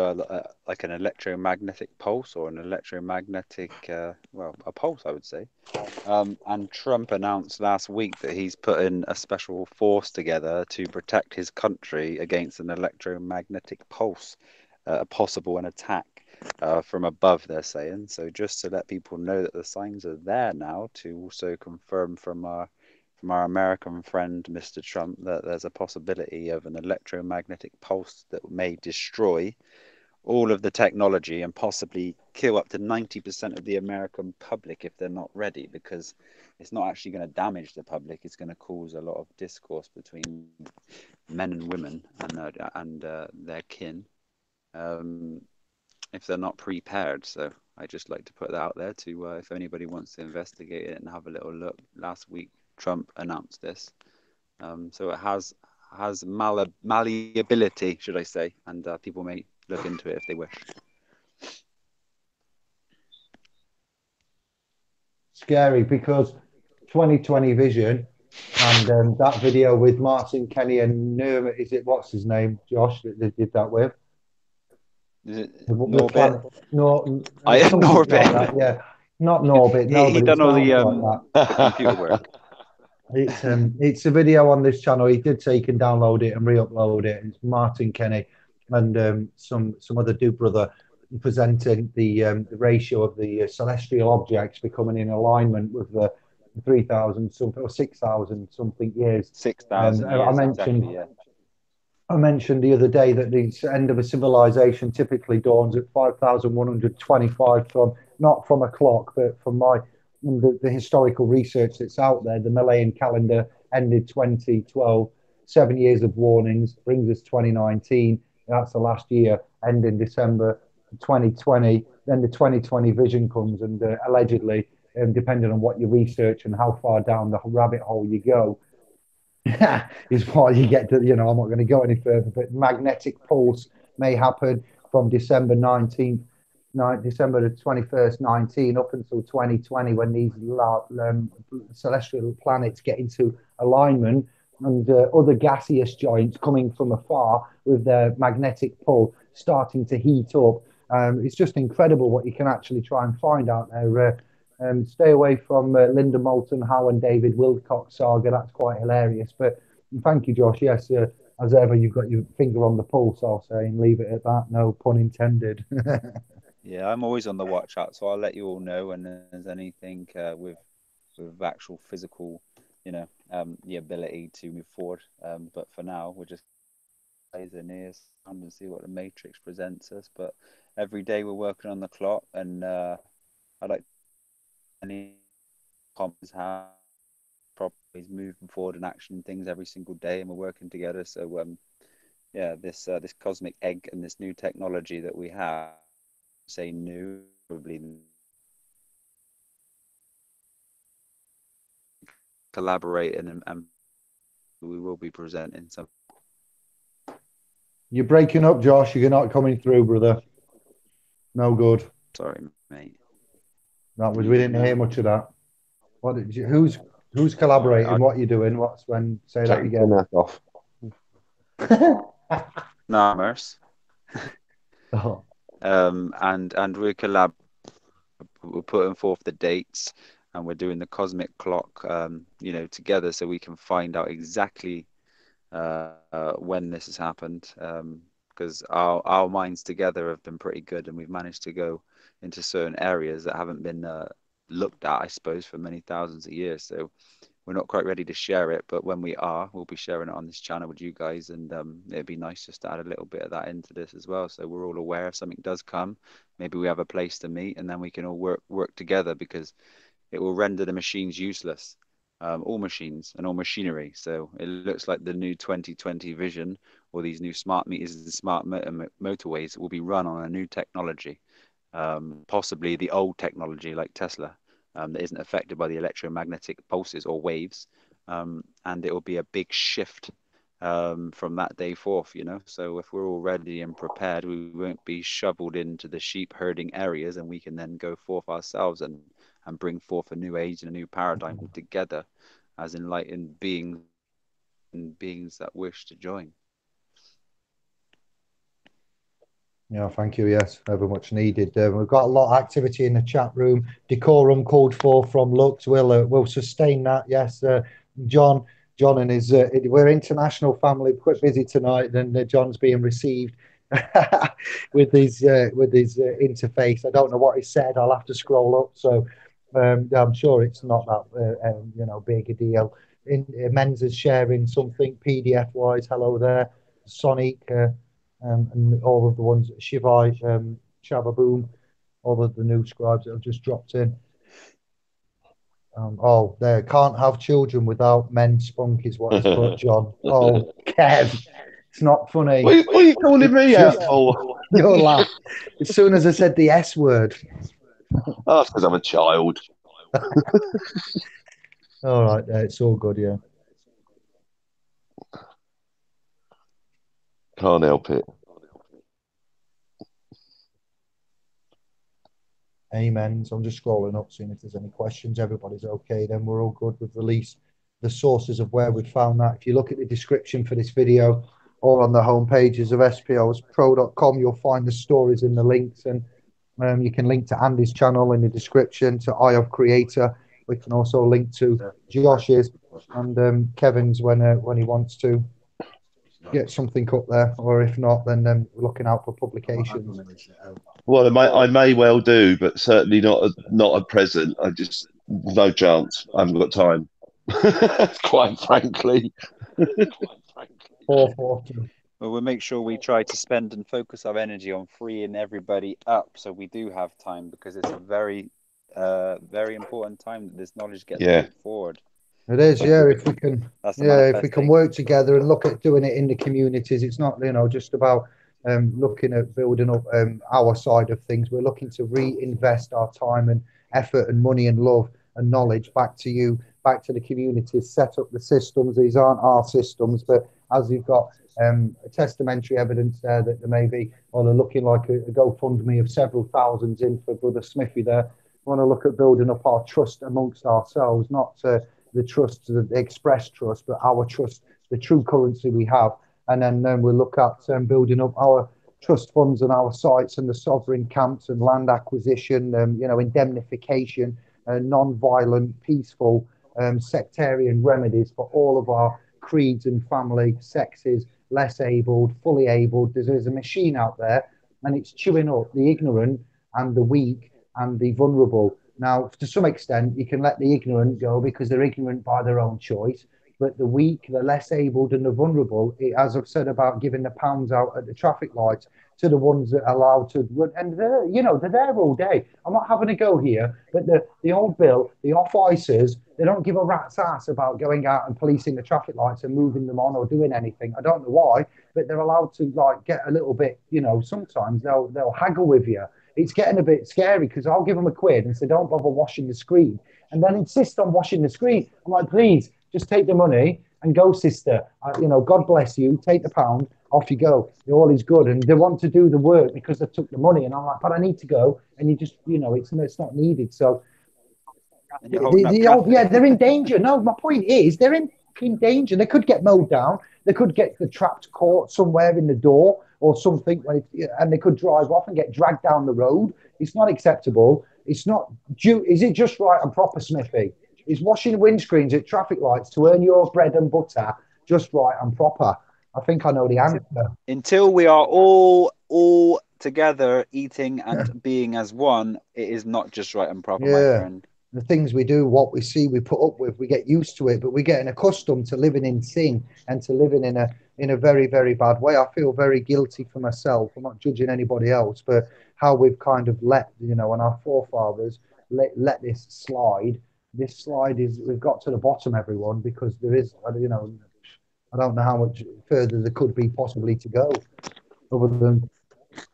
[SPEAKER 3] like an electromagnetic pulse, or an electromagnetic, a pulse, I would say. And Trump announced last week that he's putting a special force together to protect his country against an electromagnetic pulse, possible an attack from above, they're saying. So just to let people know that the signs are there now, to also confirm from our American friend, Mr. Trump, that there's a possibility of an electromagnetic pulse that may destroy all of the technology and possibly kill up to 90% of the American public if they're not ready, because it's not actually going to damage the public. It's going to cause a lot of discourse between men and women and their kin if they're not prepared. So I just like to put that out there to if anybody wants to investigate it and have a little look. Last week Trump announced this, so it has malleability, should I say, and people may look into it if they wish.
[SPEAKER 1] Scary, because 2020 vision, and that video with Martin Kenny and what's his name, Josh, that they did that with?
[SPEAKER 3] Is it
[SPEAKER 1] Norbit?
[SPEAKER 3] Norbit.
[SPEAKER 1] Like that, yeah, not Norbit. No,
[SPEAKER 3] he
[SPEAKER 1] but
[SPEAKER 3] done all the
[SPEAKER 1] like
[SPEAKER 3] computer work.
[SPEAKER 1] It's a video on this channel. He did say you can download it and re-upload it. It's Martin Kenny and some other dude brother presenting the ratio of the celestial objects becoming in alignment with the 3,000 something or 6,000 something years.
[SPEAKER 3] 6,000 years.
[SPEAKER 1] I mentioned the other day that the end of a civilization typically dawns at 5,125 not from a clock, but from the historical research that's out there. The Malayan calendar ended 2012, 7 years of warnings, brings us 2019. That's the last year, ending December 2020. Then the 2020 vision comes, and allegedly, depending on what you research and how far down the rabbit hole you go, is what you get to. I'm not going to go any further, but magnetic pulse may happen from December 19th, December the 21st, 19, up until 2020, when these celestial planets get into alignment, and other gaseous giants coming from afar with their magnetic pull starting to heat up. It's just incredible what you can actually try and find out there. Stay away from Linda Moulton Howe and David Wilcock saga. That's quite hilarious. But thank you, Josh. Yes, as ever, you've got your finger on the pulse, I'll say, and leave it at that. No pun intended.
[SPEAKER 3] Yeah, I'm always on the watch out, so I'll let you all know when there's anything with actual physical, the ability to move forward. But for now, we're just eyes and ears and see what the Matrix presents us. But every day we're working on the clock, and I like any comments have properties moving forward and action things every single day, and we're working together. So this cosmic egg and this new technology that we have, say new, probably collaborating, and we will be presenting some.
[SPEAKER 1] You're breaking up, Josh. You're not coming through, brother. No good.
[SPEAKER 3] Sorry, mate.
[SPEAKER 1] We didn't hear much of that. What did you? Who's collaborating? What are you doing? Say that again.
[SPEAKER 2] Off.
[SPEAKER 3] Namers.
[SPEAKER 1] Oh.
[SPEAKER 3] And we're we're putting forth the dates, and we're doing the cosmic clock, together, so we can find out exactly when this has happened. Because our minds together have been pretty good, and we've managed to go into certain areas that haven't been looked at, I suppose, for many thousands of years. So we're not quite ready to share it, but when we are, we'll be sharing it on this channel with you guys, and it'd be nice just to add a little bit of that into this as well, so we're all aware if something does come, maybe we have a place to meet, and then we can all work together, because it will render the machines useless, all machines and all machinery. So it looks like the new 2020 vision, or these new smart meters and smart motorways, will be run on a new technology, possibly the old technology like Tesla, that isn't affected by the electromagnetic pulses or waves, and it will be a big shift from that day forth, you know. So if we're all ready and prepared, we won't be shoveled into the sheep herding areas, and we can then go forth ourselves and bring forth a new age and a new paradigm together as enlightened beings and beings that wish to join.
[SPEAKER 1] Yeah, thank you. Yes, very much needed. We've got a lot of activity in the chat room. Decorum called for from Lux. We'll sustain that. Yes, John and his. We're international family. Quite busy tonight. Then John's being received with his interface. I don't know what he said. I'll have to scroll up. So I'm sure it's not that big a deal. Men's is sharing something PDF wise. Hello there, Sonic. And all of the ones, Shivai, Shababoom, all of the new scribes that have just dropped in. They can't have children without men spunk is what he's put, John. Oh, Kev, it's not funny.
[SPEAKER 4] What are you calling me out for?
[SPEAKER 1] Your laugh. As soon as I said the S word.
[SPEAKER 4] Oh, it's because I'm a child.
[SPEAKER 1] All right, it's all good, yeah.
[SPEAKER 4] Can't help it.
[SPEAKER 1] Amen. So I'm just scrolling up, seeing if there's any questions. Everybody's okay. Then we're all good with release. The sources of where we found that. If you look at the description for this video or on the home pages of spospro.com, you'll find the stories and the links. And you can link to Andy's channel in the description, to ovcreator. We can also link to Josh's and Kevin's when he wants to get something up there, or if not, then we're looking out for publications.
[SPEAKER 4] Well, I may well do, but certainly not at present. No chance. I haven't got time. Quite frankly.
[SPEAKER 3] Well, we'll make sure we try to spend and focus our energy on freeing everybody up, so we do have time, because it's a very, very important time that this knowledge gets moved forward.
[SPEAKER 1] It is, yeah. If we can work together and look at doing it in the communities, it's not just about looking at building up our side of things. We're looking to reinvest our time and effort and money and love and knowledge back to you, back to the communities. Set up the systems. These aren't our systems, but as you've got testamentary evidence there that there may be, or they're looking like a GoFundMe of several thousands in for Brother Smithy there. We want to look at building up our trust amongst ourselves, not the trust, the express trust, but our trust, the true currency we have. And then we'll look at building up our trust funds and our sites and the sovereign camps and land acquisition, indemnification, non-violent, peaceful, sectarian remedies for all of our creeds and family, sexes, less abled, fully abled. There's a machine out there, and it's chewing up the ignorant and the weak and the vulnerable. Now, to some extent, you can let the ignorant go because they're ignorant by their own choice. But the weak, the less abled, and the vulnerable, as I've said about giving the pounds out at the traffic lights to the ones that are allowed to run, and they're there all day. I'm not having a go here, but the old bill, the off-icers, they don't give a rat's ass about going out and policing the traffic lights and moving them on or doing anything. I don't know why, but they're allowed to get a little bit. Sometimes they'll haggle with you. It's getting a bit scary because I'll give them a quid and say, don't bother washing the screen, and then insist on washing the screen. I'm like, please, just take the money and go, sister. God bless you. Take the pound, off you go. All is good. And they want to do the work because they took the money. And I'm like, but I need to go. And you just, it's not needed. So, they're in danger. No, my point is they're in danger. They could get mowed down. They could get the trapped caught somewhere in the door or something, and they could drive off and get dragged down the road. It's not acceptable. It's not due. Is it just right and proper, Smithy? Is washing windscreens at traffic lights to earn your bread and butter just right and proper? I think I know the answer.
[SPEAKER 3] Until we are all together eating and being as one, it is not just right and proper, my friend.
[SPEAKER 1] the things we do, what we see, we put up with, we get used to it, but we're getting accustomed to living in sin and to living in a very, very bad way. I feel very guilty for myself. I'm not judging anybody else, but how we've kind of let, and our forefathers let this slide. This slide is, we've got to the bottom, everyone, because there is, I don't know how much further there could be possibly to go, other than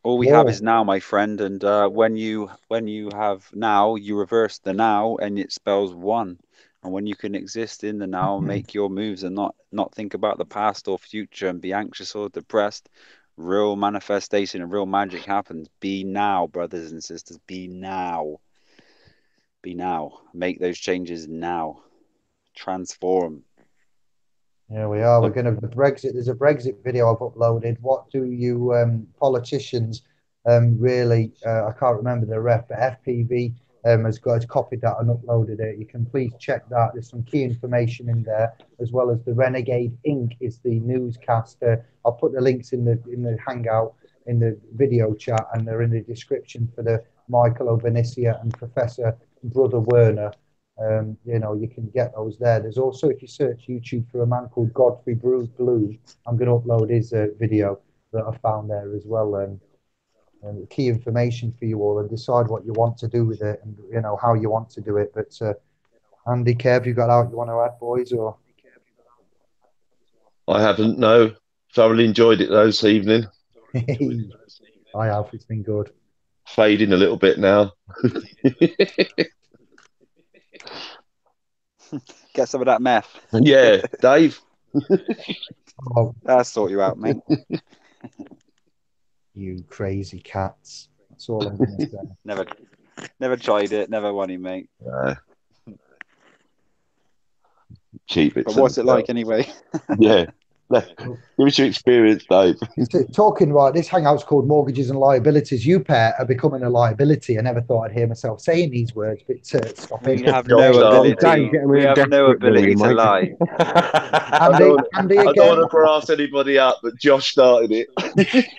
[SPEAKER 3] all we have is now, my friend. And when you have now, you reverse the now, and it spells one. And when you can exist in the now, make your moves, and not think about the past or future, and be anxious or depressed, real manifestation and real magic happens. Be now, brothers and sisters. Be now. Be now. Make those changes now. Transform.
[SPEAKER 1] Yeah, we are. We're going to Brexit. There's a Brexit video I've uploaded. What do you politicians really? I can't remember the ref, but FPV has copied that and uploaded it. You can please check that. There's some key information in there, as well as the Renegade Inc. is the newscaster. I'll put the links in the Hangout in the video chat, and they're in the description for the Michael O'Benicia and Professor Brother Werner. You can get those there. There's also, if you search YouTube for a man called Godfrey Blue, I'm going to upload his video that I found there as well. And key information for you all, and decide what you want to do with it, and how you want to do it. But Andy, Kev, you got out you want to add, boys? Or
[SPEAKER 4] I haven't. No, thoroughly enjoyed it this evening.
[SPEAKER 1] I have. It's been good.
[SPEAKER 4] Fading a little bit now.
[SPEAKER 3] Get some of that meth.
[SPEAKER 4] Yeah, Dave.
[SPEAKER 3] I'll sort you out, mate.
[SPEAKER 1] You crazy cats. That's all I'm going to say.
[SPEAKER 3] Never tried it. Never wanted, mate.
[SPEAKER 4] Cheap it.
[SPEAKER 3] But what's it like anyway?
[SPEAKER 4] Yeah. Give us your experience, Dave.
[SPEAKER 1] Talking right, this hangout's called Mortgages and Liabilities. You pair are becoming a liability. I never thought I'd hear myself saying these words, but stop it.
[SPEAKER 3] We have no ability. We have no ability to lie.
[SPEAKER 1] Andy
[SPEAKER 4] I
[SPEAKER 1] again.
[SPEAKER 4] don't want to brass anybody up, but Josh started it.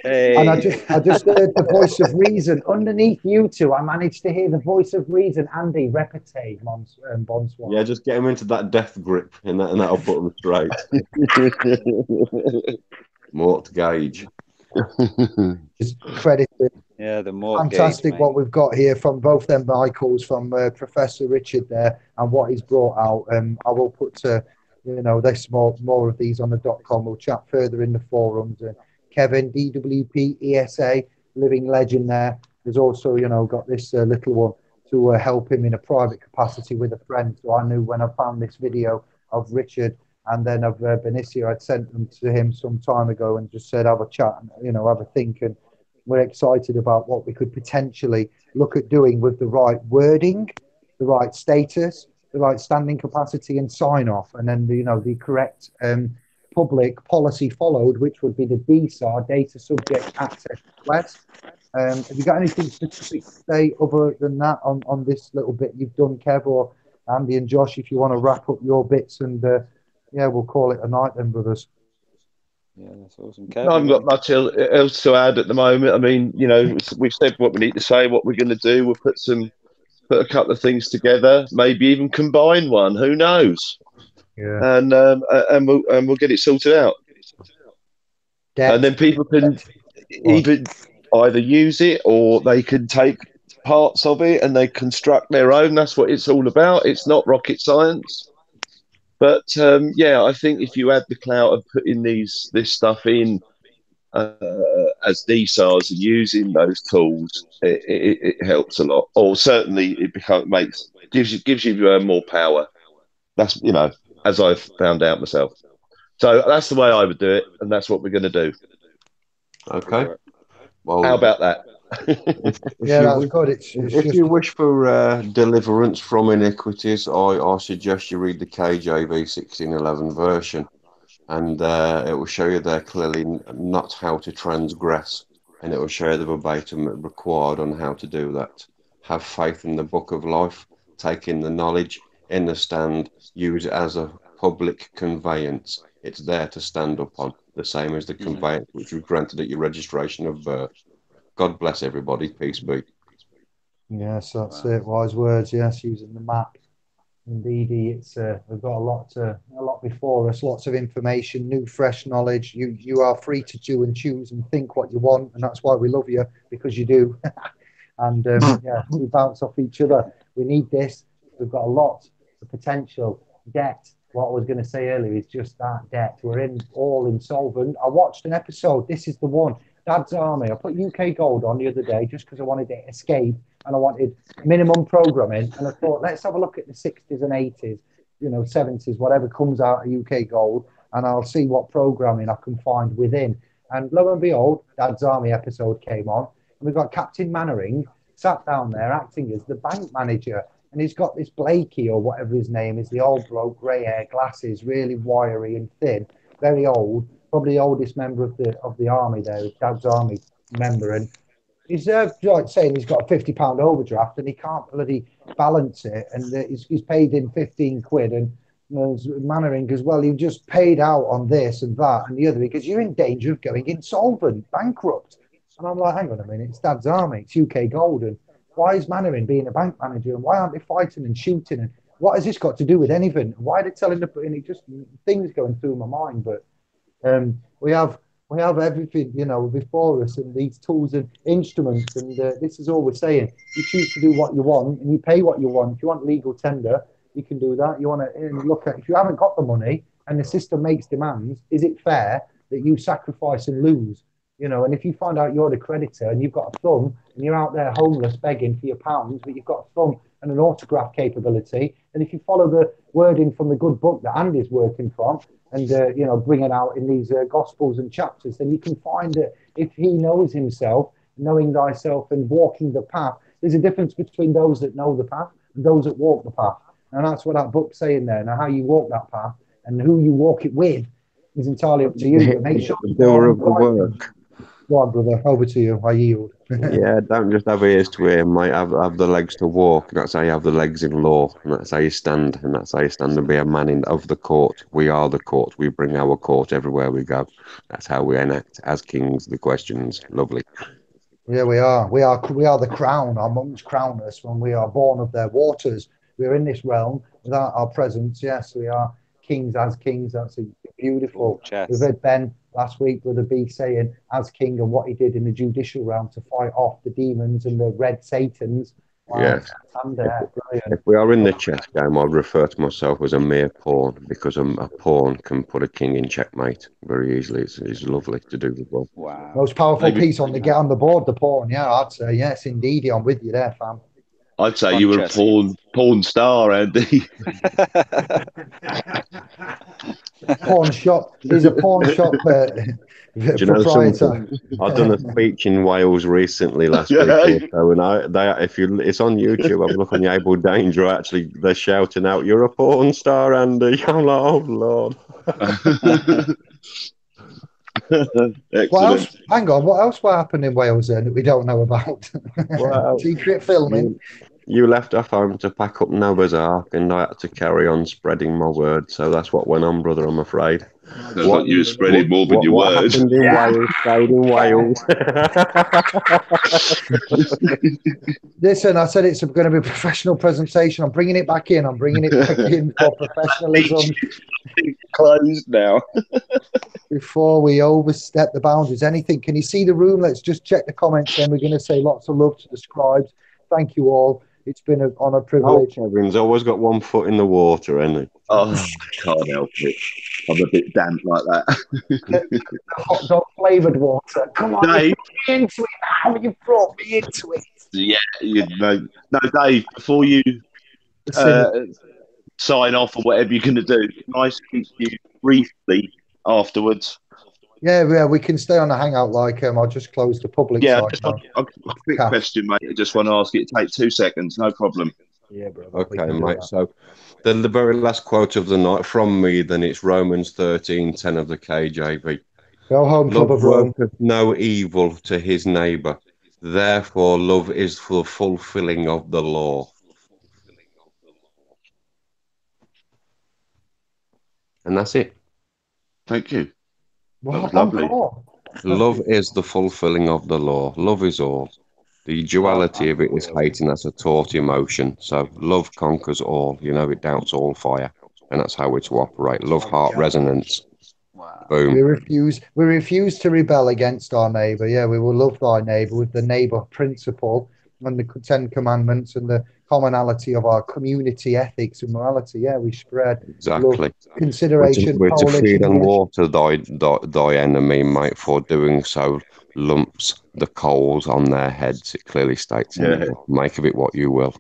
[SPEAKER 3] Hey.
[SPEAKER 1] And I just heard the voice of reason underneath you two. I managed to hear the voice of reason. Andy, repete, bonsoir.
[SPEAKER 2] Yeah, just get him into that death grip, and that'll put him straight. Mort'gage.
[SPEAKER 1] Credited.
[SPEAKER 3] Yeah, the mortgage.
[SPEAKER 1] Fantastic, what we've got here from both them Michaels, from Professor Richard there, and what he's brought out. I will put there's more of these on the .com. We'll chat further in the forums. Kevin, DWP, ESA, living legend there. There's also, got this little one to help him in a private capacity with a friend. So I knew when I found this video of Richard and then of Benicia, I'd sent them to him some time ago and just said, have a chat and, have a think. And we're excited about what we could potentially look at doing with the right wording, the right status, the right standing capacity and sign off. And then, the correct public policy followed, which would be the DSAR, Data Subject Access Request. Have you got anything specific to say other than that on this little bit you've done, Kev, or Andy and Josh, if you want to wrap up your bits, and we'll call it a night then, brothers.
[SPEAKER 3] Yeah, that's awesome. Kev,
[SPEAKER 4] I haven't got much else to add at the moment. I mean, we've said what we need to say, what we're going to do. We'll put a couple of things together, maybe even combine one. Who knows?
[SPEAKER 1] Yeah.
[SPEAKER 4] And we'll get it sorted out. And then people can either use it, or they can take parts of it and they construct their own. That's what it's all about. It's not rocket science. But I think if you add the clout of putting this stuff in as DSARs and using those tools, it helps a lot. Or certainly it gives you more power. That's as I've found out myself. So that's the way I would do it, and that's what we're going to do.
[SPEAKER 2] Okay. Well,
[SPEAKER 4] how about that?
[SPEAKER 1] That's good.
[SPEAKER 2] If you wish for deliverance from iniquities, I suggest you read the KJV 1611 version, and it will show you there clearly not how to transgress, and it will show you the verbatim required on how to do that. Have faith in the book of life, take in the knowledge, in the stand, use it as a public conveyance. It's there to stand upon, the same as the conveyance which was granted at your registration of birth. God bless everybody. Peace be.
[SPEAKER 1] Yes, that's it. Wise words. Yes, using the map. Indeedy, it's we've got a lot before us. Lots of information, new, fresh knowledge. You are free to do and choose and think what you want, and that's why we love you, because you do. And yeah, we bounce off each other. We need this. We've got a lot of potential. Debt. What I was going to say earlier is just that debt. We're all insolvent. I watched an episode. This is the one. Dad's Army. I put UK Gold on the other day just because I wanted to escape and I wanted minimum programming. And I thought, let's have a look at the 60s and 80s, 70s, whatever comes out of UK Gold, and I'll see what programming I can find within. And lo and behold, Dad's Army episode came on, and we've got Captain Mannering sat down there acting as the bank manager. And he's got this Blakey or whatever his name is, the old bloke, grey hair, glasses, really wiry and thin, very old, probably the oldest member of the army there, Dad's Army member. And he's like saying he's got a £50 overdraft and he can't bloody balance it. And he's paid in 15 quid. And Mannering goes, well, you just paid out on this and that and the other, because you're in danger of going insolvent, bankrupt. And I'm like, hang on a minute, it's Dad's Army, it's UK Gold. And why is Mannering being a bank manager, and why aren't they fighting and shooting? And what has this got to do with anything? Why are they telling the? And it just things going through my mind. But we have everything before us, and these tools and instruments, and this is all we're saying. You choose to do what you want, and you pay what you want. If you want legal tender, you can do that. You want to look at, if you haven't got the money and the system makes demands, is it fair that you sacrifice and lose? And if you find out you're the creditor and you've got a thumb and you're out there homeless begging for your pounds, but you've got a thumb and an autograph capability, and if you follow the wording from the good book that Andy's working from and, bring it out in these gospels and chapters, then you can find that if he knows himself, knowing thyself and walking the path, there's a difference between those that know the path and those that walk the path. And that's what that book's saying there. Now, how you walk that path and who you walk it with is entirely up to you. But make sure
[SPEAKER 2] the doer of the work.
[SPEAKER 1] Go on, brother. Over to you. I yield.
[SPEAKER 2] Yeah, don't just have ears to hear, mate. Have the legs to walk. That's how you have the legs in law. And that's how you stand. And that's how you stand and be a man of the court. We are the court. We bring our court everywhere we go. That's how we enact as kings the questions. Lovely.
[SPEAKER 1] Yeah, we are. We are the crown. Our mums crown us when we are born of their waters. We're in this realm without our presence. Yes, we are kings as kings. That's beautiful. We've heard Ben last week with the B saying as king and what he did in the judicial realm to fight off the demons and the red satans. Wow.
[SPEAKER 2] Yes. If we are in the chess game, I'd refer to myself as a mere pawn, because a pawn can put a king in checkmate very easily. It's lovely to do the well.
[SPEAKER 3] Wow.
[SPEAKER 1] Most powerful piece on the board, the pawn. Yeah, I'd say yes, indeed. I'm with you there, fam.
[SPEAKER 4] I'd say you were a porn star, Andy.
[SPEAKER 1] Pawn shop. He's a pawn shop proprietor.
[SPEAKER 2] I've done a speech in Wales recently last week or so, and it's on YouTube. Have a look on the Able Danger. Actually, they're shouting out, "You're a porn star, Andy." I'm like, oh Lord.
[SPEAKER 1] What else? Hang on. What else will happen in Wales then that we don't know about? Well, secret filming.
[SPEAKER 2] You left off home to pack up Noah's Ark, and I had to carry on spreading my word. So that's what went on, brother. I'm afraid.
[SPEAKER 4] That's what you were spreading more than your word.
[SPEAKER 2] Happened in Wales stayed in Wales.
[SPEAKER 1] Listen, I said it's going to be a professional presentation. I'm bringing it back in. I'm bringing it back in for professionalism.
[SPEAKER 4] Closed now.
[SPEAKER 1] Before we overstep the boundaries, anything? Can you see the room? Let's just check the comments. Then we're going to say lots of love to the scribes. Thank you all. It's been an honour, privilege.
[SPEAKER 2] Kevin's always got one foot in the water, hasn't he?
[SPEAKER 4] Oh, can't help it. I'm a bit damp like that.
[SPEAKER 1] The hot dog flavoured water. Come on,
[SPEAKER 4] Dave.
[SPEAKER 1] you into it now. You brought me into it.
[SPEAKER 4] Yeah, no, Dave. Before you sign off or whatever you're going to do, can I speak to you briefly afterwards?
[SPEAKER 1] Yeah, we can stay on the hangout. I'll just close the public side.
[SPEAKER 4] A quick question, mate. I just want to ask it. Take 2 seconds, no problem.
[SPEAKER 1] Yeah, bro.
[SPEAKER 2] Okay, mate. So, the very last quote of the night from me, then it's Romans 13:10 of the KJV.
[SPEAKER 1] Go home, Club of Rome.
[SPEAKER 2] No evil to his neighbour. Therefore, love is the fulfilling of the law. And that's it.
[SPEAKER 4] Thank you.
[SPEAKER 1] What?
[SPEAKER 4] Lovely.
[SPEAKER 2] Love is the fulfilling of the law. Love is all. The duality of it is hate, and that's a taught emotion. So love conquers all. It doubts all fire, and that's how we're to operate. Love, heart, resonance.
[SPEAKER 3] Wow.
[SPEAKER 2] Boom.
[SPEAKER 1] We refuse to rebel against our neighbour. Yeah, we will love thy neighbour with the neighbour principle and the Ten Commandments and the commonality of our community ethics and morality. Yeah, we spread
[SPEAKER 2] Exactly.
[SPEAKER 1] love, consideration,
[SPEAKER 2] We're to
[SPEAKER 1] Polish,
[SPEAKER 2] feed and
[SPEAKER 1] English.
[SPEAKER 2] water thy enemy, mate. For doing so, lumps the coals on their heads. It clearly states in the book. Make of it what you will.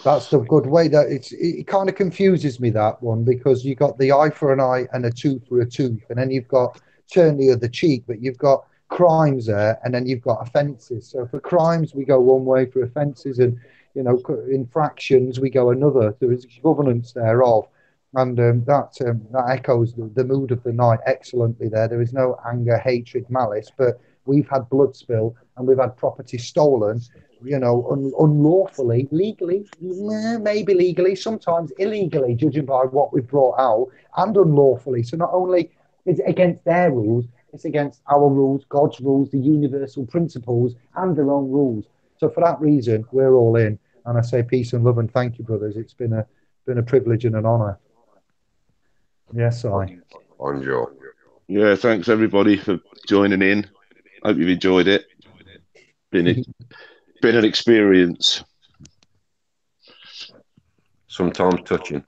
[SPEAKER 1] That's the good way. It kind of confuses me, that one, because you got the eye for an eye and a tooth for a tooth, and then you've got turn the other cheek, but you've got crimes there, and then you've got offences. So for crimes we go one way, for offences and infractions we go another. There is governance thereof, and that echoes the mood of the night excellently. There is no anger, hatred, malice, but we've had blood spill and we've had property stolen, unlawfully, legally, maybe legally, sometimes illegally, judging by what we've brought out, and unlawfully. So not only is it against their rules, it's against our rules, God's rules, the universal principles, and their own rules. So for that reason, we're all in. And I say peace and love and thank you, brothers. It's been a privilege and an honour. Yes, I.
[SPEAKER 2] Bonjour.
[SPEAKER 4] Yeah, thanks everybody for joining in. Hope you've enjoyed it. Been an experience.
[SPEAKER 2] Sometimes touching.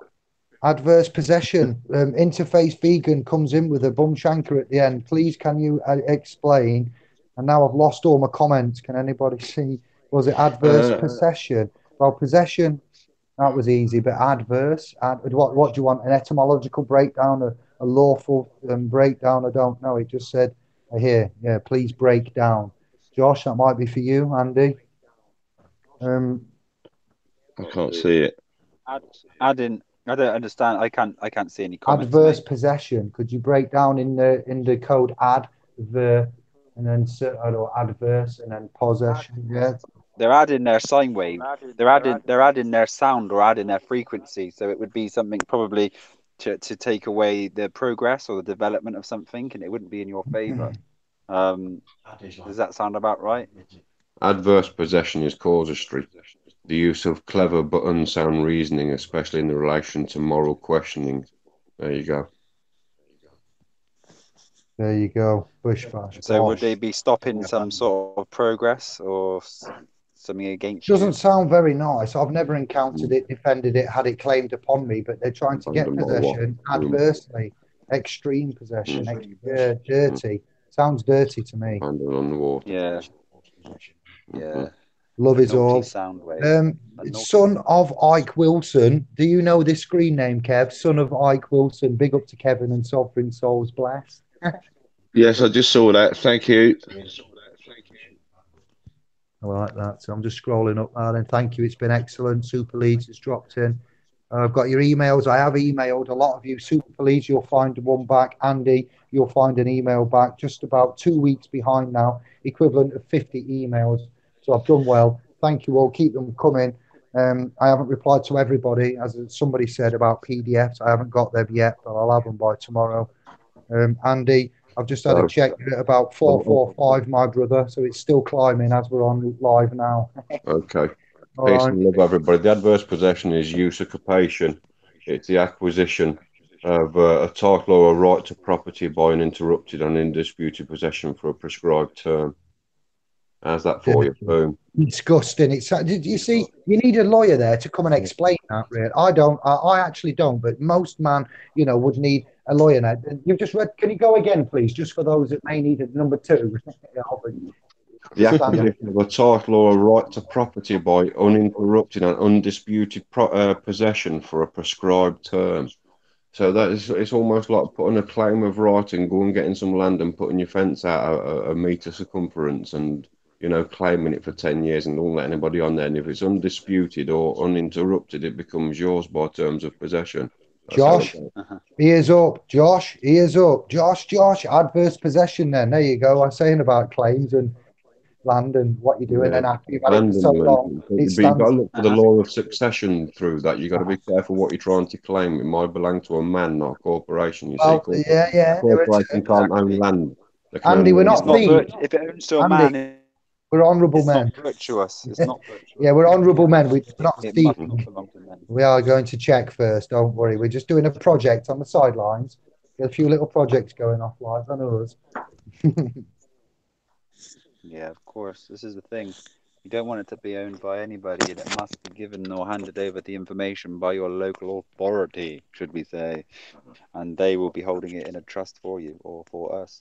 [SPEAKER 1] Adverse possession. Interface vegan comes in with a bum shanker at the end. Please, can you explain? And now I've lost all my comments. Can anybody see? Was it adverse possession? Well, possession, that was easy, but adverse. What do you want? An etymological breakdown, a lawful breakdown? I don't know. It just said here. Yeah, please break down. Josh, that might be for you, Andy.
[SPEAKER 4] I can't see it.
[SPEAKER 3] I don't understand. I can't see any comments.
[SPEAKER 1] Adverse possession. Could you break down in the code adver and then adverse and then possession? Yeah.
[SPEAKER 3] They're adding their sine wave. They're adding their sound or adding their frequency. So it would be something probably to take away the progress or the development of something, and it wouldn't be in your favor. Does that sound about right?
[SPEAKER 2] Adverse possession is casuistry. The use of clever but unsound reasoning, especially in relation to moral questioning. There you go.
[SPEAKER 1] There you go. Bush bash.
[SPEAKER 3] So would they be stopping some sort of progress or something against
[SPEAKER 1] you? Doesn't sound very nice. I've never encountered it, defended it, had it claimed upon me, but they're trying to get possession adversely. Extreme possession. Dirty. Sounds dirty to me.
[SPEAKER 2] On the water.
[SPEAKER 3] Yeah. Yeah.
[SPEAKER 1] Love is all.
[SPEAKER 3] Sound wave.
[SPEAKER 1] Son of Ike Wilson. Do you know this screen name, Kev? Son of Ike Wilson. Big up to Kevin and Sovereign Souls blessed.
[SPEAKER 4] Yes, I just saw that. Thank you.
[SPEAKER 1] I like that. So I'm just scrolling up now. Then thank you. It's been excellent. Super Leads has dropped in. I've got your emails. I have emailed a lot of you. Super Leads, you'll find one back. Andy, you'll find an email back. Just about 2 weeks behind now. Equivalent of 50 emails. So I've done well. Thank you all. Keep them coming. I haven't replied to everybody, as somebody said about PDFs. I haven't got them yet, but I'll have them by tomorrow. Andy, I've just had a check at about 445, my brother. So it's still climbing as we're on live now.
[SPEAKER 2] Okay. Peace and love, everybody. The adverse possession is usurpation. It's the acquisition of a title or a right to property by uninterrupted and undisputed possession for a prescribed term. How's that for you? Boom.
[SPEAKER 1] Disgusting. Did you see? You need a lawyer there to come and explain that, really. I don't. I actually don't. But most man, would need a lawyer now. You've just read. Can you go again, please, just for those that may need it? Number 2.
[SPEAKER 2] The acquisition of a title or a right to property by uninterrupted and undisputed possession for a prescribed term. So it's almost like putting a claim of right and going and getting some land and putting your fence out a metre circumference and claiming it for 10 years and don't let anybody on there. And if it's undisputed or uninterrupted, it becomes yours by terms of possession. That's
[SPEAKER 1] Josh, ears up. Josh, ears up. Josh, adverse possession then. There you go. I'm saying about claims and land and what you're doing. And after you've had it for so long,
[SPEAKER 2] you've got to look for the law of succession through that. You've got to be careful what you're trying to claim. It might belong to a man, not a corporation. You see,
[SPEAKER 1] yeah.
[SPEAKER 2] Corporation can't own land.
[SPEAKER 1] Andy, we're not thieves.
[SPEAKER 3] If it owns to a man,
[SPEAKER 1] We're honourable
[SPEAKER 3] It's
[SPEAKER 1] men.
[SPEAKER 3] not virtuous. It's not virtuous.
[SPEAKER 1] Yeah, we're honourable men. We're not
[SPEAKER 3] It
[SPEAKER 1] thief.
[SPEAKER 3] must not belong to men.
[SPEAKER 1] We are going to check first. Don't worry. We're just doing a project on the sidelines. Got a few little projects going off live on us.
[SPEAKER 3] Yeah, of course. This is the thing. You don't want it to be owned by anybody, and it must be given or handed over the information by your local authority, should we say, and they will be holding it in a trust for you or for us.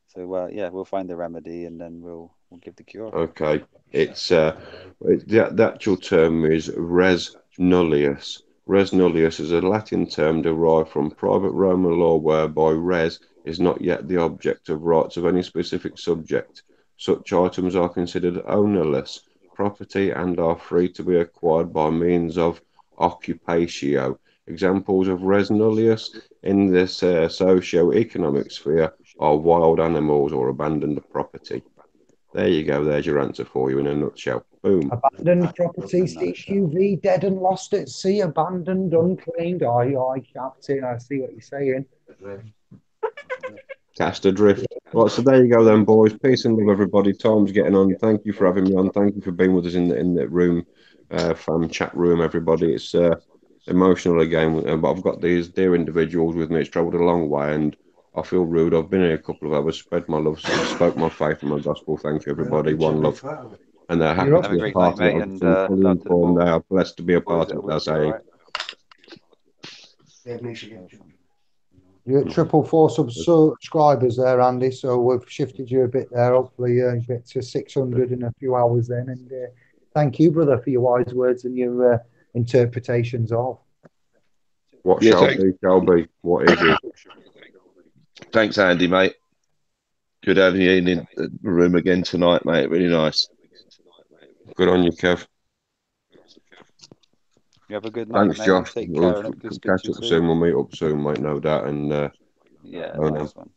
[SPEAKER 3] So yeah, we'll find the remedy, and then we'll give the cure.
[SPEAKER 2] Okay, the actual term is res nullius. Res nullius is a Latin term derived from private Roman law whereby res is not yet the object of rights of any specific subject. Such items are considered ownerless property and are free to be acquired by means of occupatio. Examples of res nullius in this socio-economic sphere are wild animals or abandoned property. There you go. There's your answer for you in a nutshell. Boom.
[SPEAKER 1] Abandoned property, CQV, dead and lost at sea, abandoned, unclaimed. Aye, Captain. I see what you're saying.
[SPEAKER 2] Cast adrift. Right, so there you go then, boys. Peace and love, everybody. Tom's getting on. Thank you for having me on. Thank you for being with us in the room, fam chat room, everybody. It's emotional again, but I've got these dear individuals with me. It's travelled a long way, and I feel rude. I've been here a couple of hours, spread my love, spoke my faith and my gospel. Thank you, everybody. One love. And they're happy
[SPEAKER 3] Have
[SPEAKER 2] to
[SPEAKER 3] a
[SPEAKER 2] be a
[SPEAKER 3] great
[SPEAKER 2] part
[SPEAKER 3] night,
[SPEAKER 2] of
[SPEAKER 3] mate,
[SPEAKER 2] it.
[SPEAKER 3] and
[SPEAKER 2] Fully
[SPEAKER 3] love to the
[SPEAKER 2] informed.
[SPEAKER 3] boys.
[SPEAKER 2] They are blessed to be a
[SPEAKER 3] Boys
[SPEAKER 2] part
[SPEAKER 3] that
[SPEAKER 2] of
[SPEAKER 3] are
[SPEAKER 2] it,
[SPEAKER 3] with
[SPEAKER 2] they're
[SPEAKER 3] you,
[SPEAKER 2] saying.
[SPEAKER 3] all right?
[SPEAKER 1] You're at 444 subscribers there, Andy. So we've shifted you a bit there. Hopefully, you get to 600 in a few hours then. And thank you, brother, for your wise words and your interpretations of.
[SPEAKER 2] What
[SPEAKER 4] Yeah,
[SPEAKER 2] shall be, shall be. What is it?
[SPEAKER 4] thanks, Andy, mate. Good having you in the room again tonight, mate. Really nice.
[SPEAKER 2] Good on you, Kev.
[SPEAKER 3] You have a good night,
[SPEAKER 2] Thanks,
[SPEAKER 3] mate.
[SPEAKER 2] Josh.
[SPEAKER 3] Take
[SPEAKER 2] We'll
[SPEAKER 3] care, and hopefully speak
[SPEAKER 2] catch
[SPEAKER 3] to you
[SPEAKER 2] up
[SPEAKER 3] soon.
[SPEAKER 2] soon. We'll meet up soon, mate, no doubt. And
[SPEAKER 3] Yeah,
[SPEAKER 2] no,
[SPEAKER 3] nice one.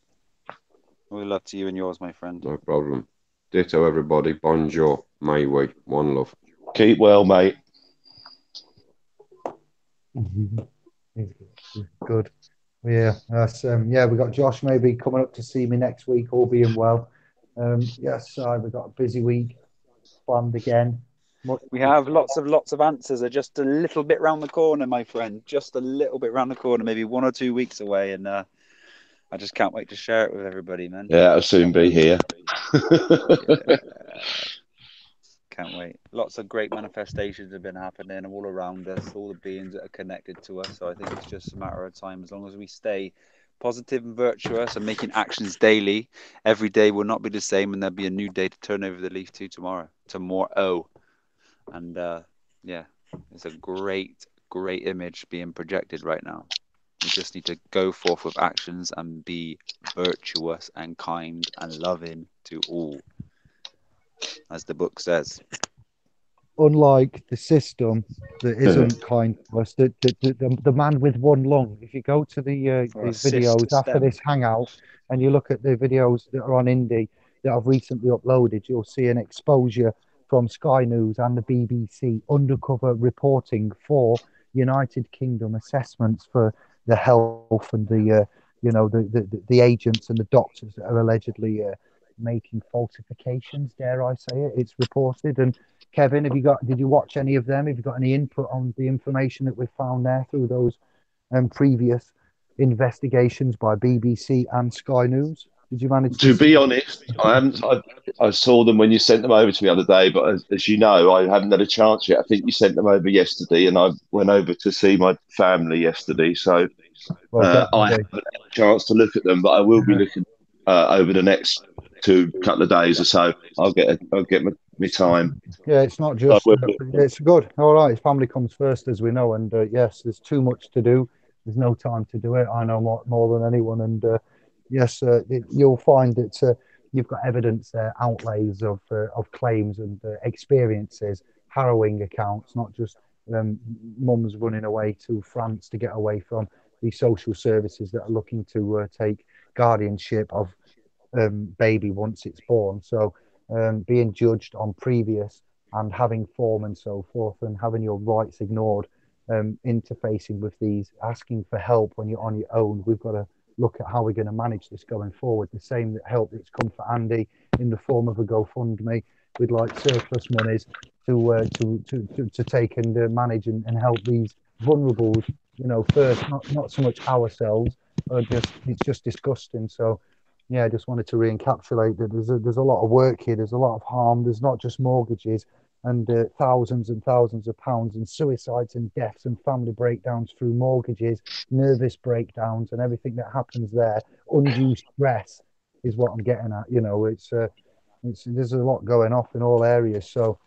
[SPEAKER 3] We love to you and yours, my friend.
[SPEAKER 2] no problem. Ditto, everybody. Bonjour. May we. One love.
[SPEAKER 4] Keep well, mate.
[SPEAKER 1] Good. Yeah, that's yeah. We got Josh maybe coming up to see me next week, all being well. Yes, we've got a busy week planned again.
[SPEAKER 3] We have lots of answers. Are just a little bit round the corner, my friend. Just a little bit round the corner, maybe 1 or 2 weeks away, and I just can't wait to share it with everybody, man.
[SPEAKER 4] Yeah, I'll soon be here.
[SPEAKER 3] Yeah. Can't wait. Lots of great manifestations have been happening all around us, all the beings that are connected to us. So I think it's just a matter of time. As long as we stay positive and virtuous and making actions daily, every day will not be the same, and there'll be a new day to turn over the leaf to tomorrow. And yeah, it's a great image being projected right now. We just need to go forth with actions and be virtuous and kind and loving to all, as the book says.
[SPEAKER 1] Unlike the system that isn't kind to us, the man with one lung. If you go to the videos after this hangout and you look at the videos that are on Indie that I've recently uploaded, you'll see an exposure from Sky News and the BBC undercover reporting for United Kingdom assessments for the health and the the agents and the doctors that are allegedly making falsifications. Dare I say it? It's reported. And Kevin, did you watch any of them? Have you got any input on the information that we've found there through those previous investigations by BBC and Sky News? Did you manage
[SPEAKER 4] To
[SPEAKER 1] see?
[SPEAKER 4] be honest, I haven't. I saw them when you sent them over to me the other day, but as you know, I haven't had a chance yet. I think you sent them over yesterday, and I went over to see my family yesterday, so
[SPEAKER 1] Well,
[SPEAKER 4] I haven't had a chance to look at them. But I will be looking over the next couple of days or so. I'll get my time.
[SPEAKER 1] Yeah, it's not just. It's good. All right, family comes first, as we know, and yes, there's too much to do. There's no time to do it. I know more than anyone, and yes, you'll find that you've got evidence there, outlays of claims and experiences, harrowing accounts, not just mums running away to France to get away from the social services that are looking to take guardianship of baby once it's born. So being judged on previous and having form and so forth, and having your rights ignored, interfacing with these, asking for help when you're on your own. We've got to look at how we're going to manage this going forward. The same help that's come for Andy in the form of a GoFundMe we'd like surplus monies to take and manage and help these vulnerables. You know, first, not so much ourselves, it's just disgusting. So, yeah, I just wanted to re-encapsulate that there's a lot of work here. There's a lot of harm. There's not just mortgages and thousands and thousands of pounds and suicides and deaths and family breakdowns through mortgages, nervous breakdowns and everything that happens there. Undue stress is what I'm getting at. You know, it's there's a lot going off in all areas. So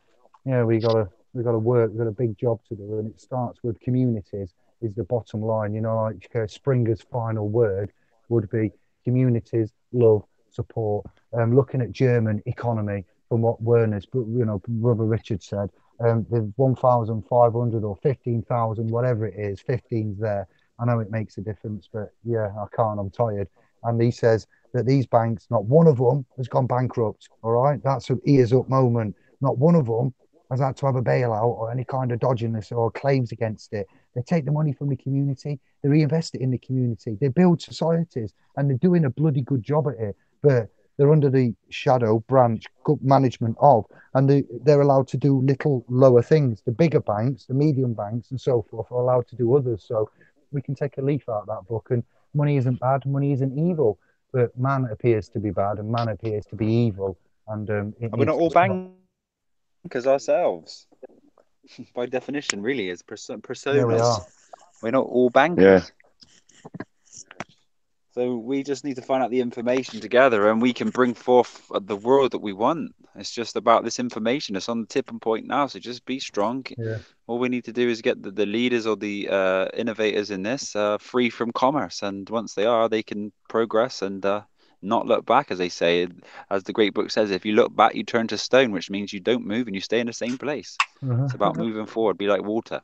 [SPEAKER 1] yeah, we gotta work. We've got a big job to do, and it starts with communities. Is the bottom line. You know, like Springer's final word would be communities, love, support. Looking at German economy from what Werner's, brother Richard said, the 1,500 or 15,000, whatever it is, 15's there. I know it makes a difference, but yeah, I can't. I'm tired. And he says that these banks, not one of them has gone bankrupt. All right, that's an ears up moment. Not one of them has had to have a bailout or any kind of dodginess or claims against it. They take the money from the community, they reinvest it in the community, they build societies, and they're doing a bloody good job at it. But they're under the shadow branch management of, and they're allowed to do little lower things. The bigger banks, the medium banks, and so forth are allowed to do others. So we can take a leaf out of that book. And money isn't bad, money isn't evil, but man appears to be bad and man appears to be evil. And
[SPEAKER 3] we're not all bankers ourselves. By definition, really, as personas.
[SPEAKER 1] Yeah, we are.
[SPEAKER 3] We're not all bankers. Yeah. So we just need to find out the information together, and we can bring forth the world that we want. It's just about this information. It's on the tipping point now, so just be strong.
[SPEAKER 1] Yeah.
[SPEAKER 3] All we need to do is get the leaders or the innovators in this free from commerce, and once they are, they can progress and not look back, as they say. As the great book says, if you look back, you turn to stone, which means you don't move and you stay in the same place. It's about moving forward. Be like water.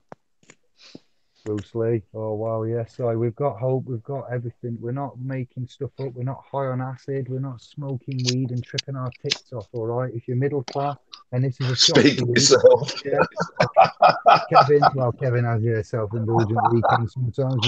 [SPEAKER 1] Bruce Lee. Oh wow, yes. So we've got hope. We've got everything. We're not making stuff up. We're not high on acid. We're not smoking weed and tripping our tits off. All right. If you're middle class, and this is a shock
[SPEAKER 4] Speak
[SPEAKER 1] to you,
[SPEAKER 4] yourself.
[SPEAKER 1] yeah. Kevin has a self-indulgent weekend sometimes.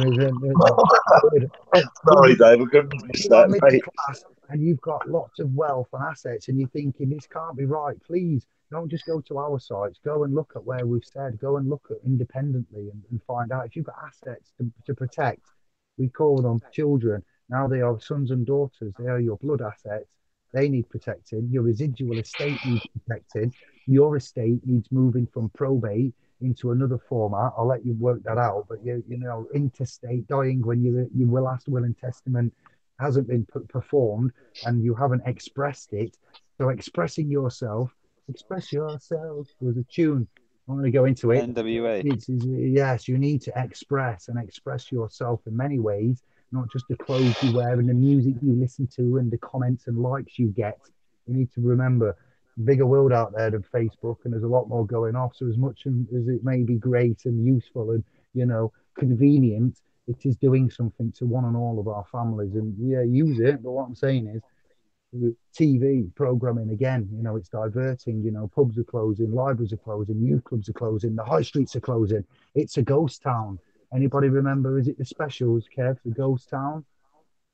[SPEAKER 4] Sorry, Dave, I couldn't miss
[SPEAKER 1] You are
[SPEAKER 4] that,
[SPEAKER 1] middle
[SPEAKER 4] mate.
[SPEAKER 1] class and you've got lots of wealth and assets, and you're thinking this can't be right. Please don't just go to our sites. Go and look at where we've said. Go and look at independently and find out if you've got assets to protect. We call them children. Now they are sons and daughters. They are your blood assets. They need protecting. Your residual estate needs protecting. Your estate needs moving from probate into another format. I'll let you work that out. But you know, intestate dying when your last will and testament hasn't been performed and you haven't expressed it. So express yourself was a tune. I'm going to go into it.
[SPEAKER 3] NWA.
[SPEAKER 1] Yes, you need to express yourself in many ways, not just the clothes you wear and the music you listen to and the comments and likes you get. You need to remember bigger world out there than Facebook, and there's a lot more going off. So as much as it may be great and useful and, you know, convenient, it is doing something to one and all of our families. And yeah, use it. But what I'm saying is, TV programming again, you know, it's diverting. You know, pubs are closing, libraries are closing, youth clubs are closing, the high streets are closing. It's a ghost town. Anybody remember? Is it the specials, Kev? The ghost town?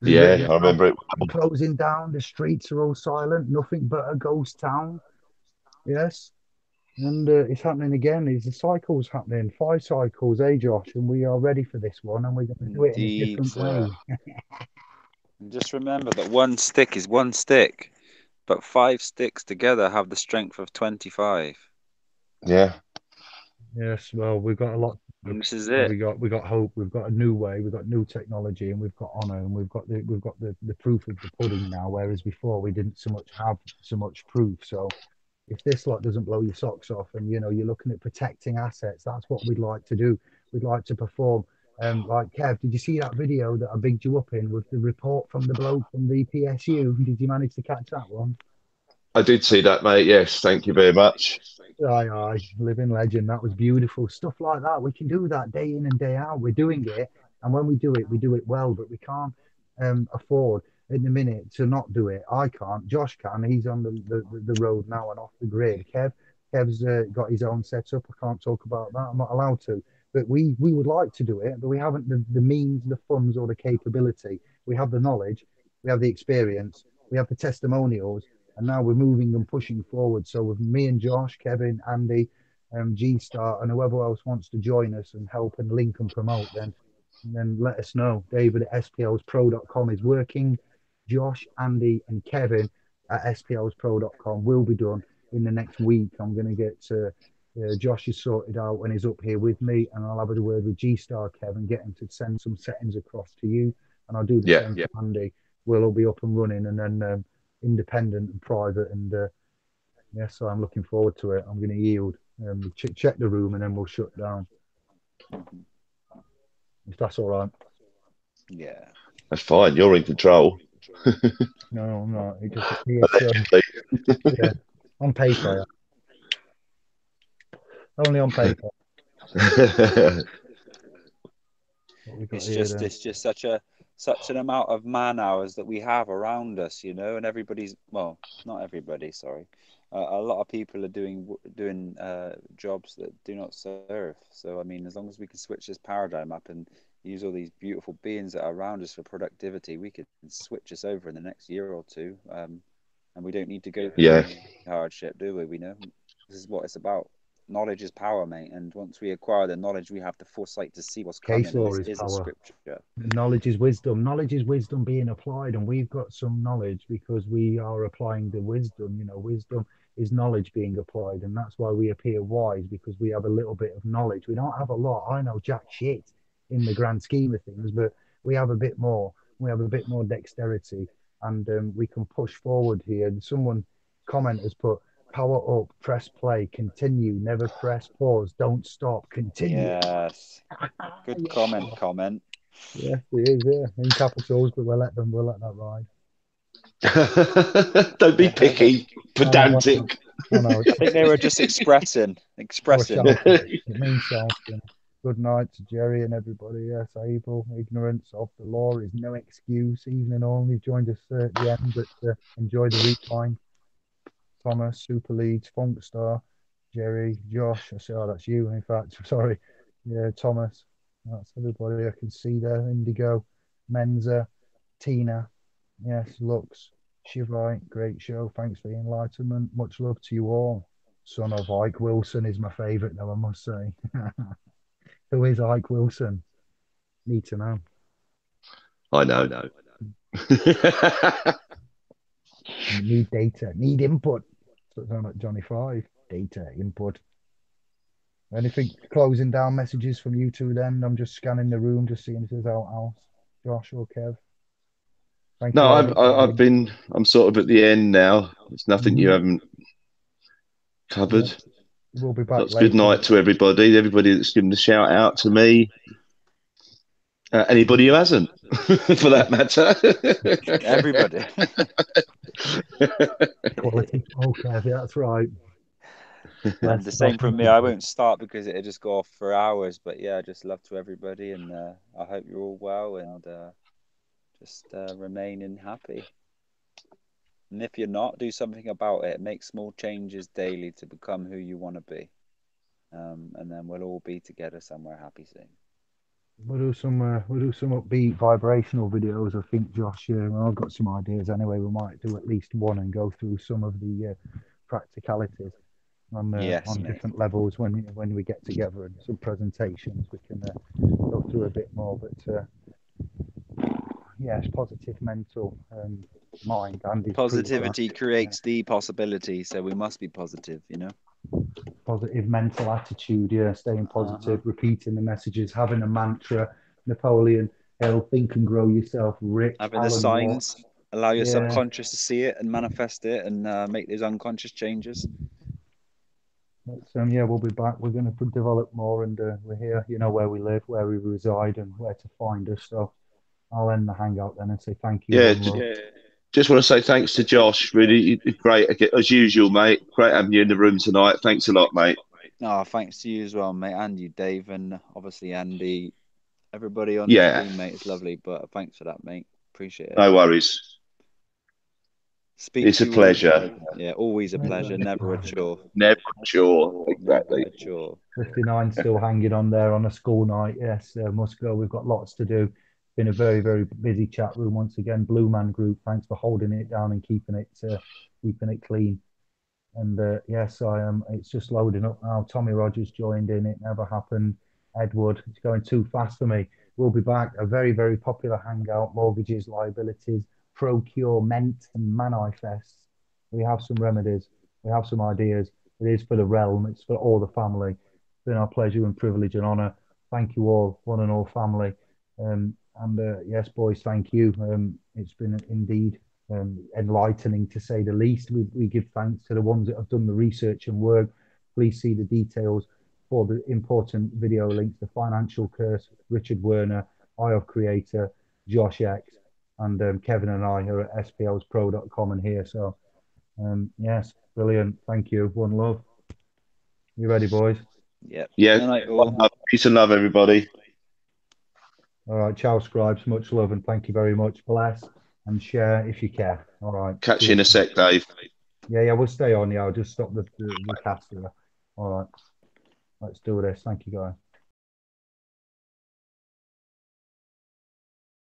[SPEAKER 4] Yeah, I remember it.
[SPEAKER 1] Closing down. The streets are all silent. Nothing but a ghost town. Yes. And it's happening again. It's the cycles happening. 5 cycles, Josh? And we are ready for this one, and we're going to do it in a different way.
[SPEAKER 3] Just remember that one stick is one stick, but 5 sticks together have the strength of 25.
[SPEAKER 4] Yeah.
[SPEAKER 1] Yes. Well, we've got a lot.
[SPEAKER 3] And this is it.
[SPEAKER 1] We got hope. We've got a new way. We've got new technology, and we've got honour, and we've got the proof of the pudding now. Whereas before we didn't have so much proof. So if this lot doesn't blow your socks off, and you know you're looking at protecting assets, that's what we'd like to do. We'd like to perform. Like Kev, did you see that video that I bigged you up in with the report from the bloke from the PSU? Did you manage to catch that one?
[SPEAKER 4] I did see that, mate. Yes, thank you very much.
[SPEAKER 1] Aye, living legend. That was beautiful. Stuff like that. We can do that day in and day out. We're doing it. And when we do it well, but we can't afford in the minute to not do it. I can't. Josh can. He's on the road now and off the grid. Kev's got his own setup. I can't talk about that. I'm not allowed to. But we would like to do it, but we haven't the means, the funds, or the capability. We have the knowledge, we have the experience, we have the testimonials, and now we're moving and pushing forward. So with me and Josh, Kevin, Andy, G Star, and whoever else wants to join us and help and link and promote, then let us know. David at splspro.com is working. Josh, Andy, and Kevin at splspro.com will be done in the next week. I'm going to get Josh is sorted out and he's up here with me, and I'll have a word with G Star Kevin, get him to send some settings across to you, and I'll do the same for Andy. We'll all be up and running, and then independent and private, and so I'm looking forward to it. I'm going to yield. Check the room, and then we'll shut down. If that's all right.
[SPEAKER 3] Yeah,
[SPEAKER 4] that's fine. You're in control.
[SPEAKER 1] No, I'm not. Yeah, on paper. Only on paper.
[SPEAKER 3] It's just such an amount of man hours that we have around us, you know, and everybody's, well, not everybody, sorry. A lot of people are doing jobs that do not serve. So, I mean, as long as we can switch this paradigm up and use all these beautiful beings that are around us for productivity, we can switch us over in the next year or two. And we don't need to go through any hardship, do we? We know this is what it's about. Knowledge is power, mate. And once we acquire the knowledge, we have the foresight to see what's coming.
[SPEAKER 1] Case law is power.
[SPEAKER 3] Scripture.
[SPEAKER 1] Knowledge is wisdom. Knowledge is wisdom being applied, and we've got some knowledge because we are applying the wisdom. You know, wisdom is knowledge being applied, and that's why we appear wise, because we have a little bit of knowledge. We don't have a lot. I know jack shit in the grand scheme of things, but we have a bit more. We have a bit more dexterity, and we can push forward here. And someone comment has put, power up, press play, continue, never press pause, don't stop, continue.
[SPEAKER 3] Yes. Good comment.
[SPEAKER 1] Yes, it is, yeah. In capitals, but we'll let that ride.
[SPEAKER 4] Don't be picky, pedantic.
[SPEAKER 3] I think they were just expressing.
[SPEAKER 1] It means shouting. Good night to Jerry and everybody. Yes, Abel. Ignorance of the law is no excuse. Evening only. Joined us at the end, but enjoy the rewind. Thomas, Super Leads, Funk Star, Jerry, Josh. I say, oh, that's you. In fact, sorry. Yeah, Thomas. That's everybody I can see there. Indigo, Menza, Tina. Yes, Lux, Shivai. Great show. Thanks for the enlightenment. Much love to you all. Son of Ike Wilson is my favourite, though, I must say. Who is Ike Wilson? Need to know.
[SPEAKER 4] I know.
[SPEAKER 1] Need data. Need input. So it's like Johnny 5. Data, input. Anything closing down messages from you two then? I'm just scanning the room, just seeing if there's out else. Josh or Kev? Thank you.
[SPEAKER 4] I'm sort of at the end now. There's nothing you haven't covered.
[SPEAKER 1] We'll be back later.
[SPEAKER 4] Good night to everybody that's given a shout out to me. Anybody who hasn't, for that matter.
[SPEAKER 3] Everybody.
[SPEAKER 1] Quality. Okay, that's right.
[SPEAKER 3] And the same from me. I won't start because it'll just go off for hours. But yeah, just love to everybody, and I hope you're all well, and just remaining happy. And if you're not, do something about it. Make small changes daily to become who you want to be, and then we'll all be together somewhere happy soon.
[SPEAKER 1] We'll do some upbeat vibrational videos. I think, Josh. I've got some ideas anyway. We might do at least one and go through some of the practicalities on different levels when we get together, and some presentations we can go through a bit more. But yes, positive mental mind. Andy's
[SPEAKER 3] positivity creates the possibility, so we must be positive, you know.
[SPEAKER 1] Positive mental attitude, staying positive, repeating the messages, having a mantra. Napoleon Hill, think and grow yourself rich.
[SPEAKER 3] Having the signs, allow your subconscious to see it and manifest it, and make those unconscious changes.
[SPEAKER 1] But, we'll be back. We're going to develop more, and we're here. You know where we live, where we reside, and where to find us. So I'll end the hangout then and say thank you.
[SPEAKER 4] Just want to say thanks to Josh. Really great, as usual, mate. Great having you in the room tonight. Thanks a lot, mate.
[SPEAKER 3] Oh, thanks to you as well, mate. And you, Dave, and obviously Andy. Everybody on the stream, mate. It's lovely, but thanks for that, mate. Appreciate it.
[SPEAKER 4] No worries. It's a pleasure.
[SPEAKER 3] Yeah, always a pleasure. Never a chore.
[SPEAKER 4] Never a chore. Exactly.
[SPEAKER 3] Never a chore.
[SPEAKER 1] 59 still hanging on there on a school night. Yes, must go. We've got lots to do. been a very, very busy chat room once again. Blue Man Group, thanks for holding it down and keeping it clean. And yes, I am. It's just loading up now. Tommy Rogers joined in. It never happened. Edward, it's going too fast for me. We'll be back. A very, very popular hangout. Mortgages, liabilities, procure, ment, and manifests. We have some remedies. We have some ideas. It is for the realm. It's for all the family. It's been our pleasure and privilege and honour. Thank you all, one and all family. And yes, boys, thank you. It's been indeed enlightening to say the least. We give thanks to the ones that have done the research and work. Please see the details for the important video links, the Financial Curse, Richard Werner, ovcreator, Josh X, and Kevin and I are at splspro.com and here. So yes, brilliant. Thank you. One love. You ready, boys?
[SPEAKER 5] Yep.
[SPEAKER 4] Yeah.
[SPEAKER 5] Good night, all.
[SPEAKER 4] Peace and love, everybody.
[SPEAKER 1] All right. Ciao, scribes. Much love and thank you very much. Bless and share if you care. All right.
[SPEAKER 4] Catch you in a sec, Dave.
[SPEAKER 1] Yeah, we'll stay on. Yeah, I'll just stop the cast here. All right. Let's do this. Thank you, guys.